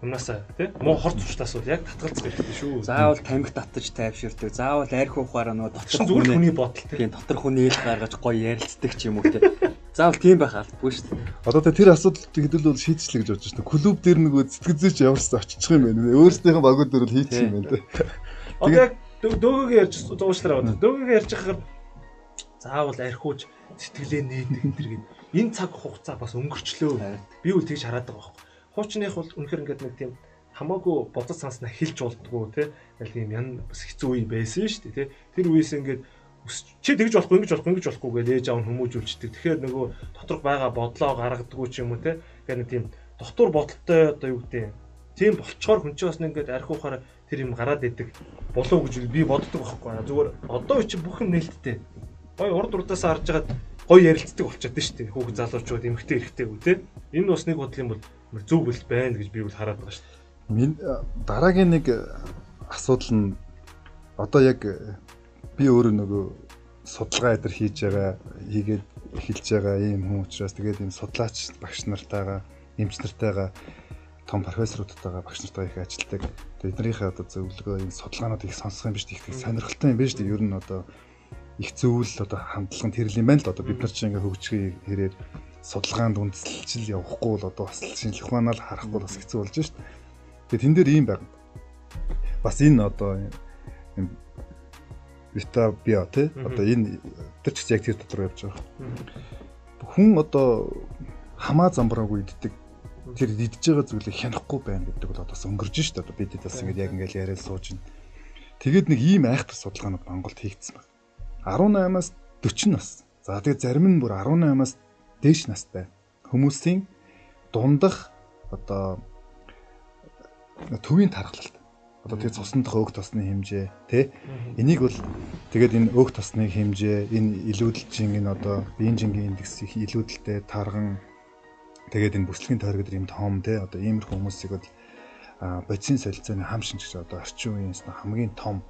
юмнасаа тий муу хорц уучлаас бол яг татгалзах хэрэгтэй шүү. Заавал тамхи татаж тайвширдаг. Заавал арх ухаараа нөгөө дотор хүний бодол тий дотор хүний ил гаргаж гоё ярилцдаг ч юм уу тий. Заавал тийм байх албагүй шүү дээ. Одоо тэр асуудалд хэдүүл бол шийдчлээ гэж бодож байна. Клуб дээр нөгөө сэтгэл зүйч ямарсан очих юм байна. Өөрсдийнх нь багууд дээр бол хийчих юм байна тий. Одоо яг дөөгөө ярьж зуушлаараа байна. Дөөгөө ярьж байхаар заавал архиуж сэтгэлээ нээдэг энэ төр гээд энэ цаг хугацаа бас өнгөрчлөө. Би үл тэгж хараад байгаа байхгүй. Хуучных бол үнэхээр ингээд нэг тийм хамаагүй бодол санснаа хэлж болдгоо те. Яг тийм ян бас хэцүү үе байсан шүү дээ те. Тэр үеэс ингээд чи тэгж болохгүй ингэж болохгүй гэж ээж аав нь хүмүүжүүлчихдэг. Тэгэхээр нөгөө доторх байгаа бодлоо гаргадаггүй ч юм уу те. Ингээд тийм дотор бодолтой одоо юу гэдэг тийм болчоор хүн чинь бас ингээд архи ухаар тэр юм гараад идэг болов гэж би боддог байхгүй. Зүгээр одоо чи бүх юм нээлттэй. Гой урд урдаасаа харж хагаад гой ярилцдаг болчиход шүү дээ. Хүүхд залуучууд эмэгтэй эрэгтэйгүү те. Энэ бас нэг бодол юм бол зүг бэл байна гэж би бол хараад байгаа шүү дээ. Дараагийн нэг асуудал нь одоо яг би өөрөө нөгөө судалгаа эдэр хийгээд эхэлж байгаа ийм хүн учраас тэгээд ийм судлаач багш нартайгаа, эмч нартайгаа, том профессоруудтайгаа багш нартайгаа их ажилладаг. Эднэрийнхээ одоо зөвлөгөө энэ судалгаанууд их сонсох юм биш их сонирхолтой юм байна шүү дээ. Ер нь одоо их зөвлөл одоо хандлага тэрл юм байна л одоо бид нар чинь ингээ хөгжихийг хэрээр судалгаанд үндэслэл явахгүй бол одоо бас шинжлэх ухаанаа л харахгүй бас хэцүү болж шүү дээ. Тэгээд тэн дээр ийм байна. Бас энэ одоо вита био те одоо энэ тэр ч яг тэр дотор явж байгаа. Хүн одоо хамаа замбраагүй иддэг тэр идж байгаа зүйлийг хянахгүй байна гэдэг бол одоо өнгөрж шүү дээ. Одоо бид бас ингэ яг ингээл яриад сууж байна. Тэгээд нэг ийм айхтар судалгаанууд Монголд хийгдсэн байна. 18-аас 40 нас. За тэгээд зарим нь бүр 18-аас дээш настай хүмүүсийн дундах одоо төвийн тархалт. Одоо тэгээд цусны дох өг тосны хэмжээ тий. Энийг бол тэгээд энэ өг тосны хэмжээ, энэ илүүдэлжин энэ одоо биеийн жингийн индекс их илүүдэлтэй тарган тэгээд энэ бүслэгийн тойрог дээр юм том тий. Одоо иймэрхүү хүмүүсийг бол бодисын солилцооны хам шинжигч одоо орчин үеийн хамгийн том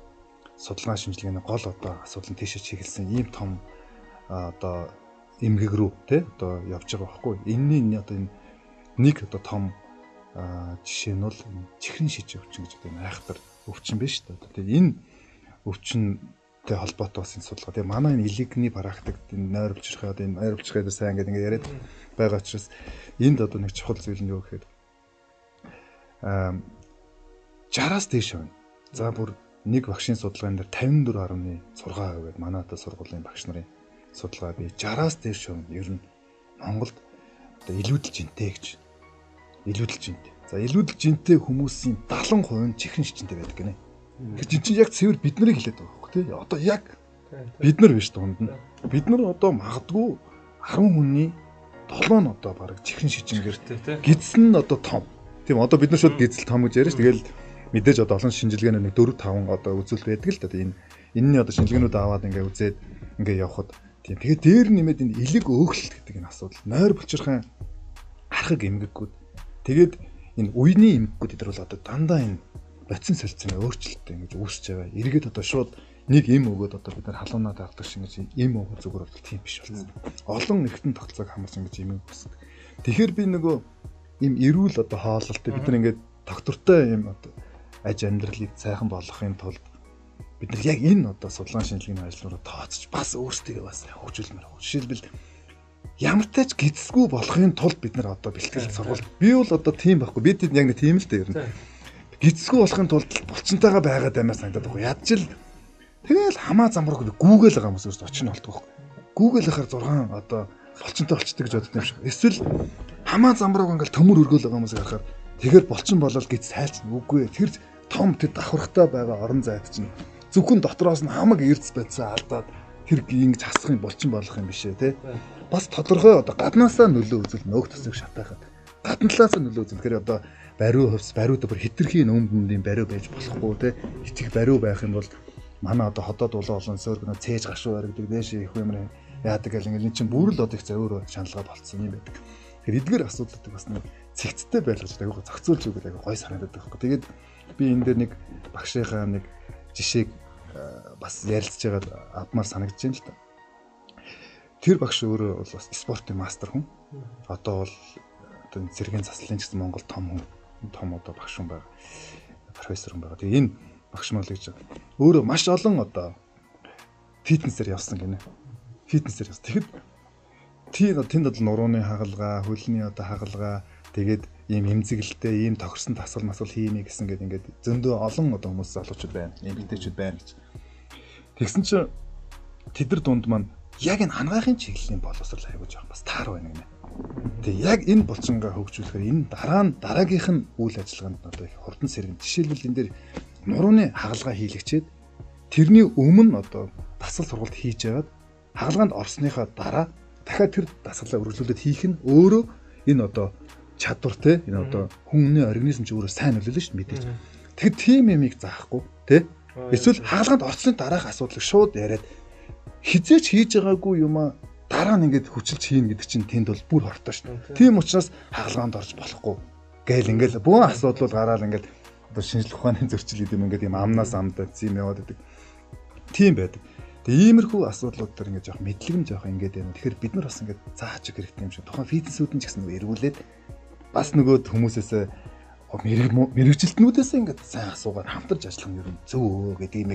судалгаа шинжилгээний гол одоо асуудал нь тийшээ чиглэсэн ийм том одоо эмгэг рүү тий одоо явж байгаа байхгүй. Энэний одоо энэ нэг одоо том жишээ нь бол чихрийн шижиг өвчин гэж одоо айхтар өвчин биш үү. Тэгээд энэ өвчнөд холбоотой бас энэ судалгаа. Тэгээд манай энэ элегний практикт энэ нойролцохоо одоо энэ нойролцохоо сайн гэдэг ингээ яриад байгаа учраас энд одоо нэг чухал зүйл нь юу гэхээр 60-аас дээш байна. За бүр нэг багшийн судалгаан дээр 54.6% гээд манай одоо сургуулийн багш нарын судалгаа бий 60-аас дээш хүн ер нь Монголд одоо илүүдэл жинтэй гэж. Илүүдэл жинтэй. За илүүдэл жинтэй хүмүүсийн 70% нь чихрэн шижинтэй байдаг гинэ. Тэгэхээр чинь яг цэвэр бид нарыг хэлээд байгаа байхгүй тий. Одоо яг бид нар биш дунд нь. Бид нар одоо магадгүй 10 хүний 7 нь одоо баг чихрэн шижингэртэй тий. Гидсэн нь одоо том. Тийм одоо бид нар шууд гидсэл том гэж яриа ш. Тэгэл мэдээж одоо олон шинжилгээний нэг 4 5 одоо үзүүл байдаг л да. Энэний одоо шинжилгээнүүд аваад ингээ үзээд ингээ явхад тийм. Тэгээд дээр нэмээд энэ элэг өөхлөлт гэдэг энэ асуудал. Нойр булчирхан архаг эмгэггүүд. Тэгээд энэ үений эмгэггүүд эдэр бол одоо дандаа энэ бодис солилцсон өөрчлөлттэй ингэж үүсэж байгаа. Эргээд одоо шууд нэг эм өгөөд одоо бид нар халуунаад авдаг шиг ингэж эм өгөх зүгээр бол тийм биш болсон. Олон эргэтэн тогтолцоог хамарсан ингэж эм өгсөн. Тэгэхээр би нөгөө им эрүүл одоо хооллолтой бид нар ингээд доктортой юм одоо аж амьдралыг сайхан болгохын тулд бид нар яг энэ одоо судалгаан шинжилгээний ажлаараа тооцож бас өөрсдөө бас хөгжүүлмээр байна. Жишээлбэл ямар тач гидсгүй болохын тулд бид нар одоо бэлтгэл сургууль. Би бол одоо тийм байхгүй. Би тэд яг нэг тийм л дээ ер нь. Гидсгүй болохын тулд булчинтайгаа байгаад баймаар санагдаад байхгүй. Ядчил тэгэл хамаа замбарг Google байгаа хүмүүс өөрсдөө очих нь болтгоо. Google хахаар 6 одоо булчинтай болчтой гэж боддог юм шиг. Эсвэл хамаа замбарг ингээл төмөр өргөөл байгаа хүмүүс харахаар тэгэхээр булчин болол гидс хайлч үгүй. Тэр том тэр давхархтай байгаа орон зайд чинь зөвхөн дотроос нь хамаг эрдэс байцаа алдаад тэр ингэж хасахын булчин болох юм бишээ тий. Бас тодорхой одоо гаднаасаа нөлөө үзэл нөөх төсөв шатаахад гадна талаас нь нөлөө үзэл тэгэхээр одоо бариу хувьс бариуд бүр хитрхийн өмдөндийн бариу байж болохгүй тий. Хитрх бариу байх юм бол манай одоо хотод улаан олон сөргөнө цээж гашуу баригдаг дээш их юмрын яадаг гэл ингэ чинь бүр л одоо их зөөр шаналгаа болцсон юм байдаг. Тэгэхээр эдгээр асуудлуудыг бас нэг цэгцтэй байлгаж аяга зохицуулж өгөх аяга гой санагдаад байгаа хэрэг. Тэгээд би энэ дээр нэг багшийнхаа нэг жишээг бас ярилцж байгаад авмаар санагдаж байна л та. Тэр багш өөрөө бол бас спортын мастер хүн. Одоо бол одоо цэргийн заслын гэсэн Монгол том одоо багш хүн байгаа. Профессор хүн байгаа. Тэгээ энэ багш мал гэж өөрөө маш олон одоо фитнесээр явсан гинэ. Фитнесээр явсан. Тэгэхэд тэнд бол нурууны хагалгаа, хөлний одоо хагалгаа тэгээд ийм эмзэглэлтэй, ийм тохирсон тасгал масгал хиймээ гэсэн гээд ингээд зөндөө олон одоо хүмүүс залуучууд байна. Эмэгтэйчүүд байна гэж. Тэгсэн чинь тэдэр дунд маань яг энэ хангаахын чиглэлийн боловсрол аягүй жоох бас таар байна гинэ. Тэгээ яг энэ булчингаа хөгжүүлэхээр энэ дараагийнх нь үйл ажиллагаанд одоо их хурдан сэргэн. Жишээлбэл энэ дээр нурууны хагалгаа хийлэгчээд тэрний өмнө одоо дасгал сургалт хийж яагаад хагалгаанд орсныхаа дараа дахиад тэр дасгалаа үргэлжлүүлээд хийх нь өөрөө энэ одоо чадвар те энэ одоо хүмүүний организм ч өөрөө сайн нөлөөлнө шүү дээ мэдээж. Тэгэхээр тийм юмыг заахгүй те эсвэл хаалганд орсны дараах асуудлыг шууд яриад хизээч хийж байгаагүй юмаа дараа нь ингээд хүчилж хийнэ гэдэг чинь тэнд бол бүр хортой шүү дээ. Тийм учраас хаалганд орж болохгүй гээл ингээд бүх асуудлууд гараад ингээд одоо шинжлэх ухааны зөрчил гэдэг юм ингээд юм амнаас амдаа зэм яваад байдаг. Тийм байдаг. Тэгээ иймэрхүү асуудлууд төр ингээд жоох мэдлэг нь жоох ингээд байна. Тэгэхээр бид нар бас ингээд зааж өгөх хэрэгтэй юм шиг. Тухайн фитнесүүд нь ч гэсэн эргүүлээд бас нөгөөд хүмүүсээс мэрэгжилтнүүдээс ингээд сайн асуугаад хамтарч ажиллах нь ер нь зөв гэдэг юм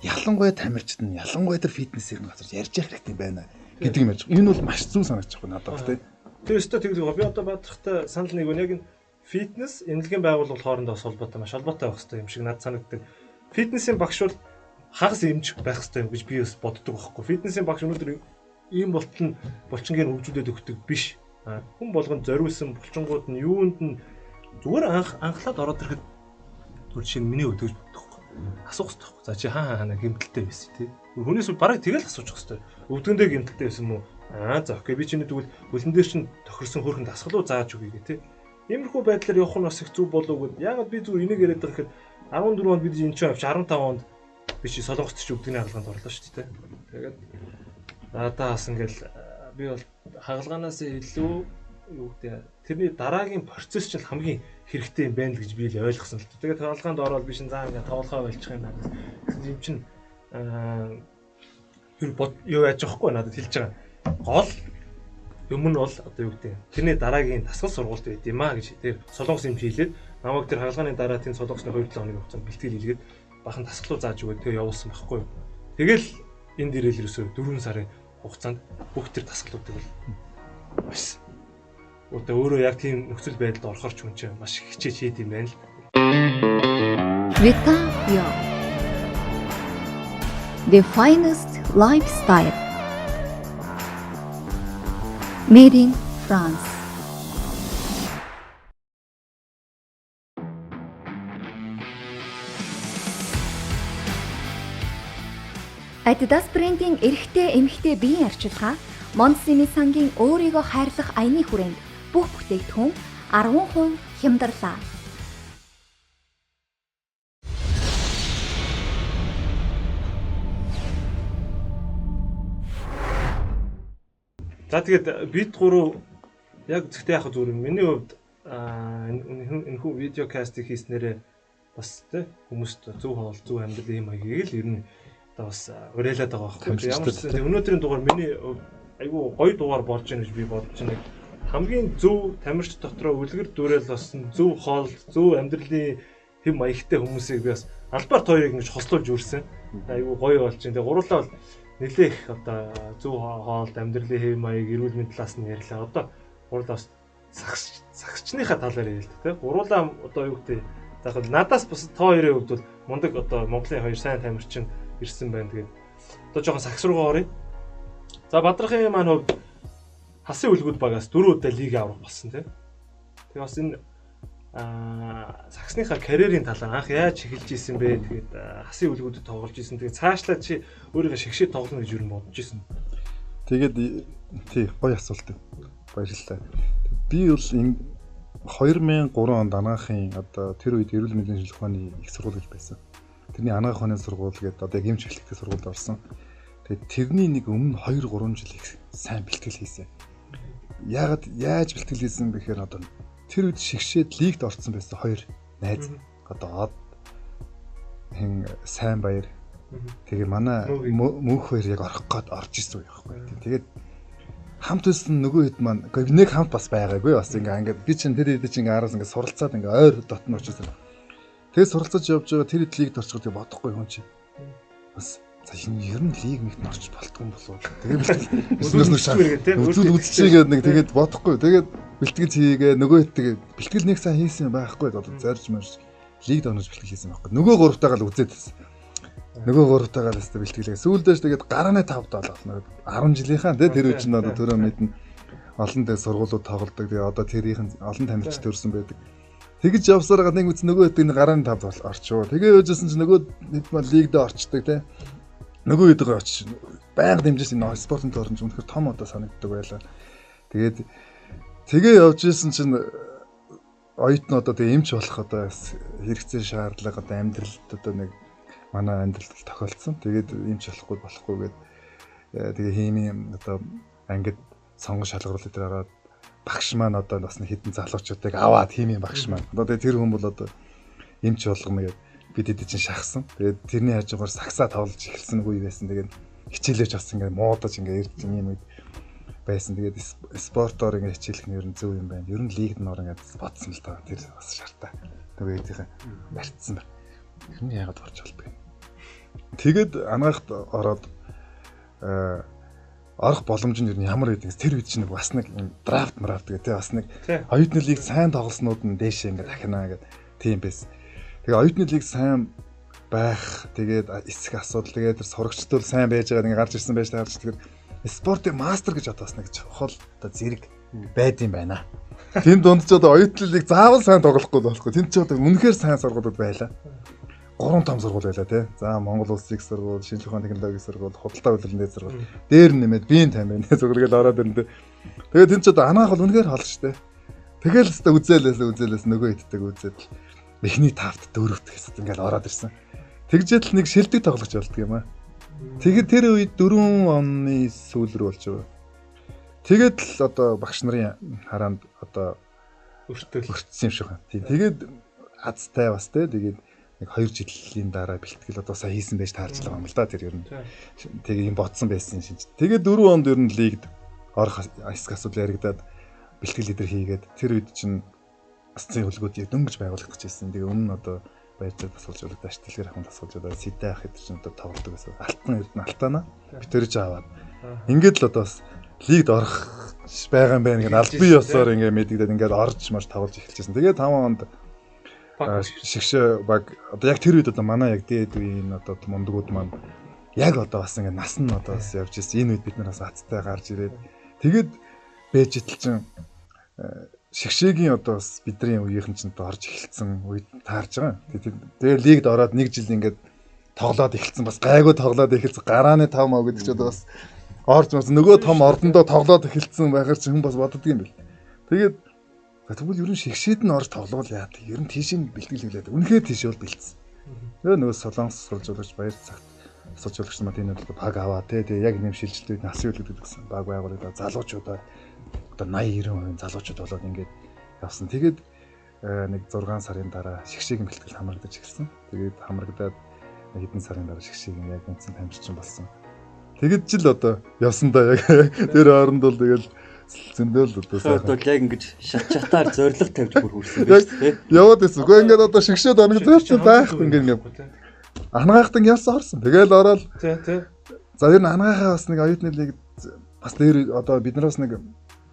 ялангуяа тамирчид нь ялангуяа тэр фитнесийг газар ярьж явах хэрэгтэй байна гэдэг юм яаж. Энэ бол маш зөв санагдаж байна надад бас тийм. Тэр өстө тэгдэг. Би одоо бадрахтай санал нэг нь яг энэ фитнес эмнэлгийн байгууллага хоорондоо бас холбоотой маш холбоотой байх хэрэгтэй юм шиг надад санагддаг. Фитнесийн багш бол хагас эмч байх хэрэгтэй юм гэж би бас боддог байхгүй. Фитнесийн багш өнөөдөр ийм болтол нь булчингийн хөгжүүлээд өгдөг биш. Хүн болгонд зориулсан булчингууд нь юунд нь зүгээр анхлаад ороод ирэхэд түр чинь миний өдөөж боддог. Асуух хэрэгтэй. За чи хаана гэмтэлтэй байсан тий. Хүнээс бараг тэгэл асууж хэвээр. Өвдгөндөө гэмтэлтэй байсан юм уу? За окей би чиний тэгвэл хөлн дээр чинь тохирсон хөөрхөн дасгал уу зааж өгье гэх тий. Иймэрхүү байдлаар явах нь бас их зүг болов уу гэд. Ягаад би зүгээр энийг яриад байгаа гэхэд 14 онд бид энэ чинь авч 15 онд би чи солонгост ч өвдгөний хагалгаанд орлоо шүү дээ. Тэгээд надаас ингээл би бол хагалгаанаас илүү юу гэдэг тэрний дараагийн процесс чинь хамгийн хэрэгтэй юм байна л гэж би л ойлгосон л. Тэгээд хагалгаанд ороод би шин заа ингээд тоглохоо болчих юм надад. Гэсэн юм чинь юу яаж байгаа хгүй надад хэлж байгаа. Гол юм нь бол одоо юу гэдэг тэрний дараагийн дасгал сургалт байд юм а гэж тэр солонгос юм хийлээд намайг тэр хагалгааны дараа тийм солонгосны 2-7 хоногийн хугацаанд бэлтгэл хийлгээд бахан дасгалуу зааж өгөөд тэгээ явуулсан байхгүй юу. Тэгэл энэ дээрэл ерөөсөө 4 сарын хугацаанд бүх тэр дасгалуудыг бол маш өөрөө яг тийм нөхцөл байдалд орохоор ч хүн чинь маш хичээж хийд юм байна л. Витамин The finest lifestyle. Made in France. Adidas брендийн эрэгтэй эмэгтэй биеийн арчилгаа Монсими сангийн өөрийгөө хайрлах аяны хүрээнд бүх бүтээгдэхүүн 10% хямдарлаа. За тэгээд бид гурав яг зөвхөн яг зүгээр миний хувьд энэ хүү видео кастинг хийснээрээ бас тэ хүмүүст зөв хоол зөв амьдрал ийм маягийг л ер нь одоо бас уриалаад байгаа байхгүй. Ямар ч өнөөдрийн дугаар миний айгүй гоё дугаар болж байна гэж би бодож байна. Хамгийн зөв тамирч дотроо үлгэр дүүрэл болсон зөв хоол зөв амьдралын хэм маягтай хүмүүсийг би бас Албарт хоёрыг ингэж хослуулж үрсэн. Айгүй гоё болж байна. Тэгээд гурлаа бол нэлээх одоо зөв хоолд амьдралын хэв маяг эрүүл мэндийн талаас нь ярьлаа. Одоо гурлаа бас сагсчныхаа талаар ярил л дээ. Гурлаа одоо юу гэдэг заахад надаас бас тоо хоёрын хувьд бол мундаг одоо Монголын хоёр сайн тамирчин ирсэн байна. Тэгээд одоо жоохон сагс руугаа оръё. За Бадрахын маань хувьд хасын үлгүүд багаас 4 удаа лиг авах болсон тийм. Тэгээ бас энэ сагсныхаа карьерийн талаар анх яаж эхэлж исэн бэ? Тэгээд хасын үлгүүдэд тоглож исэн. Тэгээд цаашлаа чи өөрийгөө шигшээ тоглоно гэж юу бодож исэн? Тэгээд тий гоё асуулт. Баярлалаа. Би бол энэ 2003 онд анагаахын одоо тэр үед эрүүл мэндийн шинжилгээ ухааны их сургууль гэж байсан. Тэрний анагаах ухааны сургууль гэдэг одоо яг эмч бэлтгэдэг сургуульд орсон. Тэгээд тэрний нэг өмнө 2-3 жил их сайн бэлтгэл хийсэн. Яагаад яаж бэлтгэл хийсэн бэхээр одоо тэр үед шигшээд лигт орсон байсан хоёр найз. Одоо хин сайн баяр. Тэгээ манай мөнх хоёр яг орох гээд орж исэн байхгүй. Тэгээд хамт байсан нөгөө хэд маань нэг хамт бас байгаагүй бас ингээд би чинь тэр хэд чинь араас ингээд суралцаад ингээд ойр дотн очсон. Тэгээд суралцаж явж байгаа тэр хэд лигт орчих гэж бодохгүй хүн чинь. Бас за энэ ер нь лиг мэгт орчих болтгоо болов. Тэгээд үзүүл үзчихгээд нэг тэгээд бодохгүй. Тэгээд бэлтгэл хийгээ нөгөө хэд бэлтгэл нэг сайн хийсэн байхгүй одоо зорж марж лигд онож бэлтгэл хийсэн байхгүй. Нөгөө гуравтайгаа л үзээд байсан. Нөгөө гуравтайгаа л өстө бэлтгэлээ. Сүүлдээ тэгээд гарааны 5 болоо. 10 жилийнхаа тэр үе чинь одоо төрөө мэднэ. Олон дэд сургуулиуд тоглодог. Тэгээ одоо тэрийнхэн олон тамирч төрсэн байдаг. Тэгж явсараа нэг үс нөгөө хэд гарааны 5 орчоо. Тэгээ өөжсэн чинь нөгөө хэд мал лигдээ орчдөг те. Нөгөө хэдгээ очиж байнга дэмжсэн энэ спортын тооромж үнэхээр том одоо санагддаг байлаа. Тэгээд тэгээ явж исэн чинь оюутны одоо тэгээ эмч болох одоо хэрэгцээ шаардлага одоо амьдралд одоо нэг манай амьдралд тохиолдсон. Тэгээд эмч болохгүй гээд тэгээ химийн одоо ангид сонгон шалгаруулалт дээр ороод багш маань одоо бас нэг хідэн залуучуудыг аваад химийн багш маань. Одоо тэгээ тэр хүн бол одоо эмч болгоно гээд бид эдэ чинь шахсан. Тэгээд тэрний хажуугаар сагсаа тавлж эхэлсэн үе байсан. Тэгээд хичээлж бас ингээд муудаж ингээд ирж юм байсан. Тэгээд спортоор ингээд хичээлэх нь ер нь зөв юм байна. Ер нь лигд нор ингээд бодсон л таа. Тэр бас шаартай. Тэгээд эдийн барьцсан байна. Ер нь яагаад орж болдгоо. Тэгээд анагаахт ороод орох боломж нь ер нь ямар байдгийг тэр үед чинь бас нэг драфт гэдэг тий бас нэг оюутны лиг сайн тоглоснууд нь дээшээ ингээд ахнаа гэдэг тийм байсан. Тэгээ оюутны лиг сайн байх тэгээд эсэх асуудал тэгээд тэр сурагчдууд сайн байж байгаа нэг гарч ирсэн байж таарч тэгээд спортын мастер гэж одоо бас нэг чухал одоо зэрэг байд юм байна. Тэнд дунд ч одоо оюутны лиг заавал сайн тоглохгүй болохгүй. Тэнд ч одоо үнэхээр сайн сургуулиуд байлаа. 3 том сургууль байлаа тий. За Монгол Улсын их сургууль, шинжлэх ухааны технологийн сургууль, худалдаа үйлдвэрлэлийн дээд сургууль. Дээр нэмээд биеийн тамирын зөвлөгөөл ороод ирнэ. Тэгээд тэнд ч одоо анагаах бол үнэхээр хол штэ. Тэгэл өстө үзээлээс нөгөө иддэг үзээд эхний 5-т 4-т гэсэн ингээл ороод ирсэн. Тэгжээд л нэг шилдэг тоглогч болдго юм аа. Тэгээд тэр үед 4 оны сүүл рүү болж байгаа. Тэгээд л одоо багш нарын хараанд одоо өртсөн юм шиг байна. Тэгээд азтай бас те тэгээд нэг 2 жилийн дараа бэлтгэл одоо сайн хийсэн байж таарч байгаа юм л да тэр ер нь. Тэгээ юм бодсон байсан шинж. Тэгээд 4 онд ер нь лигд орох асуудал яригадаад бэлтгэл лидер хийгээд тэр үед чинь асцын хөлгүүдийг дөнгөж байгуулах гэж байсан. Тэгээ өмнө нь одоо баярцаг тасалж болоод аштэлгэр ахын тасалж одоо сэдэ ах гэдэг чинь одоо тоглодог байсан. Алтан эрдэнэ алтаана битэрж аваад. Ингээд л одоо бас лигд орох байгаа юм байна гэдэг аль бие ёсоор ингээд мэдэгдээд ингээд орж марж тоглож эхэлчихсэн. Тэгээ 5 онд шигшээ баг одоо яг тэр үед одоо манай яг дээд үеийн одоо мундагуд маань яг одоо бас ингээд нас нь одоо бас явж ирсэн. Энэ үед бид нар бас азтай гарч ирээд тэгээд байж итэл чин шигшээгийн одоо бас бидний үеийнхэн чинь орж эхэлсэн үед таарж байгаа. Тэгээд лигд ороод 1 жил ингээд тоглоод эхэлсэн бас гайгүй тоглоод эхэлсэн. Гарааны 5 маа гэдэг чинь одоо бас орж бас нөгөө том ордондоо тоглоод эхэлсэн байхаар чи хүн бас боддөг юм бэл. Тэгээд тэгвэл ер нь шигшээд нь орж тоглоул яа. Ер нь тийш нь бэлтгэлээ. Үнэхээр тийш бол бэлдсэн. Нөгөө солонгос суржуулагч баяр цагт суржуулагч маань энэ бол баг аваа тий яг нэм шилжилтүүд насын үлддэг гэсэн баг байгуулагдаа залуучуудаа одоо 80-90% залуучууд болоод ингээд явсан. Тэгээд нэг 6 сарын дараа шигшээгийн бэлтгэл хамрагдаж эхэлсэн. Тэгээд хамрагдаад хэдэн сарын дараа шигшээгийн яг үндсэн тамирчин болсон. Тэгэд жил одоо явсандаа яг тэр хооронд бол тэгэл зөндөөл одоо сайхан. Одоо яг ингэж шатаар зориг тавьж бүр хүрсэн байж тээ. Яваад байсан. Гэхдээ ингээд одоо шигшээд оног зөөрсөн байхгүй ингээд ангаахтан явсан орсон. Тэгэл ороод тий. За ер нь ангаахаа бас нэг оюутны лиг бас дээр одоо биднээс нэг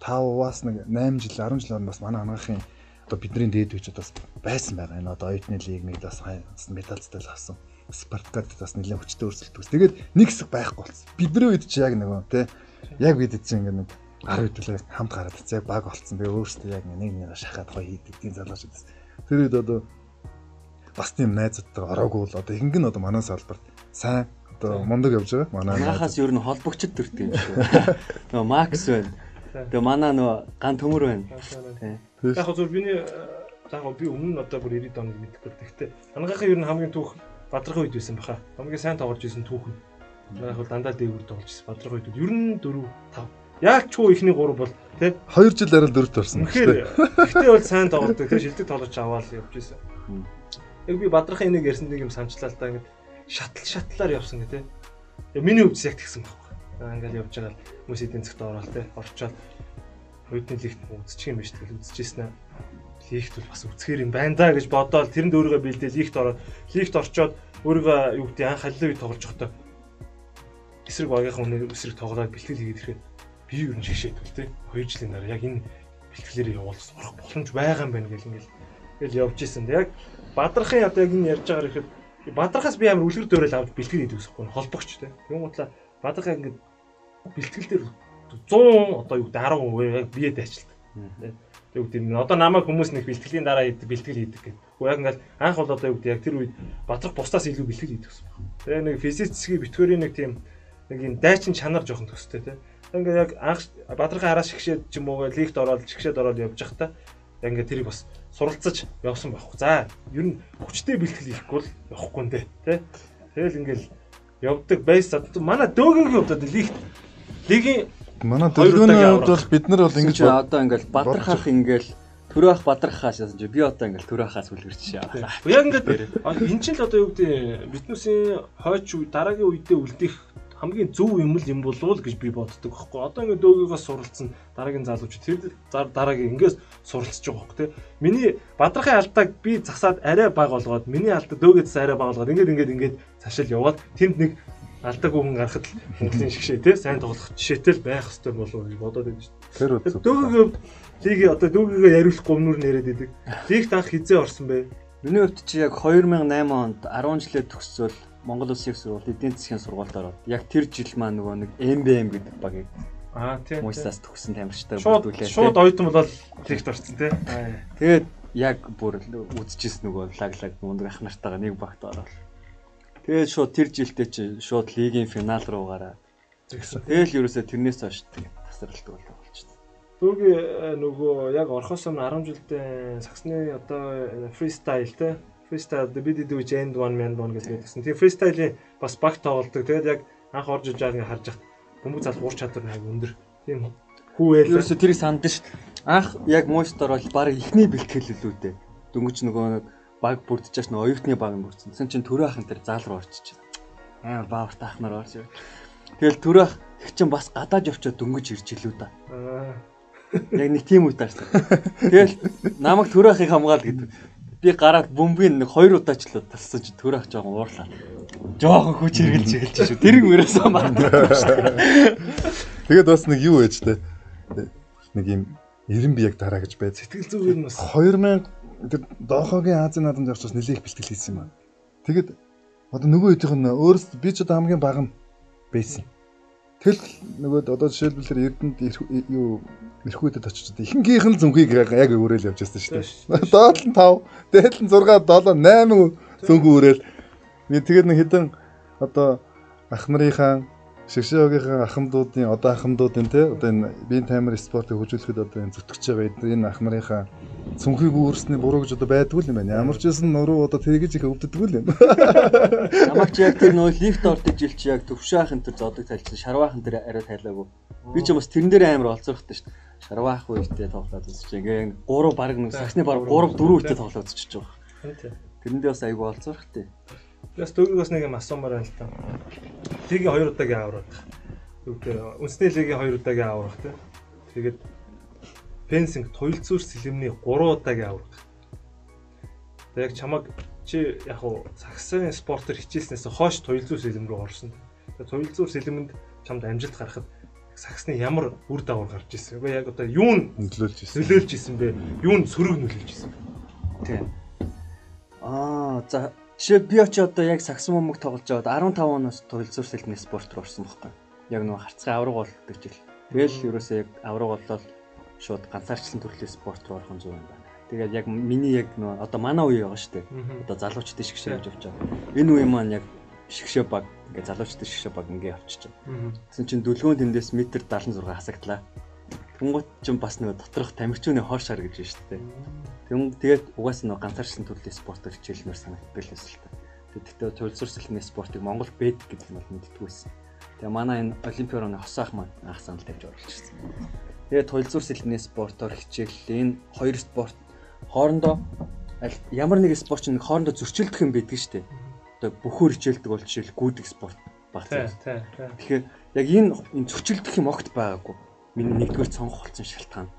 5-аас нэг 8 жил 10 жил бас манай ангаахын одоо бидний дээд үеч бас байсан байгаа. Энэ одоо оюутны лиг мэд бас медальтай авсан. Спартакад бас нэлээд хүчтэй өрсөлдөв. Тэгээд нэг хэсэг байхгүй болсон. Бидний үед чи яг нөгөө тий яг бид чинь ингээд нэг 10 хэдүүлээ хамт гараад яг баг болцсон. Тэгээ өөрөөсөө яг нэг шахаад гоё хийдэг тийм залуучууд байсан. Тэр үед одоо бас тийм найзуудтай ороогүй бол одоо ихэнх нь одоо манай салбарт сайн одоо мундаг явж байгаа. Манайхаас ер нь холбогчд төрдөг юм шүү. Нөгөө Макс байна. Тэгээ манай нөгөө ган төмөр байна. Яг зөв биний би өмнө нь одоо бүр 90 доныг мэдэхгүй. Гэхдээ ангаахын ер нь хамгийн түүх Бадрахын үед байсан баха. Хамгийн сайн тоглож исэн түүх нь. Манайх бол дандаа дээгүүр тоглож исэн. Бадрахын үед ер нь 4 5. Яг ч хөө ихний 3 бол тий 2 жил арай 4-т орсон. Гэхдээ бол сайн тоглодог. Тий шилдэг тоглож аваад явж исэн. Яг би Бадрахын энийг ярьсан нэг юм санчлаа л да ингээд шатлаар явсан гэ тий. Миний хувьд яг тэгсэн байхгүй. Ингээд явж байгаа хүмүүс эдийн засгт ороод тий орчоод хойдны лигт үзчих юм биш тэгэл үзчихсэн аа. Лигт бол бас үзэхэр юм байна да гэж бодоод тэрэнд өөрийгөө бэлдээ лигт ороод лигт орчоод өөрийгөө юу гэдэг анх халилын үед тоглож байхдаа эсрэг багийнхаа үнээр эсрэг тоглоод бэлтгэл хийгээд ирэхэд би юу юм шигшээдвэл тий 2 жилийн дараа яг энэ бэлтгэлээр явуулсан орох боломж байгаа юм байна гэл ингээл явж исэн. Яг Бадрахын одоо яг энэ ярьж байгаа ихэд Бадрахаас би амар үлгэр дөөрөл авч бэлтгэл хийдэг гэсэн юм холбогч тий. Юм утлаа Бадрах ингээд бэлтгэл дээр 100 одоо юу гэдэг 10% яг биеэд ажилладаг. Тэг үгүй тийм одоо намайг хүмүүс нэг бэлтгэлийн дараа бэлтгэл хийдэг гэдэг. Уу яг ингээл анх бол одоо юу гэдэг яг тэр үед Бадрах бусдаас илүү бэлтгэл хийдэг гэсэн байна. Тэгээ нэг физический битгүүрийн нэг тийм нэг юм дайчин чанар жоохон төстэй тий. Ингээ яг анх Бадрахын араас шигшээд ч юм уу лигт ороод шигшээд ороод явж байхдаа ингээ тэрийг бас суралцаж явсан байхгүй. За ер нь хүчтэй бэлтгэл хийхгүй бол явахгүй нэ тий. Тэгэл ингээл явдаг байсан. Манай дөөгөгийн хувьд лигийн манай дөөгөний хувьд бол бид нар бол ингэж одоо ингээл Бадрахах ингээл Төрөөх Бадрахаас яасан чи би одоо ингээл Төрөөхаас үлгэрч шээ. Яг ингээд энэ ч л одоо юу гэдэг биднээсийн хойч үе дараагийн үедээ үлдэх хамгийн зөв юм болов уу гэж би боддог байхгүй. Одоо ингээд дөөгөөс суралцсан дараагийн залуучууд тэр дараагийн ингээс суралцж байгаа байхгүй тий. Миний Бадрахын алдааг би засаад арай бага болгоод миний алдаа дөөгөөс арай бага болгоод ингээд цаашаал яваад тэнд нэг алдааг хүн гарахад Монголын шигшээ тий сайн тоглох жишээтэй л байх хэрэгтэй болов уу гэж бодоод байдаг шүү дээ. Тэр үгүй. Дөөгөө лиг одоо дөөгөө яриулахгүй өмнөр нэрэд идэг. Лигт анх хизээ орсон бэ? Миний хувьд чи яг 2008 онд 10 жилээ төгсөөл Монгол Улсын их сургууль эдийн засгийн сургуульд ороод яг тэр жил маань нөгөө нэг MBM гэдэг багийг тийм Муйсаас төгссөн тамирчтай бүрдүүлээ. Шууд оюутан болоод лигт орсон тий. Тэгээд яг бүр үзчихсэн нөгөө лаглаг мундаг ах нартайгаа нэг багт ороод. Тэгээд шууд тэр жилдээ чи шууд лигийн финал руу гараад. Тэгэл ерөөсөө тэрнээс хойш тасралттай болчихсон. Дүүгийн нөгөө яг орхоос өмнө 10 жилдээ саксны одоо фристайл тий. Фристайл бид дүүж end one man one гэдэг гэсэн. Тэгээ фристайлийн бас баг тоглолдог. Тэгээд яг анх орж иж байгаа ингээ харж хат бөмбөг зал уур чадвар нэг өндөр. Тийм хүүэл. Ерөөсө тэрийг сандсан шүү дээ. Анх яг муйстор бол баг ихний бэлтгэл л үү дээ. Дөнгөж нөгөө нэг баг бүрдчихэж нөө оюутны баг бүрдсэн. Тэсэн чинь төрөө ахын тэр зал руу орчиж байна. Амар баавар таахнаар орж. Тэгэл төрөө ах их чинь бас гадааж явчаад дөнгөж ирж илүү да. Яг нэг тийм үе таарсан. Тэгэл намайг төрөө ахыг хамгаал гэдэг. Би гараад бөмбөгийн нэг 2 удаа ч л талсан чи төрөө ах жоохон уурлаа. Жоохон хүч хэрглэж эхэлж шүү. Тэрийг өрөөсөө мартаа шүү. Тэгээд бас нэг юу байж тээ. Нэг юм 90 би яг дараа гэж байд. Сэтгэл зүгээр нь бас 2000 тэр доохогийн Азийн наадамд явчихсан нэлээд их бэлтгэл хийсэн юм аа. Тэгэд Одоо нөгөө хэдийнх нь өөрөөс би ч одоо хамгийн бага нь байсан. Тэл нөгөө одоо жишээлбэл Эрдэнэт юу эрхүүдэд очиж одоо ихэнхийнх нь зүнхийг яг өөрөөл явж байсан шүү дээ. Доод нь 5, дээд нь 6, 7, 8 зүнхүү өөрөөл. Тэгээд нэг хэдэн одоо ах нарынхаа шигшээгийнхаа ахмадуудын одоо ахмадуудын те одоо энэ биеийн таймер спортыг хөгжүүлэхэд одоо энэ зүтгэж байгаа энэ ах нарынхаа цүнхийг өөрснөө буруу гэж одоо байдгүй юм байна. Ямар ч байсан нуруу одоо тэргэж их өвддөггүй л юм. Намайг чи яг тэр нөө лифт ордог жил чи яг төвшөөхөн тэр зодог тайлсан шарваахан тэр арай тайлаагүй. Би ч юм бас тэрэн дээр амар олзорхтой шүү дээ. Шарваах үедээ тоглоод үзэж ингээ 3 баг нэг саксны баг 3 4 үедээ тоглоод үзчихэж байгаа. Тэрэндээ бас айгүй олзорхтой. Бас төгөөг бас нэг юм асуумаар байна л та. Лигийн 2 удаагийн аврах. Тэгвэл үндэсний лигийн 2 удаагийн аврах тий. Тэгээд фенсинг туйлцуур сэлэмний 3 удаагийн аврах. Тэгээд яг чамаг чи яг уу саксын спортоор хичээснээс хойш туйлцуур сэлэм рүү орсон. Тэгээд туйлцуур сэлэмэнд чамд амжилт гарахад саксны ямар үр дагавар гарч ирсэн. Үгүй яг одоо юун нөлөөлж ирсэн бэ? Юунд сөрөг нөлөөлж ирсэн? Тийм. За жишээ би очи одоо яг саксон мөмөг тоглож байгаад 15 оноос туйлзуур сэлмийн спорт руу орсон байхгүй. Яг нөгөө харцгай авраг болдог жил. Тэгэл ерөөсөө яг авраг болоод шууд ганцаарчлан төрлийн спорт руу орох нь зөв юм байна. Тэгээд яг миний яг нөгөө одоо манай үе байгаа шүү дээ. Одоо залуучдын шгшээ явж байгаа. Энэ үе маань яг шгшээ баг ингээ залуучдын шгшээ баг ингээ явчихж байгаа. Тэгсэн чинь дүлгөөн тэндээс метр 76 хасагдлаа. Тэнгуут ч бас нөгөө доторх тамирчууны хор шар гэж байна шүү дээ. Тэгээд угаасаа нөгөө ганцаарчлан төрлийн спортоор хичээлмээр санагддаг л байсан л та. Тэгэхдээ туйлзуур сэлмийн спортыг Монгол бэд гэдэг нь бол мэддэггүй байсан. Тэгээ манай энэ олимпиорны хосаах маань анх санал тавьж оруулчихсан. Тэгээд туйлзуур сэлмийн спортоор хичээл энэ хоёр спорт хоорондоо ямар нэг спорт чинь хоорондоо зөрчилдөх юм байдаг шүү дээ. Одоо бүхөр хичээлдэг бол жишээл гүйдэг спорт баг. Тэгэхээр яг энэ зөрчилдөх юм огт байгаагүй. Миний нэгдүгээр цонх болсон шалтгаан.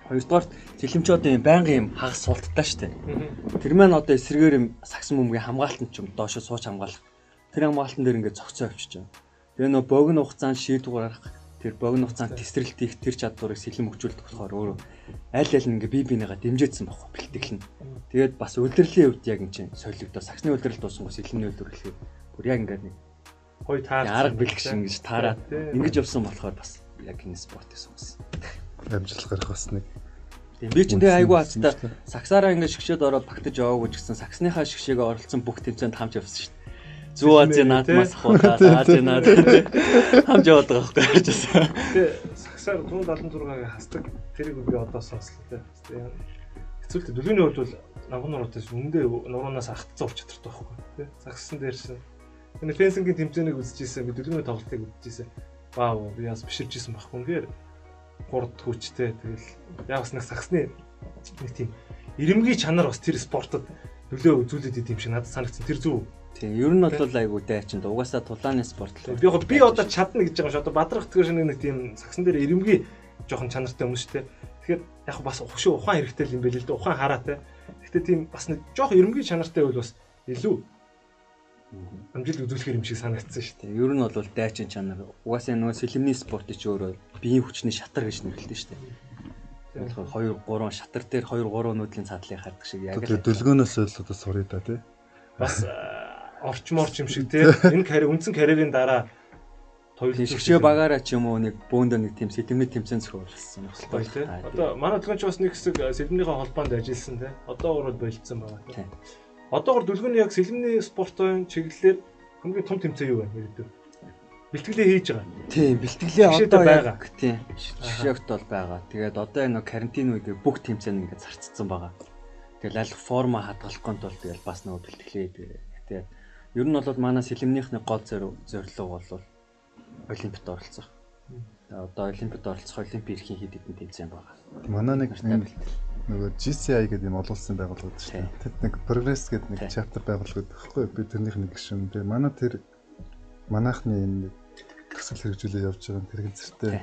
Хоёрдугаар сэлэмч одоо юм байнгын юм хагас суулттай шүү дээ. Тэр маань одоо эсрэгээр юм саксан бөмбөгийн хамгаалтанд ч юм доошо сууч хамгаалах. Тэр хамгаалтан дээр ингээд цогцоо авчиж байгаа. Тэгээ нөө богино хугацаанд шийдвэр гаргах, тэр богино хугацаанд тесрэлт хийх тэр чадварыг сэлэм хөгжүүлдэг болохоор өөрөө аль аль нь ингээд бие биенийгээ дэмжээдсэн байхгүй бэлтгэл нь. Тэгээд бас удирдлагын хувьд яг энэ чинь солигдоо саксны удирдал дуусангуу сэлэмний удирдал бүр яг ингээд нэг гоё таарсан арга бэлгэх шиг ингэж таараад ингэж явсан болохоор бас яг энэ спортыг сонгосон. Амжилт гарах бас нэг. Тийм би ч тэгээ айгүй хацтай саксаараа ингэ шгшээд ороод багтаж яваагүй ч гэсэн саксныхаа шгшээгээ оролцсон бүх тэмцээнд хамж явсан шүү дээ. Зүү Азийн наадмаас хуудаад Азийн наад хамж яваад байгаа байхгүй ярьжсэн. Тэгээ саксаар 176-ыг хасдаг тэрийг би одоо сонслоо тий. Хэцүүлтэй дүлгөөний хувьд бол нагуун нуруутай үндэ нуруунаас ахтцсан ур чадвартай байхгүй тий. Саксан дээрсэн. Энэ фенсингийн тэмцээнийг үзчихсэн би дүлгөөний тоглолтыг үзчихсэн. Вау би бас биширж исэн байхгүй нээр 3 дахь хүчтэй тэгэл яг бас нэг саксны нэг тийм ирэмгийн чанар бас тэр спортод нөлөө үзүүлээд идэм шиг надад санагдсан. Тэр зөв. Тийм ер нь бол айгуу дайчин да. Угаасаа тулааны спорт л. Би одоо чадна гэж байгаа ш. Одоо бадрах тгэр нэг тийм саксан дээр ирэмгийн жоохон чанартай юм шүү дээ. Тэгэхээр яг бас ухаан хэрэгтэй юм байл л да. Ухаан хараатай. Гэхдээ тийм бас нэг жоохон ирэмгийн чанартай бол бас илүү амжилт үзүүлэхэр юм шиг санагдсан шүү дээ. Ер нь бол дайчин чанар. Угаасаа нөгөө сэлэмний спорт ч өөрөө биеийн хүчний шатар гэж нэрлэдэг шүү дээ. Тэгэхээр 2 3 шатар дээр 2 3 нүүдлийн цаадлыг хардаг шиг яг л дэлгөөнөөс л одоо сурыг да тий. Бас орчморч юм шиг тий. Энэ үндсэн карьерийн дараа шгшээ багаараа ч юм уу нэг бөөндө нэг тийм сэтэмний тэмцээн зохиолсон байна тий. Одоо манай төлгөөч бас нэг хэсэг сэлэмнийхээ холбоонд ажилласан тий. Одоогор болцсон байгаа тий. Одоогор дүлгөөний яг сэлэмний спортын чиглэлээр хамгийн том тэмцээн юу вэ гэдэг? Бэлтгэлээ хийж байгаа. Тийм, бэлтгэлээ одоо байгаа. Тийм. Шгшээгт бол байгаа. Тэгээд одоо энэ карантин үед бүх тэмцээн ингээд зарцсан байгаа. Тэгэл аль форма хадгалах гонт бол тэгэл бас нөгөө бэлтгэлээ тэгээд ер нь бол манай сэлэмнийхний гол зорилго бол олимпиад оролцох. Одоо олимпиад оролцох олимпийн эрхийн хэд хэдэн тэмцээн байгаа. Манай нэг нөгөө GCI гэдэг юм олон улсын байгууллага гэдэг чинь. Тэд нэг прогресс гэдэг нэг чаптер байгууллагад байхгүй би тэрнийх нэг гишүүн. Тэгээ манай тэр манайхны энэ төсөл хэрэгжүүлээ явж байгаа тэрхэн зэртэй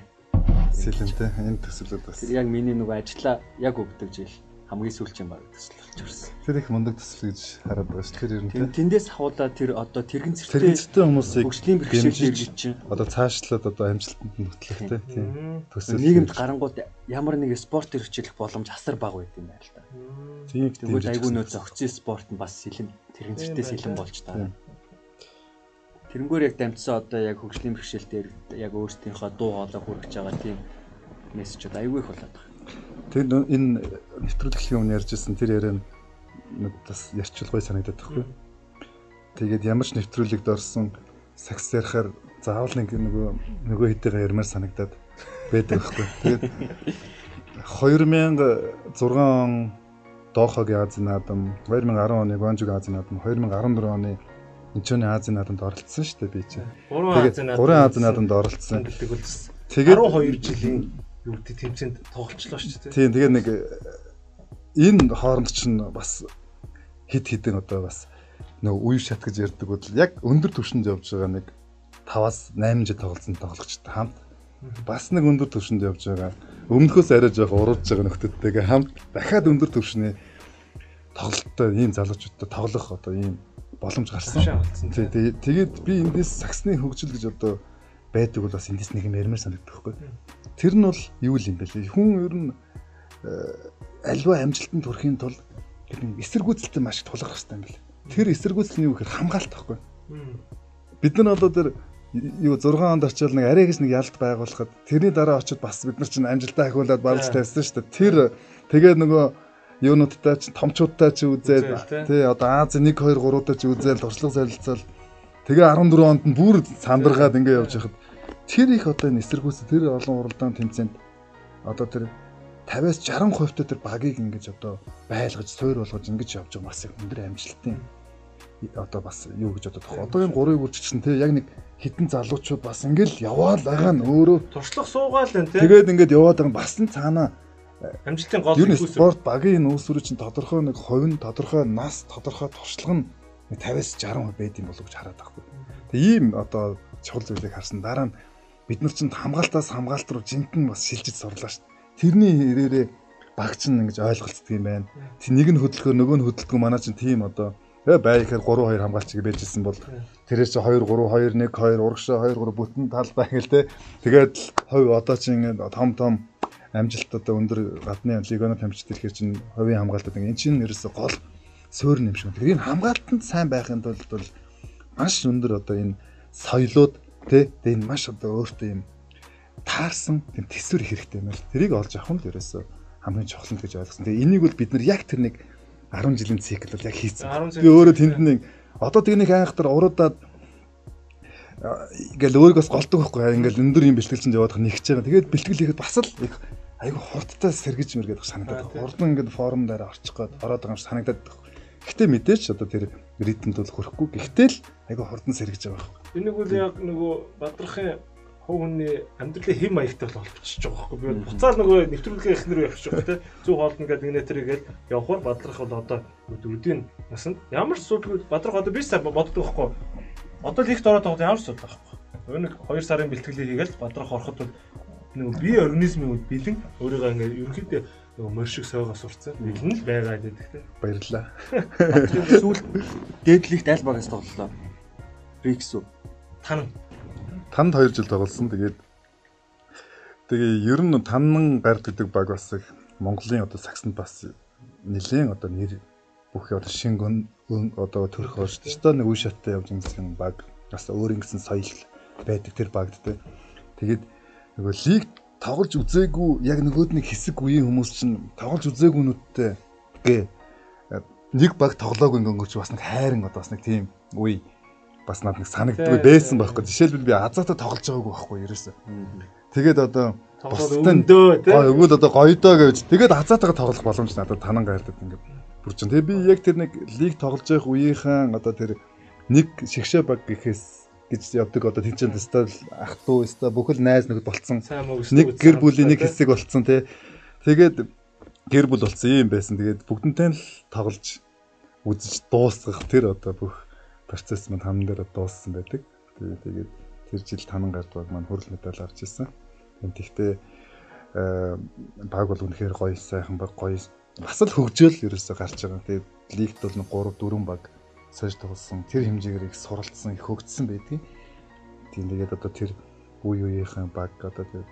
сэлэмтэй энэ төсөлөд бас. Тэр яг миний нөгөө ажиллаа яг өгдөг жил хамгийн сүүлчийн баг төсөл болж ирсэн. Тэр их мундаг төсөл гэж хараад байгаа шүү. Тэр ер нь тэндээс хавуулаа тэр одоо тэрхэн зэртэй хүмүүсийг хөгжлийн бэрхшээл дэргэж чинь одоо цаашлаад одоо амжилтанд нөтлөхтэй тийм төсөл нийгэмд гарангууд ямар нэг спорт хичээлэх боломж асар бага байд юм байна л да. Тийм тэгвэл айгүй нөө зохицын спорт нь бас сэлэм тэрхэн зэртэй сэлэм болж таа. Тэрнгээр яг дамжсан одоо яг хөгжлийн бэрхшээл дээр яг өөрсдийнхөө дуу хоолой хүргэж байгаа тийм мессежүүд аюул их болоод байна. Тэгээд энэ нэвтрүүлгийн өмнө ярьжсэн тэр яриа бас ярьчлгүй санагдаад байхгүй. Тэгээд ямар ч нэвтрүүлэгд орсон сакс ярихаар заавал нэг нөгөө хэдийгээр ярмаар санагдаад байдаг байхгүй. Тэгээд 2006 он Дохагийн Азийн наадам, 2010 оны Гуанчжоугийн Азийн наадам, 2014 оны Инчоны Азийн наадамд оролцсон шүү дээ би чинь. 3 Азийн наадамд оролцсон. Тэгээд 12 жилийн юу гэдэг тэмцээнд тоглолцлоо шүү дээ. Тийм тэгээд нэг энэ хооронд чинь бас хид хідэн одоо бас нөгөө үе шат гэж ярьдаг бол яг өндөр түвшинд явж байгаа нэг 5-аас 8 жил тоглосон тоглогчтой хамт бас нэг өндөр түвшинд явж байгаа. Өмнөхөөс арай жоох урууж байгаа нөхдөдтэйгээ хамт дахиад өндөр түвшний тоглолттой ийм залуучуудтай тоглох одоо ийм боломж гарсан. Тэгээд би эндээс саксны хөгжил гэж одоо байдаг бол бас эндээс нэг юм ярмаар санагддаг байхгүй. Тэр нь бол юу юм бэ лээ? Хүн ер нь альва амжилтанд хүрэхийн тулд эсэргүүцэлтэй маш их тулгарх хэрэгтэй юм байна. Тэр эсэргүүцэл нь юу гэхээр хамгаалт байхгүй. Бид нар одоо тэр юу 6 онд очил нэг арай гэж нэг ялд байгуулахад тэрний дараа очиод бас бид нар чинь амжилтаа ахиулаад барж тавьсан шүү дээ. Тэр тэгээд нөгөө юунуудтай ч томчуудтай ч үзээд тий одоо Аз 1 2 3-тай ч үзээд туршлага солилцоол тэгээ 14 онд нь бүр самбаргаад ингэ явж байхад тэр их одоо энэ эсэргүүцэл тэр олон уралдаан тэмцээнд одоо тэр 50-аас 60% тэр багийг ингэж одоо байлгаж суур болгож ингэж явж байгаа бас их өндөр амжилттай одоо бас юу гэж одоо тох. Одоо энэ 3-ыг үржигчсэн тий яг нэг хитэн залуучууд бас ингээл яваал байгаа нь өөрөө туршлага суугаал энэ тий. Тэгээд ингээд яваад байгаа бас нь цаанаа амжилтын гол зүйлс спорт багийн үүсвэр чинь тодорхой нэг хувь нь тодорхой нас тодорхой туршлага нь 50-аас 60% байд юм болов гэж хараад байхгүй. Тэгээ ийм одоо чухал зүйлийг харсан дараа нь бид нар чинь хамгаалтаас хамгаалт руу жинхэнэ бас шилжиж сурлаа шүү дээ. Тэрний хэрээрээ баг чинь ингэж ойлголцдог юм байна. Тэг нэг нь хөдөлгөөр нөгөө нь хөдөлгөө манай чинь тийм одоо байхаар 3-2 хамгаалчиг байжсэн бол тэрээс 2-3-2-1-2 урагшаа 2-3 бүтэн тал байхэл те. Тэгээд хувь одоо чинь том амжилт одоо өндөр гадны лигоноор тамирчид ирэхээр чинь хувийн хамгаалтад энэ чинь ерөөсө гол суурь юм шиг. Тэгээд энэ хамгаалтанд сайн байхын тулд бол маш өндөр одоо энэ соёлууд те энэ маш одоо өөртөө юм таарсан тийм төсвөр хэрэгтэй юм байна. Тэрийг олж авах нь ерөөсө хамгийн чухал гэж ойлгосон. Тэгээ энийг бол бид нар яг тэр нэг 10 жилийн цикл бол яг хийсэн. Би өөрөө тэнд нэг одоо тэгнийг айхтар уруудаад ингээл өөрийгөөс голдог байхгүй ингээл өндөр юм бэлтгэл чинь яваад нэгч байгаа. Тэгээд бэлтгэл хийхэд бас л айгу хурдтай сэргэж мэргээд санагдаад. Хурдан ингээд форум дээр орчих гээд ороод байгаа юм санагдаад. Гэхдээ мэдээч одоо тэр ритмд бол хүрэхгүй. Гэхдээ л айгу хурдан сэргэж байгаа байхгүй. Энийг үл яг нөгөө Бадрахын хов хүний амьдралын хэм маягтай бол болчихж байгаа байхгүй. Би буцаал нөгөө нэвтрүүлгийн эхнэр явах шүү дээ. Зүг хоолн ингээд нэгнэтэргээл явхаар Бадрах бол одоо өдөрдийн насанд ямар ч судалгүй Бадрах одоо 20 сар боддог байхгүй. Одоо л ихт ороод байгаа ямар ч судалгаа байхгүй. Нэг 2 сарын бэлтгэлийг хийгээл Бадрах ороход бол нэг бие организмын үд бэлэн өөрийгөө ингээд ерөнхийдөө нөгөө моршиг сойгоо сурцсан. Бэлэн л байгаа гэдэг те. Баярлалаа. Сүүл дээдлэгт аль багаас тоглолоо? Рикс үү? Танд 2 жил тоглосон. Тэгээд ер нь Танан гард гэдэг баг бас их Монголын одоо саксанд бас нэлээд одоо нэр бүх одоо шинэ одоо төрх болж шүү дээ. Нэг үе шаттай явж ингэсэн баг бас өөр ингэсэн соёл байдаг тэр багд те. Тэгээд нөгөө лиг тоглож үзээгүй яг нөгөөд нэг хэсэг үеийн хүмүүс чинь тоглож үзээгүй нүдтэй гээ нэг баг тоглоагүй өнгөрч бас нэг хайрын одоо бас нэг тийм үе бас надад нэг санагддаг байсан байхгүй. Жишээлбэл би азаатаа тоглож байгаагүй байхгүй ерөөсөө. Тэгээд одоо өгөөл одоо гоёдоо гэж тэгээд азаатаагаа тоглох боломж надад Танан гайрдад ингээд бүрж байна. Тэгээд би яг тэр нэг лиг тоглож байх үеийнхэн одоо тэр нэг шигшээ баг гэхээс гэж явдаг одоо тэнцэн дэстал ах トゥ өстө бүхэл найз нөхөд болцсон. Нэг гэр бүлийн нэг хэсэг болцсон тий. Тэгээд гэр бүл болцсон юм байсан. Тэгээд бүгдэнтэй л тоглож үзэж дуусгах тэр одоо бүх процесс маань хамн дээр дууссан байдаг. Тэгээд тэр жил Танан гард баг маань хөрөл медаль авч ирсэн. Тэгтээ баг бол үнэхээр гоё сайхан баг гоё бас л хөгжөөл ерөөсө гарч байгаа. Тэгээд лигт бол 3-4 баг сойж тоглосон. Тэр хэмжээгээр их суралцсан, их хөгжсөн байдгийг. Тийм тэгээд одоо тэр үеийнхэн баг одоо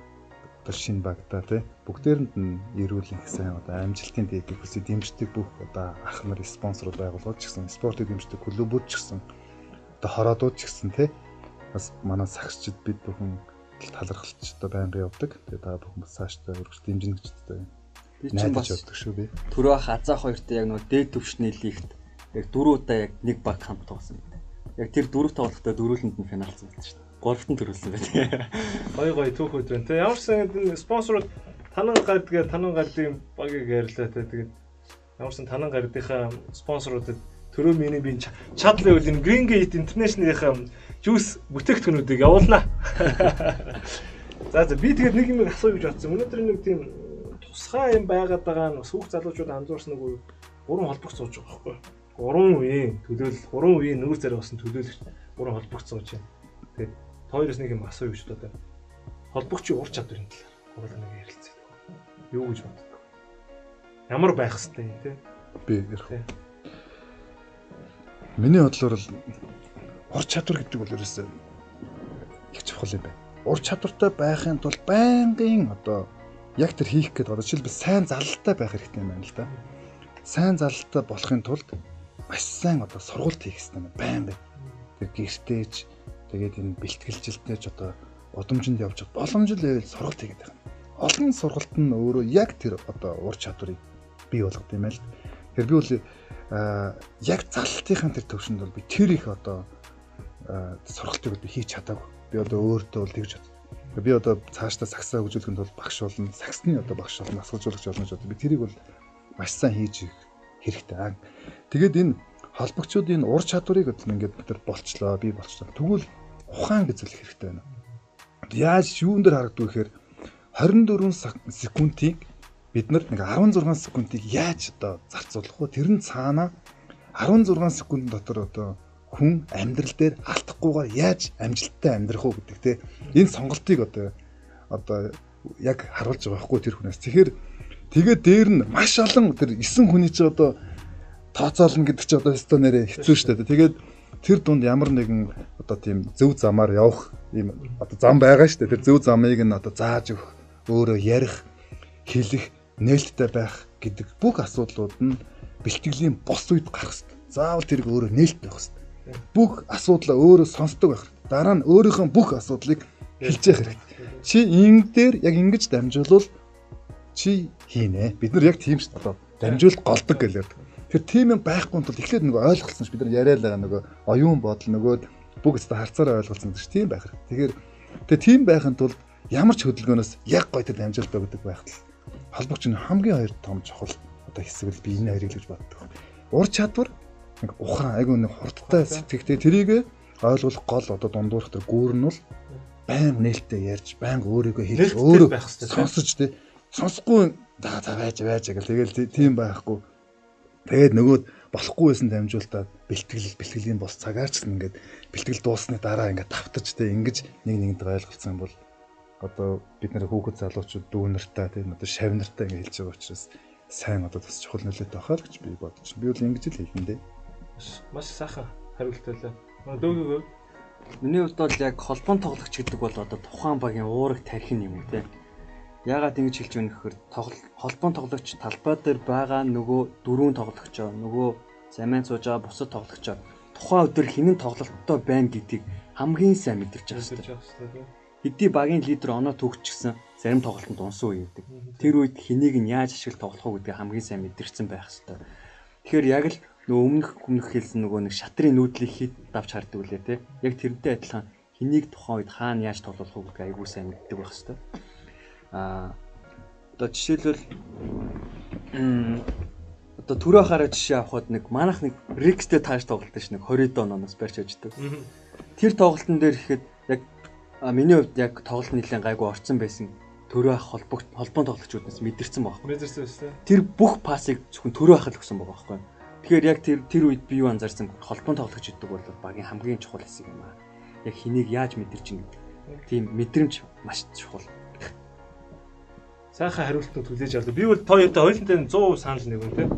шинэ багтаа тий бүгдээрэнд нь эрүүл их сайн одоо амжилтын дээг хүсэж дэмждэг бүх одоо ахмар спонсорууд байгууллагууд ч гэсэн спортыг дэмждэг клубүүд ч гэсэн одоо хороодууд ч гэсэн тий бас манай сагсчид бид бүхэн талархалч одоо байнга явдаг. Тэгээ та бүхэн бас цаашдаа өргөж дэмжинэ гэж боддог. Би ч бас явдаг шүү би. Түрүү хазаах хоёртой яг нөгөө дээд төвшний лигт яг 4 удаа яг нэг баг хамт тоглосон юм. Яг тэр 4 тоглолтод дөрүүлэнд нь финалцсан байдаг шүү дээ. 3-т нь төрүүлсэн байдаг. Гой түүх өдрөн те. Ямар ч сан спонсорууд танан гардыг багийг ярьлаа те. Тэгээд ямар ч сан танан гардынхаа спонсоруудад төрөө миний би Chad Level-ийн Green Gate International-ийнхаа juice бүтээгдэхүүнүүдийг явуулнаа. За би тэгээд нэг юм асууя гэж бодсон. Өнөөдөр нэг тийм тусгай юм байгаад байгаа нь сүх залуучууд анзуурсан нэг 3 холбогч сууж байгаа байхгүй. 3 үеийн төлөөлөл 3 үеийн нүүр царай болсон төлөөлөгч 3 холбогч сууж байна. Тэгээд хоёроос нэг юм асууя гэж бодоо. Холбогчийн ур чадварын талаар хуулаа нэг ярилцъя. Юу гэж боддог? Ямар байх хэвтэй юм те? Би ярих. Миний бодлоор л ур чадвар гэдэг бол ерөөсөө их чухал юм байна. Ур чадвартай байхын тулд байнгын одоо яг тэр хийх гэдэг одоо жишээлбэл сайн залалтай байх хэрэгтэй юм байна л да. Сайн залалтай болохын тулд маш сайн одоо сургалт хийх хэрэгтэй юм байна. Тэр гэртээж тэгээд энэ бэлтгэлжилтнээж одоо удамжинд явж боломжтой байвал сургалт хийгээд байна. Олон сургалт нь өөрөө яг тэр одоо ур чадварыг бий болгох юм байл. Тэр би бол яг залтынхаа тэр төвшөнд бол би тэр их одоо сургалтыг би хийж чадаагүй. Би одоо өөртөө бол тэгж бод. Би одоо цаашдаа сагсаа хөгжүүлэхэд бол багш болно. Сагсны одоо багш болно. Асуулжуулагч болно гэж бод. Би тэрийг бол маш сайн хийж их хэрэгтэй. Тэгээд энэ холбогчдын ур чадварыг одоо ингээд бид нар болчлоо, би болчлоо. Тэгвэл ухаан гэзэлэх хэрэгтэй байна. Яаж юун дээр харагддаг гэхээр 24 секундыг бид нар нэг 16 секундыг яаж одоо зарцуулах вэ? Тэр нь цаана 16 секунд дотор одоо хүн амьдрал дээр алдахгүйгээр яаж амжилттай амьдрах уу гэдэг те. Энэ сонголтыг одоо яг харуулж байгаа байхгүй тэр хүнээс. Тэгээд дээр нь маш олон тэр 9 хүний чи одоо тооцоолно гэдэг чи одоо өстө нэрээ хэцүү шүү дээ. Тэгээд тэр дунд ямар нэгэн одоо тийм зөв замаар явах ийм одоо зам байгаа шүү дээ. Тэр зөв замыг нь одоо зааж өгөх, өөрөө ярих, хэлэх, нээлттэй байх гэдэг бүх асуудлууд нь бэлтгэлийн бос үед гарах хэрэгтэй. Заавал тэрийг өөрөө нээлттэй байх хэрэгтэй. Бүх асуудлаа өөрөө сонсдог байх хэрэгтэй. Дараа нь өөрийнхөө бүх асуудлыг хэлж явах хэрэгтэй. Чи ингэдээр яг ингэж дамжуулвал чи хийнэ. Бид нар яг тийм шүү дээ. Дамжуулт голдог гэж ярьдаг. Тэр тийм юм байхгүй тул эхлээд нөгөө ойлголцсон ш бид нар яриад байгаа нөгөө оюун бодол нөгөө бүх өстө харцаараа ойлголцсон гэж тийм байх хэрэгтэй. Тэгэхээр тийм байхын тулд ямар ч хөдөлгөөнөөс яг гоё тэр дамжуултаа гэдэг байхад холбогч нь хамгийн хоёр том чухал одоо хэсэг л би энэ хоёрыг гэж боддог. Ур чадвар нэг ухаан айгүй нэг хурдтай сэтгэхтэй тэрийг ойлгох гол одоо дундуурах тэр гүүр нь бол байнга нээлттэй ярьж байнга өөрийгөө хэлж өөрөө сонсож тий сонсохгүй за байж гэл тэгэл тийм байхгүй. Тэгээд нөгөө болохгүй байсан дамжуултаад бэлтгэлийн бос цагаар ч ингээд бэлтгэл дуусны дараа ингээд давтаж тий ингэж нэг нэгнтэй ойлголцсон бол одоо бид нэр хүүхэд залуучууд дүүнэртэй тийм одоо шавнартай ингэ хэлж байгаа учраас сайн одоо бас чухал нөлөөтэй байхаа л гэж би бодож байна. Би бол ингэж л хэлнэ дээ. Маш сайхан хариулт байлаа. Дөөгөө. Миний хувьд бол яг холбоон тоглогч гэдэг бол одоо тухайн багийн уурах тархин юм тий. Яагаад ингэж хэлж байна гэхээр холбоон тоглогч талбай дээр байгаа нөгөө дөрвөн тоглогчоо нөгөө замын сууж байгаа бусад тоглогчоо тухайн өдөр хинэн тоглолттой байна гэдгийг хамгийн сайн мэдэрч байгаа шүү дээ. Хэдий багийн лидер оноо төгсчихсэн зарим тоглолтод унсан үе гэдэг. Тэр үед хэнийг нь яаж ашиглаж тоглох уу гэдгийг хамгийн сайн мэдэрсэн байх хэрэгтэй. Тэгэхээр яг л нөгөө өмнөх хэлсэн нөгөө нэг шатрын нүүдлийг хит давж хардаг үлээ те. Яг тэрнтэй адилхан хэнийг тухайн үед хаана яаж тоглох уу гэдгийг айгүй сайн мэддэг байх хэрэгтэй. Одоо жишээлбэл одоо түрүү хараа жишээ авахад нэг манах нэг Рекстэй тааш тоглолт ш нэг 20 оноос барьж ажилладаг. Тэр тоглолтын дээр ихэд яг миний хувьд яг тоглолт нэлээд гайгүй орцсон байсан. Төрөө ах холбоон тоглогчдоос мэдэрсэн байхгүй. Мэдэрсэн байсан. Тэр бүх пассыг зөвхөн төрөө ахад өгсөн байгаа байхгүй. Тэгэхээр яг тэр үед би юу анзаарсан холбоон тоглогч гэдэг бол багийн хамгийн чухал хэсэг юм аа. Яг хэнийг яаж мэдэрч ин гэдэг. Тийм мэдрэмж маш чухал. Сайхан хариултанд хүлээж авлаа. Би бол та хоёртой 100% санал нэг юм те.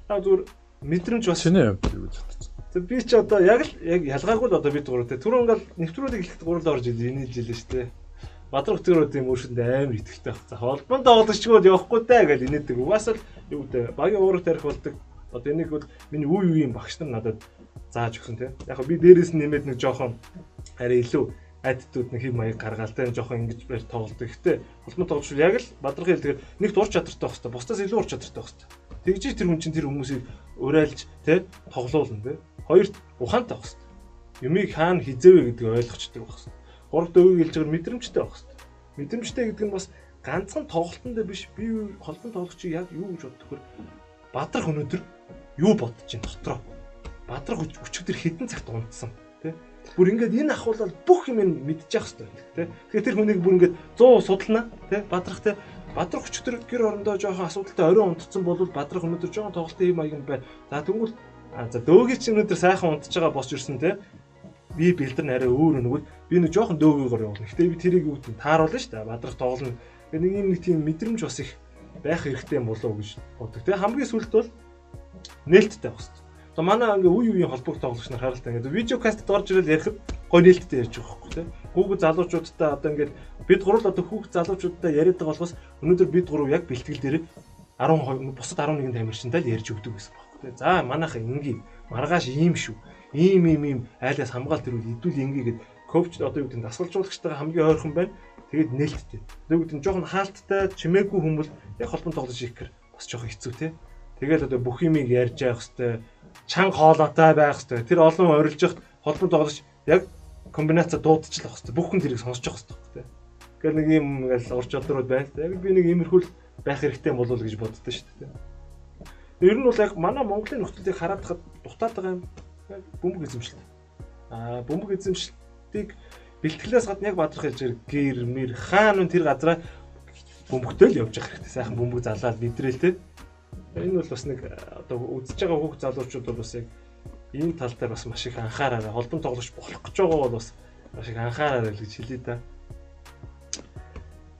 Та зүгээр мэдрэмж бас шинэ явд гэж бодчих. Би ч одоо яг ялгаагүй л одоо бид гурав те. Түрүү ингээл нэвтрүүлэг ихт гурал орж инээж илээ штэ. Бадрах төгрөөд юм өөршөнд амар итгэвтэй байх. За холбоон тоглогчгоод явахгүй даа гэж инээдэг. Угаасаа юу гэдэг багийн уурах тарих болдог. Одоо энийг бол миний үе үеийн багш нар надад зааж өгсөн те. Яг би дээрээс нь нэмээд нэг жоохон арай илүү attitude нэг хэм маяг гаргаалтай жоохон ингэж барь тоглолт. Гэхдээ холбоо тоглолт яг л бадрахын хэлдгээр нэг ур чадвартай байх хэрэгтэй. Бусдаас илүү ур чадвартай байх хэрэгтэй. Тэгжиж тэр хүн чинь тэр хүмүүсийг урайлж тэ тоглоулна тэ. Хоёрт ухаантай байх хэрэгтэй. Юмыг хаана хизээвэ гэдгийг ойлгочтой байх хэрэгтэй. Гуравт өвөг хэлж байгаа мэдрэмжтэй байх хэрэгтэй. Мэдрэмжтэй гэдэг нь бас ганцхан тоглолтонд биш би холбоо тоглогчийг яг юу гэж боддог вэ? Бадрах өнөөдөр юу бодож чинь дотроо. Бадрах өчигдөр хэдэн цагт унтсан тэ. Бүр ингээд энэ ахуулаад бүх юм мэдчих хэвээр тэ. Тэгэхээр тэр хүнийг бүр ингээд 100 судална тэ. Бадрах тэ. Бадрах өчигдөр гэр орондоо жоохон асуудалтай орой унтцсан бол бадрах өнөөдөр жоохон тоглолтын юм аяг бай. За тэгвэл за дөөгийн чинь өнөөдөр сайхан унтж байгаа босч ирсэн тэ. Би бэлдэр нарай өөр өгвөл би нэг жоохон дөөгөөр явуулна. Гэтэ би тэрийг үүдэн тааруулна шүү дээ. Бадрах тоглоно. Нэг тийм мэдрэмж бас их байх хэрэгтэй юм болов уу гэж боддог. Тэгээ хамгийн сүүлд бол нээлттэй байх хэрэгтэй. Одоо манай ингээ үе үеийн холбогд тоглогч нар харалтаа ингээ видео кастд орж ирэл ярихад гой нээлттэй ярьж байгаа байхгүй тийм. Хүүхэд залуучуудтай одоо ингээ бид гурав одоо хүүхэд залуучуудтай яриад байгаа болохоос өнөөдөр бид гурав яг бэлтгэл дээр 12 бусад 11 тамирчинтай л ярьж өгдөг гэсэн байхгүй тийм. За манайхаа ингийн маргааш ийм шүү. Ийм айлаас хамгаалт төрүүл идүүл ингээгээд коуч одоо юу гэдэг нь дасгалжуулагчтайгаа хамгийн ойрхон байна. Тэгээд нээлттэй. Одоо юу гэдэг нь жоохон хаалттай чимээгүй хүмүүс яг холбон тоглож ирэхээр бас жоохон хэцүү тийм. Тэгээд одоо бүх юмыг ярьж явах хэвээр чанга хоолойтой байх хэвээр тэр олон орилж явахад холбон тоглож яг комбинацаа дуудчихлах хэвээр бүх хүн тэрийг сонсож явах хэвээр тийм. Гэхдээ нэг юм ингээл ур чадварууд байна. Яг би нэг иймэрхүү байх хэрэгтэй юм болов уу гэж боддоо шүү дээ. Ер нь бол яг манай Монголын нөхцөлийг хараад хад дутаад байгаа юм бөмбөг эзэмшил. Бөмбөг эзэмшилтийг бэлтгэлээс гадна яг бадрах хэлж гэр мэр хаан нь тэр газараа бөмбөгтэй л явж байгаа хэрэгтэй. Сайхан бөмбөг залаад мэдрээл те. Энэ бол бас нэг одоо үзэж байгаа хүүхд залуучууд бол бас яг энэ тал дээр бас маш их анхаараарай. Холбон тоглогч болох гэж байгаа бол бас маш их анхаараарай л гэж хэлээ да.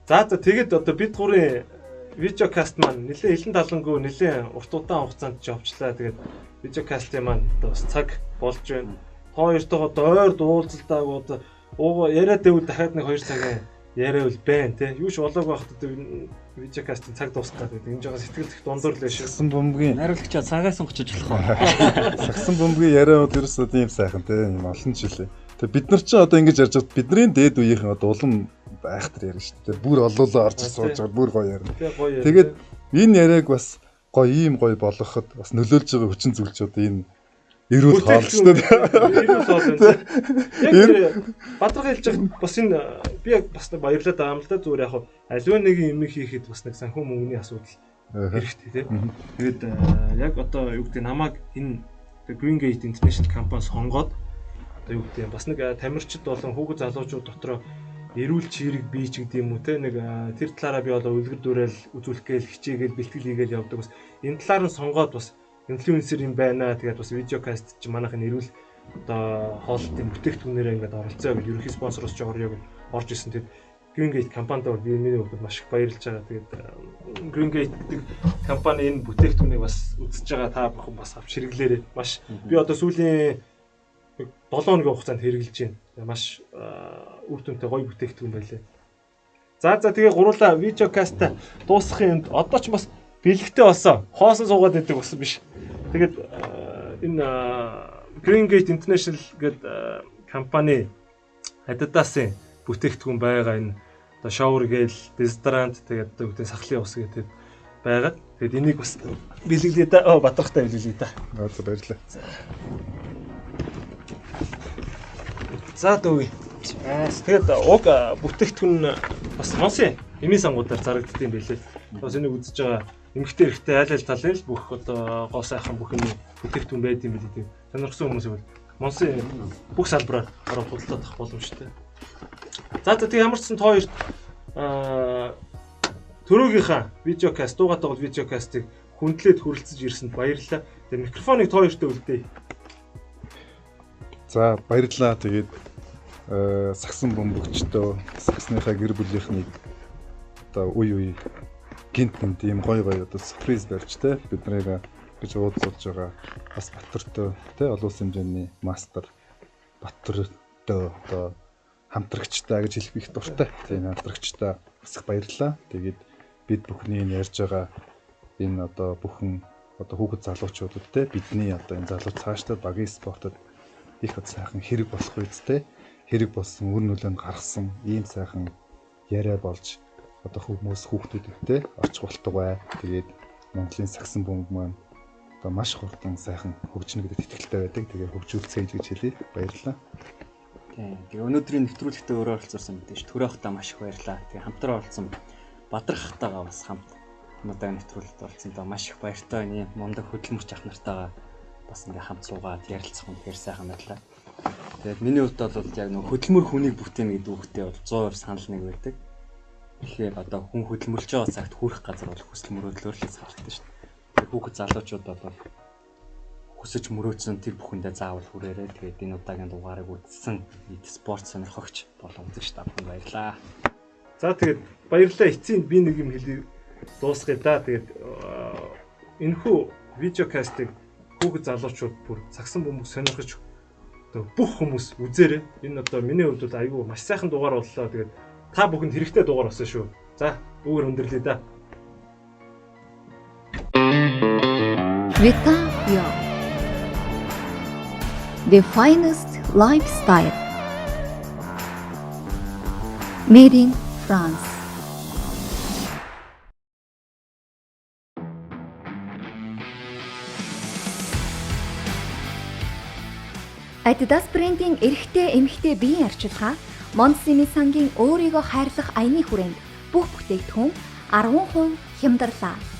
За тэгээд одоо бид гурийн видеокаст маань нэлээд хилэн талангүй нэлээд урт удаан хугацаанд явчлаа. Тэгээд видеокастын маань одоо бас цаг болж байна. Хоёртойгоо ойр дуулзалтаагүй одоо яриад байвал дахиад нэг 2 цагийн яриавал байна те. Юу ч болоогүй байхад видеокастын цаг дуусгаад байдаг. Энд жоо сэтгэл зүйн дундуур л шүү. Сагсан бөмбөгийн Найруулагчаа цагаас онгочж болох уу? Сагсан бөмбөгийн яриа бол ерөөсөө тийм сайхан тийм олон жилээ. Тэгээ бид нар ч одоо ингэж ярьж байгаа бидний дээд үеийнхэн одоо улам байх төр ярина шүү дээ. Бүр олоолоо орж сууж байгаа бүр гоё ярина. Тэгээд энэ яриаг бас гоё ийм гоё болгоход бас нөлөөлж байгаа хүчин зүйлч одоо энэ эрүүл хоол шүү дээ. Эрүүл хоол байна. Яг бадрах хэлж байгаа бас энэ би яг бас баярлаад байгаа юм л да. Зүгээр яг аливаа нэг юм хийхэд бас нэг санхүү мөнгөний асуудал хэрэгтэй тийм. Тэгээд яг одоо юу гэдэг намайг энэ Green Gate International компани сонгоод одоо юу гэдэг бас нэг тамирчид болон хүүхэд залуучууд дотроо эрүүл чирэг бий ч гэдэг юм уу те нэг тэр талаараа би болоо үлгэр дуурайл үзүүлэх гээл хичээгээл бэлтгэл хийгээл явдаг бас энэ талаар нь сонгоод бас инфлюенсер юм байна. Тэгээд бас видеокаст чи манайхын эрүүл одоо хоолтын бүтээгдэхүүнээрээ ингээд оролцоо гэж ерөнхий спонсороос ч орё гэж орж исэн. Тэгээд Green Gate компанид бол би миний хувьд маш их баярлж байгаа. Тэгээд Green Gate гэдэг компани энэ бүтээгдэхүүнийг бас үзэж байгаа та бүхэн бас авч хэрэглээрэй. Маш би одоо сүүлийн 7 хоногийн хугацаанд хэрэглэж байна. Маш үр дүнтэй гоё бүтээгдэхүүн байлаа. За тэгээ гурлаа видеокаст дуусгахын одоо ч бас бэлэгтэй болсон. Хоосон суугаад байдаг болсон биш. Тэгээд энэ Green Gate International гэдэг компани Adidas-ийн бүтээгдэхүүн байгаа энэ одоо шоуер гээл дезодорант тэгээд одоо үгтэй сахлын ус гэдэг байгаа. Тэгээд энийг бас бэлэглээ да. Бадрахтай бэлэглээ да. За баярлалаа. За дөө. Тэгээд уг бүтээгдэхүүн бас Монсын эмийн сангуудаар зарагддаг юм байлээ. Бас энийг үзэж байгаа эмэгтэй эрэгтэй айл талын л бүх одоо гоо сайхан бүх юм бүтээгдэхүүн байд юм билээ. Сонирхсан хүмүүс бол Монсын бүх салбараар ороод худалдаад авах боломжтой. За тэг ямар ч сан та хоёрт төрөөгийнхаа видеокаст дуугатаа бол видеокастыг хүндлээд хүрэлцэж ирсэнд баярлалаа. Тэгээ микрофоныг та хоёрт үлдээе. За баярлалаа. Тэгээд сагсан бөмбөгчдөө сагсныхаа гэр бүлийнхнийг одоо үе гинт ийм гоё одоо сюрприз барьж те биднийг гэж уудсуулж байгаа бас Батөртөө те олон улсын хэмжээний мастер Батөртөө одоо хамтрагчтай гэж хэлэх их дуртай. Тийм хамтрагчтай бас их баярлалаа. Тэгээд бид бүхний ярьж байгаа энэ одоо бүхэн одоо хүүхэд залуучуудад те бидний одоо энэ залуу цаашдаа багийн спортод их сайхан хэрэг болох үедтэй хэрэг болсон, үр нөлөөнд гаргасан ийм сайхан яриа болж одоо хүүхдүүдтэй очих болтуг бай. Тэгээд Монголын сагсан бөмбөг маань одоо маш хурдан сайхан хөгжинө гэдэгт итгэлтэй байдаг. Тэгээд хөгжүүлцгээе гэж хэлье. Баярлалаа. Тэгээ өнөөдрийн нэвтрүүлэгтээ өөрөө оролцсон мэдээж төрөөхтаа маш их баярлалаа. Тэгээ хамтран оролцсон Бадрахтайгаа бас хамт өнөөдрийн нэвтрүүлэгт оролцсондоо маш их баяртай байна. Мундаг хөдөлмөрч ах нартайгаа бас ингээ хамт суугаад ярилцсан нь тэгэхээр сайхан байлаа. Тэгээд миний хувьд бол яг нэг хөдөлмөр хүнийг бүтээнэ гэдэг үгтэй бол 100% санал нэг байдаг. Тэгэхээр одоо хүн хөдөлмөрлж байгаа цагт хүрэх газар бол хүсэл мөрөөдлөөр л харагдаж шүү дээ. Тэгэхээр хүүхэд залуучууд бол хүсэж мөрөөдсөн тэр бүхэндээ заавал хүрээрээ тэгээд энэ удаагийн дугаарыг үзсэн спорт сонирхогч болон үзэгч та бүхэнд баярлалаа. За тэгээд баярлалаа. Эцсийн би нэг юм хэлээ дуусгая да. Тэгээд энэхүү видеокастыг хүүхэд залуучууд бүр сагсан бөмбөг сонирхож одоо бүх хүмүүс үзээрэй. Энэ одоо миний хувьд айгүй маш сайхан дугаар боллоо. Тэгээд та бүхэнд хэрэгтэй дугаар болсон шүү. За, үүгээр өндөрлөе да. Vitapio, the finest lifestyle. Made in France. Adidas брендийн эрэгтэй эмэгтэй биеийн арчилгаа Монсими сангийн өөрийгөө хайрлах аяны хүрээнд бүх бүтээгдэхүүн 10% хямдарлаа.